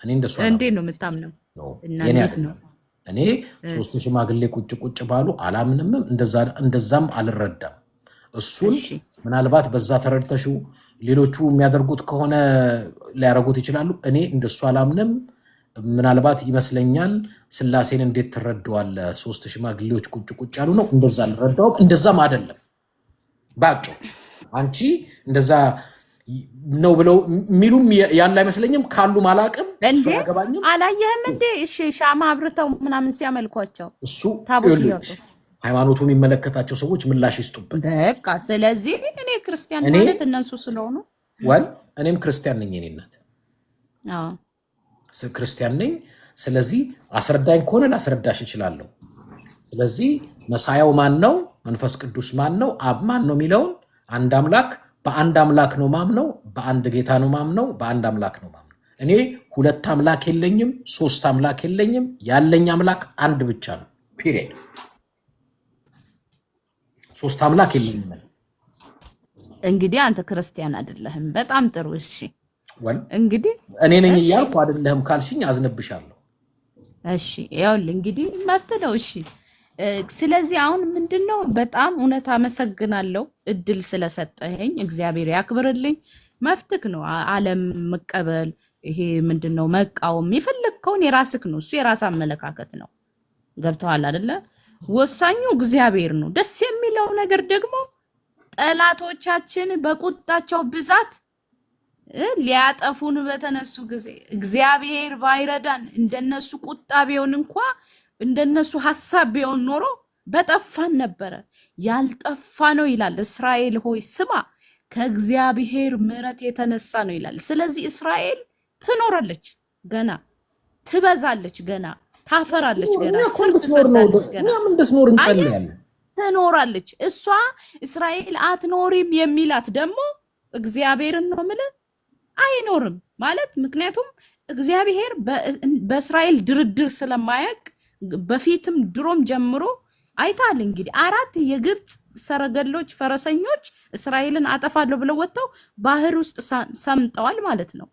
እኔ እንደሱ እንዴት አላምንም ነው የምታምነው? ነው እና የኔ እንዴት አይደለም። ነው? እኔ 3ቱ ሽማግሌ ቁጭ ባሉ አላምንምም፣ እንደዛም አልረዳም። እሱን እሺ ምናልባት በዛ ተረድተሽው ሌሎቹ የሚያደርጉት ከሆነ ሊያደርጉት ይችላሉ። እኔ እንደሱ አላምንም። ምናልባት ይመስለኛል ስላሴን እንዴት ትረዳዋለህ? 3 ሽማግሌዎች ቁጭ ያሉ ነው። እንደዛ አልረዳውም። እንደዛም አይደለም። ባጭ አንቺ እንደዛ ነው ብለው የሚሉም ያለ አይመስለኝም። ካሉ ማላቅም እሱ እንዴ አያገባኝም። አላየህም እንዴ? እሺ ሻማ አብርተው ምናምን ሲያመልኳቸው እሱ ታቦት ይኸውልሽ፣ እያወጡ ሃይማኖቱ የሚመለከታቸው ሰዎች ምላሽ ይስጡበት። በቃ ስለዚህ እኔ ክርስቲያን እኔ ማለት እነሱ ስለሆኑ እኔም ክርስቲያን ነኝ። የኔ እናት አዎ ክርስቲያን ነኝ። ስለዚህ አስረዳኝ ከሆነ ላስረዳሽ እችላለሁ። ስለዚህ መሳያው ማን ነው? መንፈስ ቅዱስ ማን ነው? አብ ማን ነው የሚለውን አንድ አምላክ በአንድ አምላክ ነው ማምነው፣ በአንድ ጌታ ነው ማምነው፣ በአንድ አምላክ ነው ማምነው። እኔ 2 አምላክ የለኝም፣ 3 አምላክ የለኝም። ያለኝ አምላክ አንድ ብቻ ነው። ፒሪየድ። 3 አምላክ የለኝም። እንግዲህ አንተ ክርስቲያን አይደለህም። በጣም ጥሩ። እሺ ወል እንግዲህ እኔ ነኝ እሺ እያልኩ አይደለህም ካልሽኝ አዝነብሻለሁ። እሺ ይኸውልህ እንግዲህ መብት ነው። እሺ ስለዚህ አሁን ምንድነው በጣም እውነት አመሰግናለሁ እድል ስለሰጠኸኝ፣ እግዚአብሔር ያክብርልኝ። መፍትክ ነው ዓለም መቀበል፣ ይሄ ምንድነው መቃወም፣ የፈለግከውን የራስክ ነው። እሱ የራስ አመለካከት ነው። ገብተዋል አይደለ? ወሳኙ እግዚአብሔር ነው። ደስ የሚለው ነገር ደግሞ ጠላቶቻችን በቁጣቸው ብዛት ሊያጠፉን በተነሱ ጊዜ እግዚአብሔር ባይረዳን እንደነሱ ቁጣ ቢሆን እንኳ እንደነሱ ሐሳብ ቢሆን ኖሮ በጠፋን ነበረ። ያልጠፋ ነው ይላል። እስራኤል ሆይ ስማ ከእግዚአብሔር ምሕረት የተነሳ ነው ይላል። ስለዚህ እስራኤል ትኖራለች፣ ገና ትበዛለች፣ ገና ታፈራለች፣ ገና ስር ትሰዳለች፣ ገና እኛም እንድትኖር እንጸልያለን። ትኖራለች። እሷ እስራኤል አትኖሪም የሚላት ደግሞ እግዚአብሔርን ነው የምልህ፣ አይኖርም ማለት ምክንያቱም እግዚአብሔር በእስራኤል ድርድር ስለማያውቅ በፊትም ድሮም ጀምሮ አይታል። እንግዲህ 4 የግብፅ ሰረገሎች ፈረሰኞች እስራኤልን አጠፋለሁ ብለው ወጥተው ባህር ውስጥ ሰምጠዋል ማለት ነው።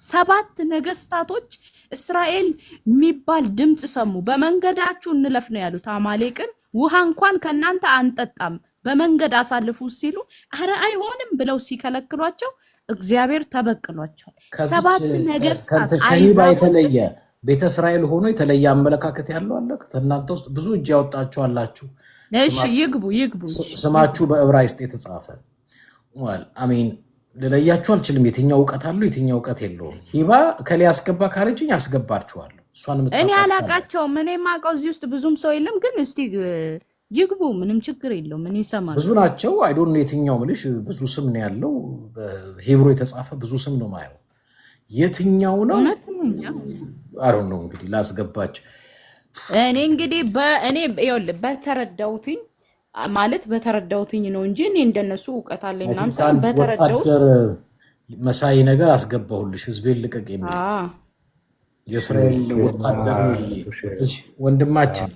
7 ነገስታቶች እስራኤል የሚባል ድምፅ ሰሙ። በመንገዳችሁ እንለፍ ነው ያሉት አማሌቅን። ውሃ እንኳን ከናንተ አንጠጣም በመንገድ አሳልፉ ሲሉ አረ አይሆንም ብለው ሲከለክሏቸው እግዚአብሔር ተበቅሏቸዋል። 7 ነገስታት ከሂባ የተለየ ቤተ እስራኤል ሆኖ የተለየ አመለካከት ያለው አለ። ከእናንተ ውስጥ ብዙ እጅ ያወጣችሁ አላችሁ። እሺ ይግቡ። ስማችሁ በዕብራይስጥ የተጻፈ አሜን። ልለያችሁ አልችልም። የትኛው እውቀት አለው የትኛው እውቀት የለውም። ሂባ ከሌ ያስገባ ካለችኝ አስገባችኋለሁ። እሷን እኔ አላቃቸውም። እኔ ማውቀው እዚህ ውስጥ ብዙም ሰው የለም፣ ግን እስቲ ይግቡ፣ ምንም ችግር የለውም። ምን ይሰማል? ብዙ ናቸው። አይዶን የትኛው ምልሽ ብዙ ስም ነው ያለው። በሂብሩ የተጻፈ ብዙ ስም ነው ማየው። የትኛው ነው አሮን ነው እንግዲህ ላስገባቸው። እኔ እንግዲህ በእኔ ይኸውልህ በተረዳሁትኝ ማለት በተረዳሁትኝ ነው እንጂ እኔ እንደነሱ እውቀት አለኝ ምናምን ሳይሆን በተረዳሁት መሳይ ነገር አስገባሁልሽ። ህዝቤን ልቀቅ የሚል የእስራኤል ወታደር ወንድማችን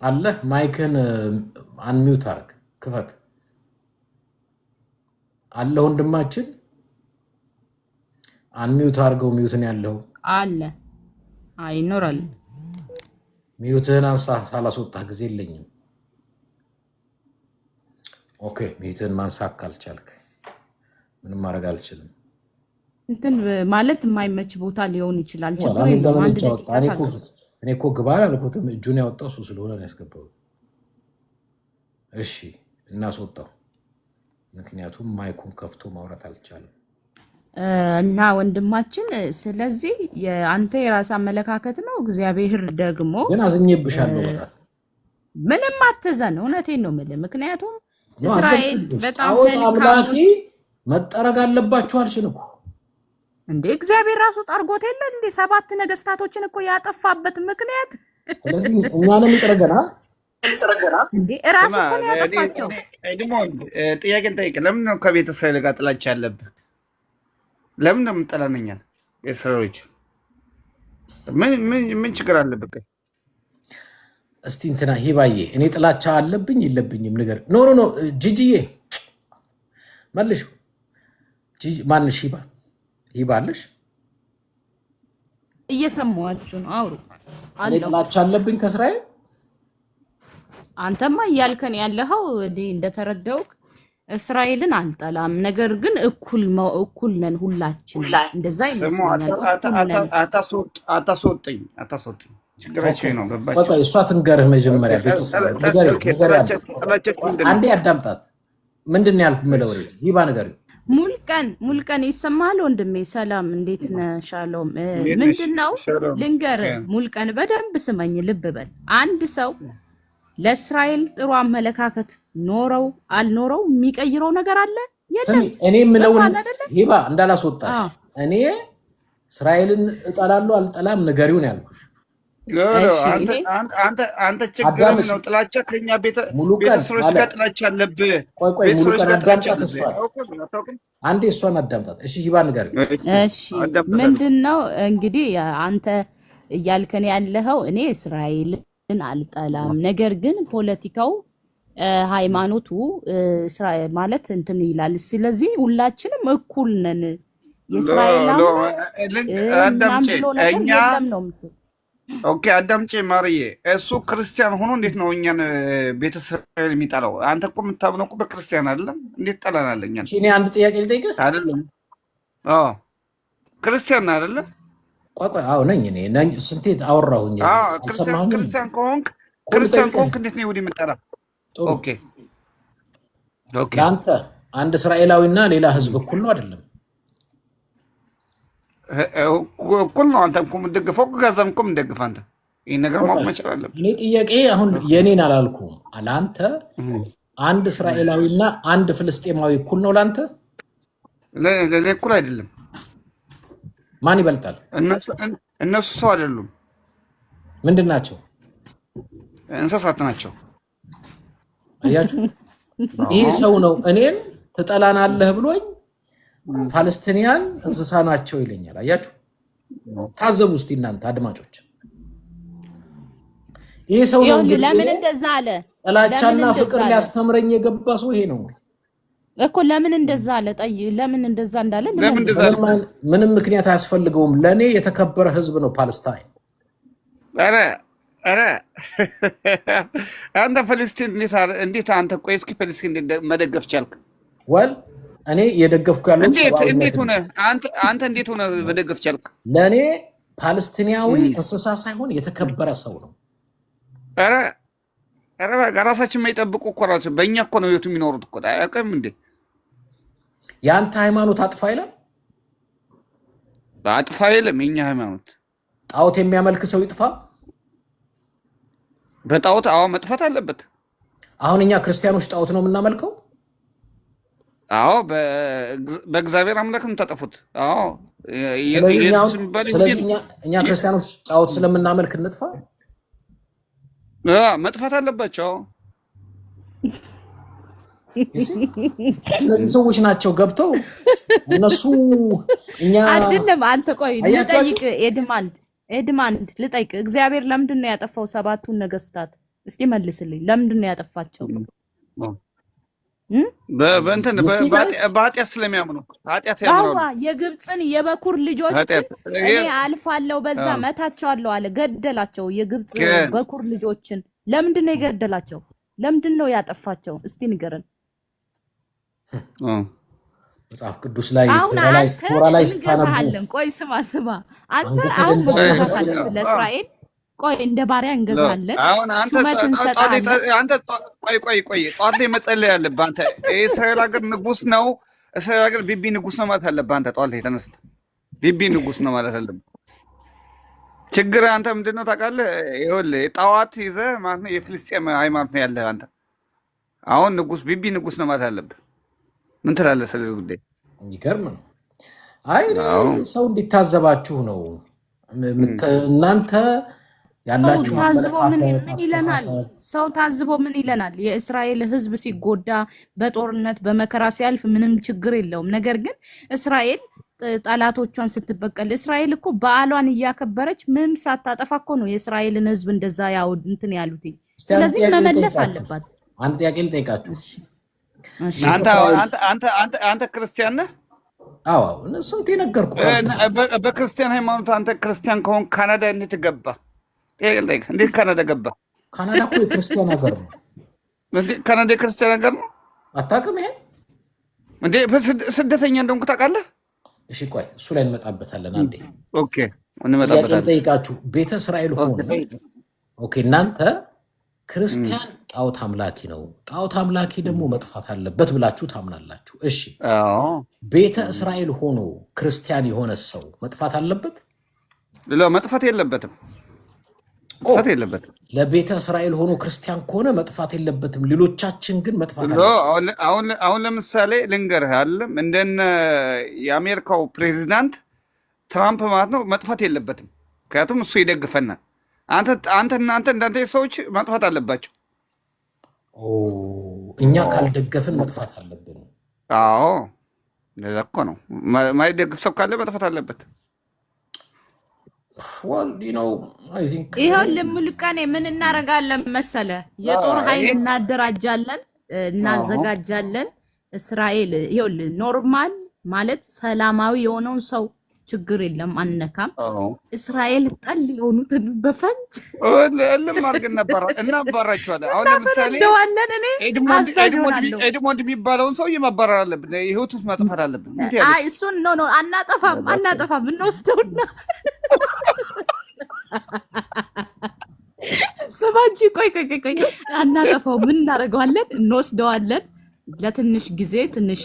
አለ። ማይክን አንሚውት አርግ፣ ክፈት አለ። ወንድማችን አንሚውት አርገው። ሚውትን ያለው አለ ይኖራል። ሚውትህን አንሳ። ሳላስወጣህ ጊዜ የለኝም። ኦኬ ሚውትህን ማንሳት ካልቻልክ ምንም ማድረግ አልችልም። እንትን ማለት የማይመች ቦታ ሊሆን ይችላል። ችግር የለውም። አንድ ደቂቃ እኔ እኮ ግባ አላልኩትም። እጁን ያወጣው እሱ ስለሆነ ነው ያስገባሁት። እሺ እናስወጣው፣ ምክንያቱም ማይኩን ከፍቶ ማውራት አልቻለም። እና ወንድማችን ስለዚህ አንተ የራስ አመለካከት ነው። እግዚአብሔር ደግሞ ግን አዝኜብሻለሁ በጣም ምንም አትዘን። እውነቴን ነው የምልህ። ምክንያቱም እስራኤል በጣም አምላኪ መጠረግ አለባችሁ አልሽን እኮ እንዴ። እግዚአብሔር ራሱ ጠርጎት የለ እንዴ 7 ነገስታቶችን እኮ ያጠፋበት ምክንያት። ስለዚህ እኛንም ይጥረገና እንዴ ራሱ እኮ ነው ያጠፋቸው። ኤድሞንድ ጥያቄን ጠይቅ። ለምን ነው ከቤተ እስራኤል ጋር ጥላቻ ያለብህ? ለምን ነው የምጠላነኛል? እስራኤሎች ምን ችግር አለብህ? እስቲ እንትና ሂባዬ እኔ ጥላቻ አለብኝ የለብኝም ነገር ኖ ጂጂዬ መልሽ። ማንሽ ሂባ አለሽ? እየሰማኋችሁ ነው፣ አውሩ። እኔ ጥላቻ አለብኝ ከእስራኤል? አንተማ እያልከን ያለኸው እንደተረዳው እስራኤልን አልጠላም፣ ነገር ግን እኩል ነን ሁላችን። እንደዛ ይመስለኛል። አታስወጥኝ ችግራቸው ነው። በቃ እሷ ትንገርህ መጀመሪያ አንዴ አዳምጣት። ምንድን ነው ያልኩህ? የምለው ሂባ ንገሪው። ሙልቀን ይሰማል ወንድሜ? ሰላም እንዴት ነህ? ሻሎም ምንድን ነው ልንገርህ። ሙልቀን በደንብ ስመኝ፣ ልብ በል። አንድ ሰው ለእስራኤል ጥሩ አመለካከት ኖረው አልኖረው የሚቀይረው ነገር አለ የለም? እኔ የምለውን ሂባ እንዳላስወጣሽ፣ እኔ እስራኤልን እጠላለሁ አልጠላም ንገሪውን ያልኩሽ። አንተ ችግር ነው ጥላቻ። ከኛ ቤተሰቦች ጋር ጥላቻ አለብህ። አንዴ እሷን አዳምጣት። እሺ ሂባ ንገሪው። እሺ ምንድን ነው እንግዲህ አንተ እያልከን ያለኸው? እኔ እስራኤልን አልጠላም፣ ነገር ግን ፖለቲካው ሃይማኖቱ ማለት እንትን ይላል። ስለዚህ ሁላችንም እኩል ነን። የእስራኤል ኦኬ አዳምጬ ማርዬ፣ እሱ ክርስቲያን ሆኖ እንዴት ነው እኛን ቤተ እስራኤል የሚጠላው? አንተ እኮ የምታምነው እኮ በክርስቲያን አይደለም? እንዴት ጠላናለ እኛን? እኔ አንድ ጥያቄ ልጠይቅህ። አይደለም ክርስቲያን አይደለም? ቆይ አዎ ነኝ እኔ ስንቴ አወራሁኝ። ክርስቲያን ከሆንክ እንዴት ነው ይሁዲ የምጠላ? ኦኬ ለአንተ አንድ እስራኤላዊና ሌላ ህዝብ እኩል ነው አይደለም? እኩል ነው። አንተ እኮ የምትደግፈው ጋዛን እኮ የምትደግፍ አንተ። ይህን ነገር ማወቅ መቻል አለብህ። እኔ ጥያቄ አሁን የኔን አላልኩም። ለአንተ አንድ እስራኤላዊና አንድ ፍልስጤማዊ እኩል ነው ለአንተ? ለእኔ እኩል አይደለም። ማን ይበልጣል? እነሱ ሰው አይደሉም። ምንድን ናቸው? እንስሳት ናቸው። አያችሁ፣ ይህ ሰው ነው እኔን ትጠላናለህ ብሎኝ ፓለስቲኒያን እንስሳ ናቸው ይለኛል። አያችሁ፣ ታዘቡ እስቲ እናንተ አድማጮች። ይህ ሰው ነው ለምን እንደዛ አለ? ጥላቻና ፍቅር ሊያስተምረኝ የገባ ሰው ይሄ ነው እኮ። ለምን እንደዛ አለ? ለምን እንደዛ እንዳለ ምንም ምክንያት አያስፈልገውም። ለኔ የተከበረ ህዝብ ነው ፓለስታይን። ኧረ አንተ ፍልስጤን እንዴት አንተ ቆይ እስኪ ፍልስጤን መደገፍ ቻልክ? ወል እኔ የደገፍኩ ያለው እንዴት ሆነ? አንተ እንዴት ሆነ መደገፍ ቻልክ? ለኔ ፓለስቲናዊ እንስሳ ሳይሆን የተከበረ ሰው ነው። ኧረ ራሳችን የማይጠብቁ እኮ ራሳችን በእኛ እኮ ነው የቱ የሚኖሩት እኮ አያውቅም እንዴ? የአንተ ሃይማኖት አጥፋ ይላል? አጥፋ የለም። የኛ ሃይማኖት ጣዖት የሚያመልክ ሰው ይጥፋ? በጣዖት አዎ መጥፋት አለበት። አሁን እኛ ክርስቲያኖች ጣዖት ነው የምናመልከው? አዎ በእግዚአብሔር አምላክ ነው ተጠፉት። አዎ ስለዚህ እኛ ክርስቲያኖች ጣዖት ስለምናመልክ እንጥፋ? መጥፋት አለባቸው። እነዚህ ሰዎች ናቸው ገብተው እነሱ እኛ አይደለም። አንተ ቆይ ልጠይቅ፣ ኤድማንድ ልጠይቅ። እግዚአብሔር ለምንድን ነው ያጠፋው 7ቱን ነገስታት? እስቲ መልስልኝ። ለምንድን ነው ያጠፋቸው? በኃጢአት ስለሚያምኑ ኃጢአት ያምናሉ። የግብፅን የበኩር ልጆችን እኔ አልፋለሁ በዛ መታቸዋለሁ አለ። ገደላቸው። የግብፅ በኩር ልጆችን ለምንድን ነው የገደላቸው? ለምንድን ነው ያጠፋቸው? እስቲ ንገረን። መጽሐፍ ቅዱስ ላይ ቶራ ላይ እንገዛሃለን። ቆይ ስማ አንተ አሁን ለእስራኤል ቆይ እንደ ባሪያ እንገዛለን። ሹመት እንሰጣለን። አንተ ቆይ ጠዋት ላይ መጸለይ ያለብህ አንተ። የእስራኤል ሀገር ንጉስ ነው። እስራኤል ሀገር ቢቢ ንጉስ ነው ማለት አለብህ አንተ። ጠዋት ላይ ተነስተህ ቢቢ ንጉስ ነው ማለት አለብህ። ችግር አንተ ምንድን ነው ታውቃለህ? ይኸውልህ ጣዖት ይዘህ ማለት ነው የፍልስጤም ሃይማኖት ነው ያለህ አንተ። አሁን ንጉስ ቢቢ ንጉስ ነው ማለት አለብህ። ምን ትላለህ ስለዚህ ጉዳይ? የሚገርም ነው። አይ ሰው እንዲታዘባችሁ ነው። እናንተ ያላችሁ ሰው ታዝቦ ምን ይለናል? የእስራኤል ሕዝብ ሲጎዳ በጦርነት በመከራ ሲያልፍ ምንም ችግር የለውም። ነገር ግን እስራኤል ጠላቶቿን ስትበቀል እስራኤል እኮ በዓሏን እያከበረች ምንም ሳታጠፋ እኮ ነው የእስራኤልን ሕዝብ እንደዛ ያውድ እንትን ያሉት። ስለዚህ መመለስ አለባት። አንድ ጥያቄ ልጠይቃችሁ። አንተ ክርስቲያን ነህ? አዎ ስንት ነገርኩ። በክርስቲያን ሃይማኖት አንተ ክርስቲያን ከሆን ካናዳ እንዴት ገባ? እንዴት ካናዳ ገባ? ካናዳ እኮ የክርስቲያን ሀገር ነው። ካናዳ የክርስቲያን ሀገር ነው። አታውቅም? ይሄን እንዴ ስደተኛ እንደሆንኩ ታውቃለህ? እሺ ቆይ እሱ ላይ እንመጣበታለን። አንዴ ኦኬ እንመጣበታለን። ጠይቃችሁ ቤተ እስራኤል ሆኖ ኦኬ እናንተ ክርስቲያን ጣዖት አምላኪ ነው፣ ጣዖት አምላኪ ደግሞ መጥፋት አለበት ብላችሁ ታምናላችሁ። እሺ ቤተ እስራኤል ሆኖ ክርስቲያን የሆነ ሰው መጥፋት አለበት? መጥፋት የለበትም። ለቤተ እስራኤል ሆኖ ክርስቲያን ከሆነ መጥፋት የለበትም። ሌሎቻችን ግን መጥፋት አሁን ለምሳሌ ልንገርህ አለም እንደነ የአሜሪካው ፕሬዚዳንት ትራምፕ ማለት ነው መጥፋት የለበትም። ምክንያቱም እሱ ይደግፈናል። እናንተ እንዳንተ ሰዎች መጥፋት አለባቸው። እኛ ካልደገፍን መጥፋት አለብን። አዎ እንደዛ እኮ ነው። ማይደግፍ ሰው ካለ መጥፋት አለበት። ይኸውልህ ሙሉቀኔ ምን እናደርጋለን መሰለ? የጦር ኃይል እናደራጃለን፣ እናዘጋጃለን። እስራኤል ይኸውልህ ኖርማል ማለት ሰላማዊ የሆነውን ሰው ችግር የለም አንነካም። እስራኤል ጠል የሆኑትን በፈንጅ እልም አድርገን እናባራቸዋለን። አሁን ለምሳሌ ኤድሞንድ የሚባለውን ሰው ማባረር አለብን። ህይወቱ መጥፋት አለብን። እሱን ኖ አናጠፋም እንወስደውና ስማንቺ ቆይ አናጠፋው። ምን እናደርገዋለን? እንወስደዋለን ለትንሽ ጊዜ ትንሽ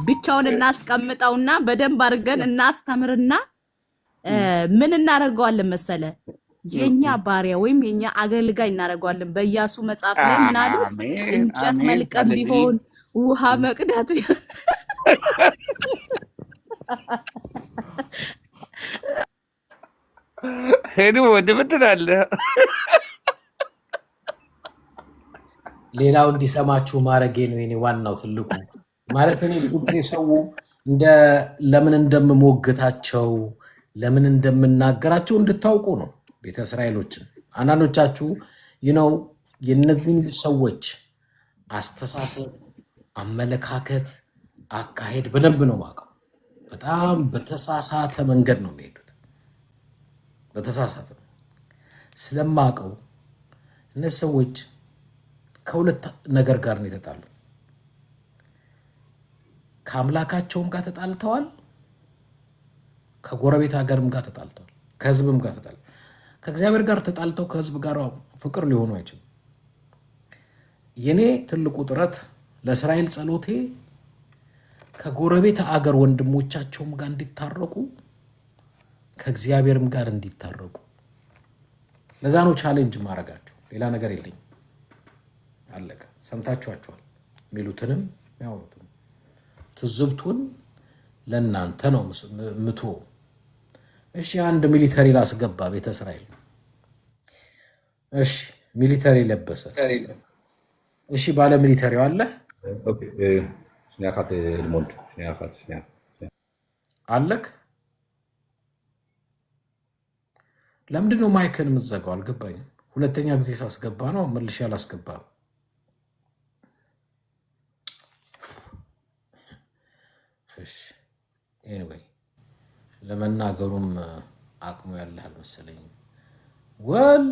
ብቻውን እናስቀምጠውና በደንብ አድርገን እናስተምርና ምን እናደርገዋለን መሰለ? የኛ ባሪያ ወይም የኛ አገልጋይ እናደርገዋለን። በኢያሱ መጽሐፍ ላይ ምን አሉት? እንጨት መልቀም ቢሆን ውሃ መቅዳት ቢሆን ሄዱ ወደ ምትላለ ሌላው እንዲሰማችሁ ማድረጌ ነው የኔ ዋናው ትልቁ ማለት እኔ ብዙ ጊዜ ሰው ለምን እንደምሞግታቸው ለምን እንደምናገራቸው እንድታውቁ ነው። ቤተ እስራኤሎችን አንዳንዶቻችሁ የእነዚህን ሰዎች አስተሳሰብ፣ አመለካከት፣ አካሄድ በደንብ ነው የማውቀው። በጣም በተሳሳተ መንገድ ነው የሚሄዱት። በተሳሳተ ስለማውቀው እነዚህ ሰዎች ከሁለት ነገር ጋር ነው የተጣሉት። ከአምላካቸውም ጋር ተጣልተዋል፣ ከጎረቤት ሀገርም ጋር ተጣልተዋል፣ ከህዝብም ጋር ተጣልተዋል። ከእግዚአብሔር ጋር ተጣልተው ከህዝብ ጋር ፍቅር ሊሆኑ አይችልም። የኔ ትልቁ ጥረት ለእስራኤል ጸሎቴ ከጎረቤት አገር ወንድሞቻቸውም ጋር እንዲታረቁ ከእግዚአብሔርም ጋር እንዲታረቁ። ለዛ ነው ቻሌንጅ ማድረጋቸው። ሌላ ነገር የለኝም። አለቀ። ሰምታችኋቸዋል የሚሉትንም የሚያወሩትንም። ትዝብቱን ለእናንተ ነው ምቶ። እሺ አንድ ሚሊተሪ ላስገባ ቤተ እስራኤል። እሺ ሚሊተሪ ለበሰ። እሺ ባለ ሚሊተሪው አለ አለክ። ለምንድን ነው ማይክን የምትዘጋው? አልገባኝም። ሁለተኛ ጊዜ ሳስገባ ነው መልሼ አላስገባም። እሺ ኤኒዌይ ለመናገሩም አቅሙ ያለህ አልመሰለኝም። ወል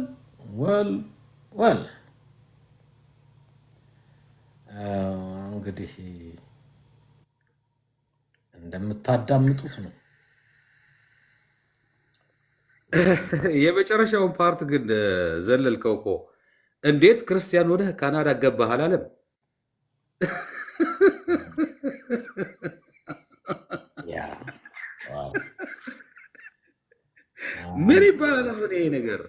እንግዲህ እንደምታዳምጡት ነው። የመጨረሻውን ፓርት ግን ዘለልከው እኮ። እንዴት ክርስቲያን ሆነህ ካናዳ ገባህ አላለም? ምን ይባላል አሁን ይሄ ነገር?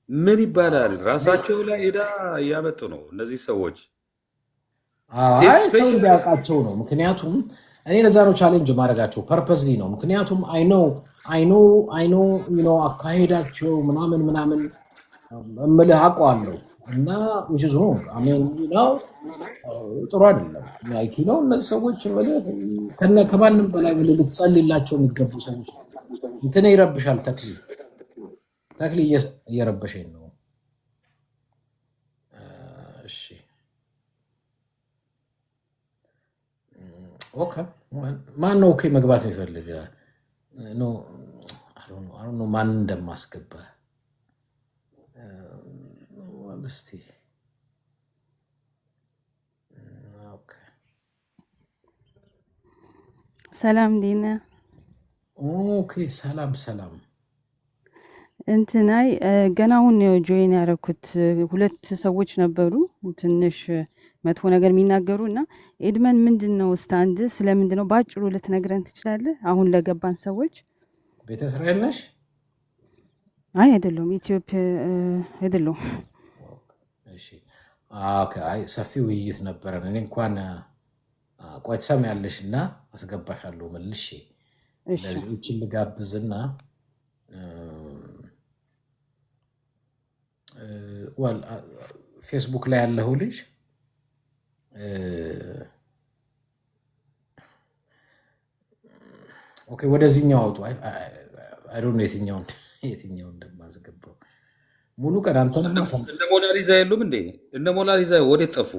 ምን ይባላል? ራሳቸው ላይ ዕዳ እያመጡ ነው እነዚህ ሰዎች። አይ ሰው ስፔሻሊ እንዲያውቃቸው ነው። ምክንያቱም እኔ ለዛ ነው ቻሌንጅ ማድረጋቸው ፐርፐዝሊ ነው። ምክንያቱም አይ ኖ አካሄዳቸው ምናምን ምናምን እምልህ አውቀዋለሁ እና which is wrong I mean ነው ጥሩ አይደለም። ላይክ ነው እነዚህ ሰዎች እምልህ ከማንም በላይ ልትጸልይላቸው የሚገቡ ሰዎች እንትን ይረብሻል። ተክሊ እየረበሸኝ ነው። እሺ ኦኬ ማን ነው ኦኬ መግባት የሚፈልግ ኖ አይ ዶንት ኖ ማን እንደማስገባ እስቲ ኦኬ ሰላም ዲና ኦኬ ሰላም እንትናይ ገና አሁን ነው ጆይን ያደረኩት። ሁለት ሰዎች ነበሩ ትንሽ መጥፎ ነገር የሚናገሩ እና ኤድመን ምንድነው ስታንድ ስለምንድነው ባጭሩ ልትነግረን ትችላለህ? አሁን ለገባን ሰዎች። ቤተ እስራኤል ነሽ? አይ አይደለም፣ ኢትዮጵያ አይደለም። እሺ ኦኬ አይ ሰፊ ውይይት ነበረን። እኔ እንኳን ቆይ ትሰሚያለሽ እና አስገባሻለሁ መልሼ እሺ ለሌሎችን ልጋብዝና ዋል ፌስቡክ ላይ ያለው ልጅ ኦኬ ወደዚህኛው አውጡ። አይ ዶንት ኖ የትኛው እንደማስገባው ሙሉ ቀን አንተን እነ ሞናሊዛ የሉም እንዴ? እነ ሞናሊዛ ወዴት ጠፉ?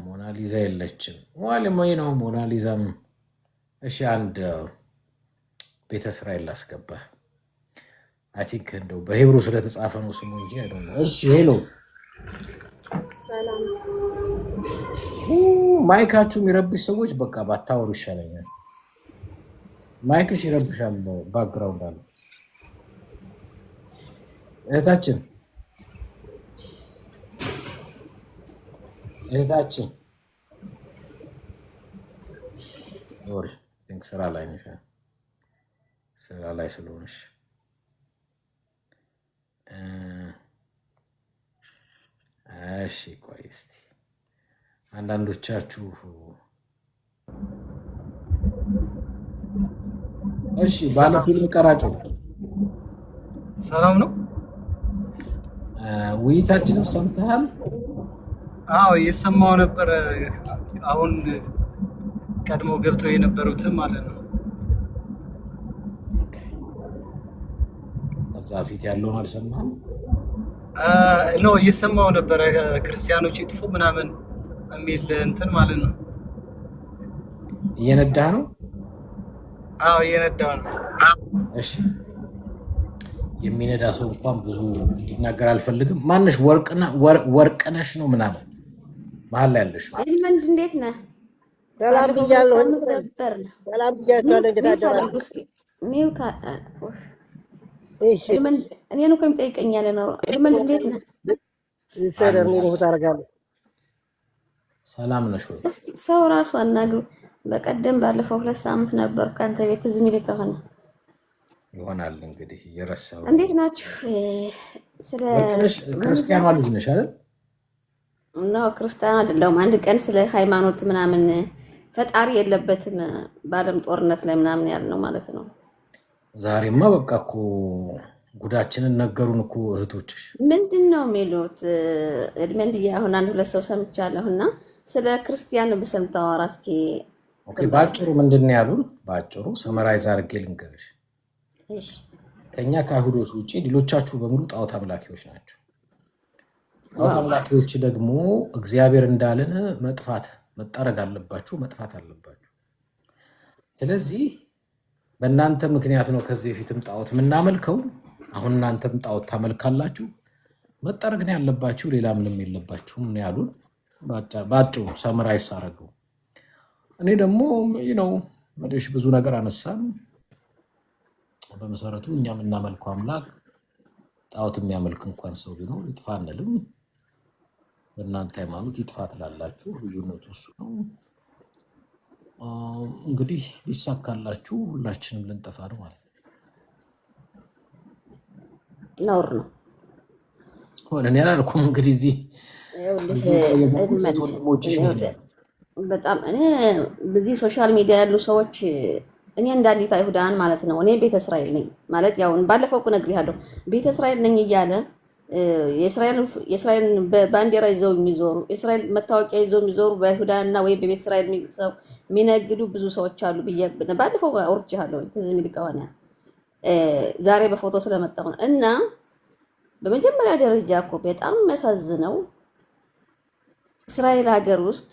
ሞናሊዛ የለችም። ዋልሞይ ነው ሞናሊዛም። እሺ አንድ ቤተ እስራኤል ላስገባ። አይ ቲንክ እንደው በሂብሩ ስለተጻፈ ነው ስሙ እንጂ አይ ዶንት ኖ። እሺ ሄሎ ሰላም ማይካችሁ የሚረብሽ ሰዎች በቃ ባታወሩ ይሻለኛል። ማይክሽ ይረብሻል ባክግራውንድ አለ። እህታችን ሶሪ ቲንክ ስራ ላይ ነሽ። ስራ ላይ ስለሆነሽ እሺ ቆይ እስቲ አንዳንዶቻችሁ እሺ ባለ ፊልም ቀራጩ ሰላም ነው። ውይይታችንን ሰምተሃል? አዎ እየሰማሁ ነበር። አሁን ቀድሞ ገብተው የነበሩትም ማለት ነው። ከዛ ፊት ያለውን አልሰማህም? ነው እየሰማሁ ነበረ። ክርስቲያኖች ይጥፉ ምናምን የሚል እንትን ማለት ነው። እየነዳህ ነው? አዎ እየነዳሁ ነው። እሺ የሚነዳ ሰው እንኳን ብዙ እንዲናገር አልፈልግም። ማንሽ ወርቅነሽ ነው ምናምን መሀል ላይ ያለሽ ኤድመንድ እንዴት ነህ? ሰላም ብያለሁ። ነበር ነው ሰላም ብያለሁ። እንግዲህ አደራችሁ። ሚውታ እሺ ኤድመንድ እኔን እኮ የሚጠይቀኝ ያለ ነው። ኤድመንድ እንዴት ነህ? ሰላም ነው ታረጋለህ። ሰላም ነሽ ወይ? እስኪ ሰው ራሱ አናግሩ። በቀደም ባለፈው 2 ሳምንት ነበር ካንተ ቤት እዚህ ሚል ከሆነ ይሆናል እንግዲህ እየረሳሁ። እንዴት ናችሁ? ስለ ክርስቲያኗ ልጅ ነሽ አይደል? ነው ክርስቲያን አይደለም። አንድ ቀን ስለ ሃይማኖት ምናምን ፈጣሪ የለበትም በዓለም ጦርነት ላይ ምናምን ያልነው ማለት ነው። ዛሬማ በቃ እኮ ጉዳችንን ነገሩን እኮ እህቶችሽ። ምንድነው የሚሉት? ኤድመንድ አሁን 1-2 ሰው ሰምቻለሁና ስለ ክርስቲያን በሰምታው አራስኪ ኦኬ ባጭሩ ምንድነው ያሉን? ባጭሩ ሰመራይዝ አድርጌ ልንገርሽ። እሺ ከኛ ከአይሁዶች ውጪ ሌሎቻችሁ በሙሉ ጣዖት አምላኪዎች ናቸው። ጣዖት አምላኪዎች ደግሞ እግዚአብሔር እንዳለን መጠረግ አለባችሁ፣ መጥፋት አለባችሁ። ስለዚህ በእናንተ ምክንያት ነው ከዚህ በፊትም ጣዖት የምናመልከው። አሁን እናንተም ጣዖት ታመልካላችሁ። መጠረግ ነው ያለባችሁ፣ ሌላ ምንም የለባችሁም ነው ያሉን። ባጭሩ ሰመራይዝ አደረገው። እኔ ደግሞ ነው መደሽ ብዙ ነገር አነሳን። በመሰረቱ እኛ የምናመልከው አምላክ ጣዖት የሚያመልክ እንኳን ሰው ቢኖር ይጥፋ አንልም። በእናንተ ሃይማኖት ይጥፋ ትላላችሁ። ልዩነቱ እሱ ነው። እንግዲህ ቢሳካላችሁ ሁላችንም ልንጠፋ ነው ማለት ነው። ነውር ነው። እኔ አላልኩም እንግዲህ እዚህ ይኸውልህ እዚህ ጋር የገቡት እድመት ወንድሞችሽ ነው ይኸውልህ ያሉት። በጣም እኔ በዚህ ሶሻል ሚዲያ ያሉ ሰዎች እኔ እንዳንዲት አይሁዳን ማለት ነው። እኔ ቤተ እስራኤል ነኝ ማለት ያው ባለፈው እኮ ነግሬሃለሁ። ቤተ እስራኤል ነኝ እያለ የእስራኤልን ባንዲራ ይዘው የሚዞሩ የእስራኤል መታወቂያ ይዘው የሚዞሩ በይሁዳና ወይም በቤተ እስራኤል ሰው የሚነግዱ ብዙ ሰዎች አሉ ብዬ ባለፈው አውርቼሃለሁ። ትዝ የሚል ከሆነ ዛሬ በፎቶ ስለመጣሁ እና በመጀመሪያ ደረጃ እኮ በጣም የሚያሳዝነው እስራኤል ሀገር ውስጥ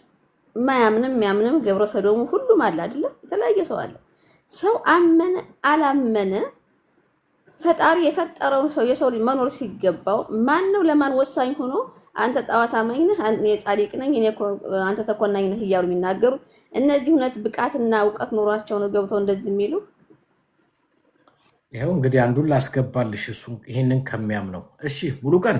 ማያምንም ገብረ ሰዶሙ ሁሉም አለ አይደለ? የተለያየ ሰው አለ። ሰው አመነ አላመነ ፈጣሪ የፈጠረውን ሰው የሰው ልጅ መኖር ሲገባው ማን ነው ለማን ወሳኝ ሆኖ አንተ ጣዖት አማኝ ነህ፣ እኔ ጻድቅ ነኝ፣ አንተ ተኮናኝ ነህ እያሉ የሚናገሩ እነዚህ እውነት ብቃትና እውቀት ኖሯቸው ነው ገብተው እንደዚህ የሚሉ? ይኸው እንግዲህ አንዱን ላስገባልሽ እሱ ይሄንን ከሚያምነው። እሺ ሙሉ ቀን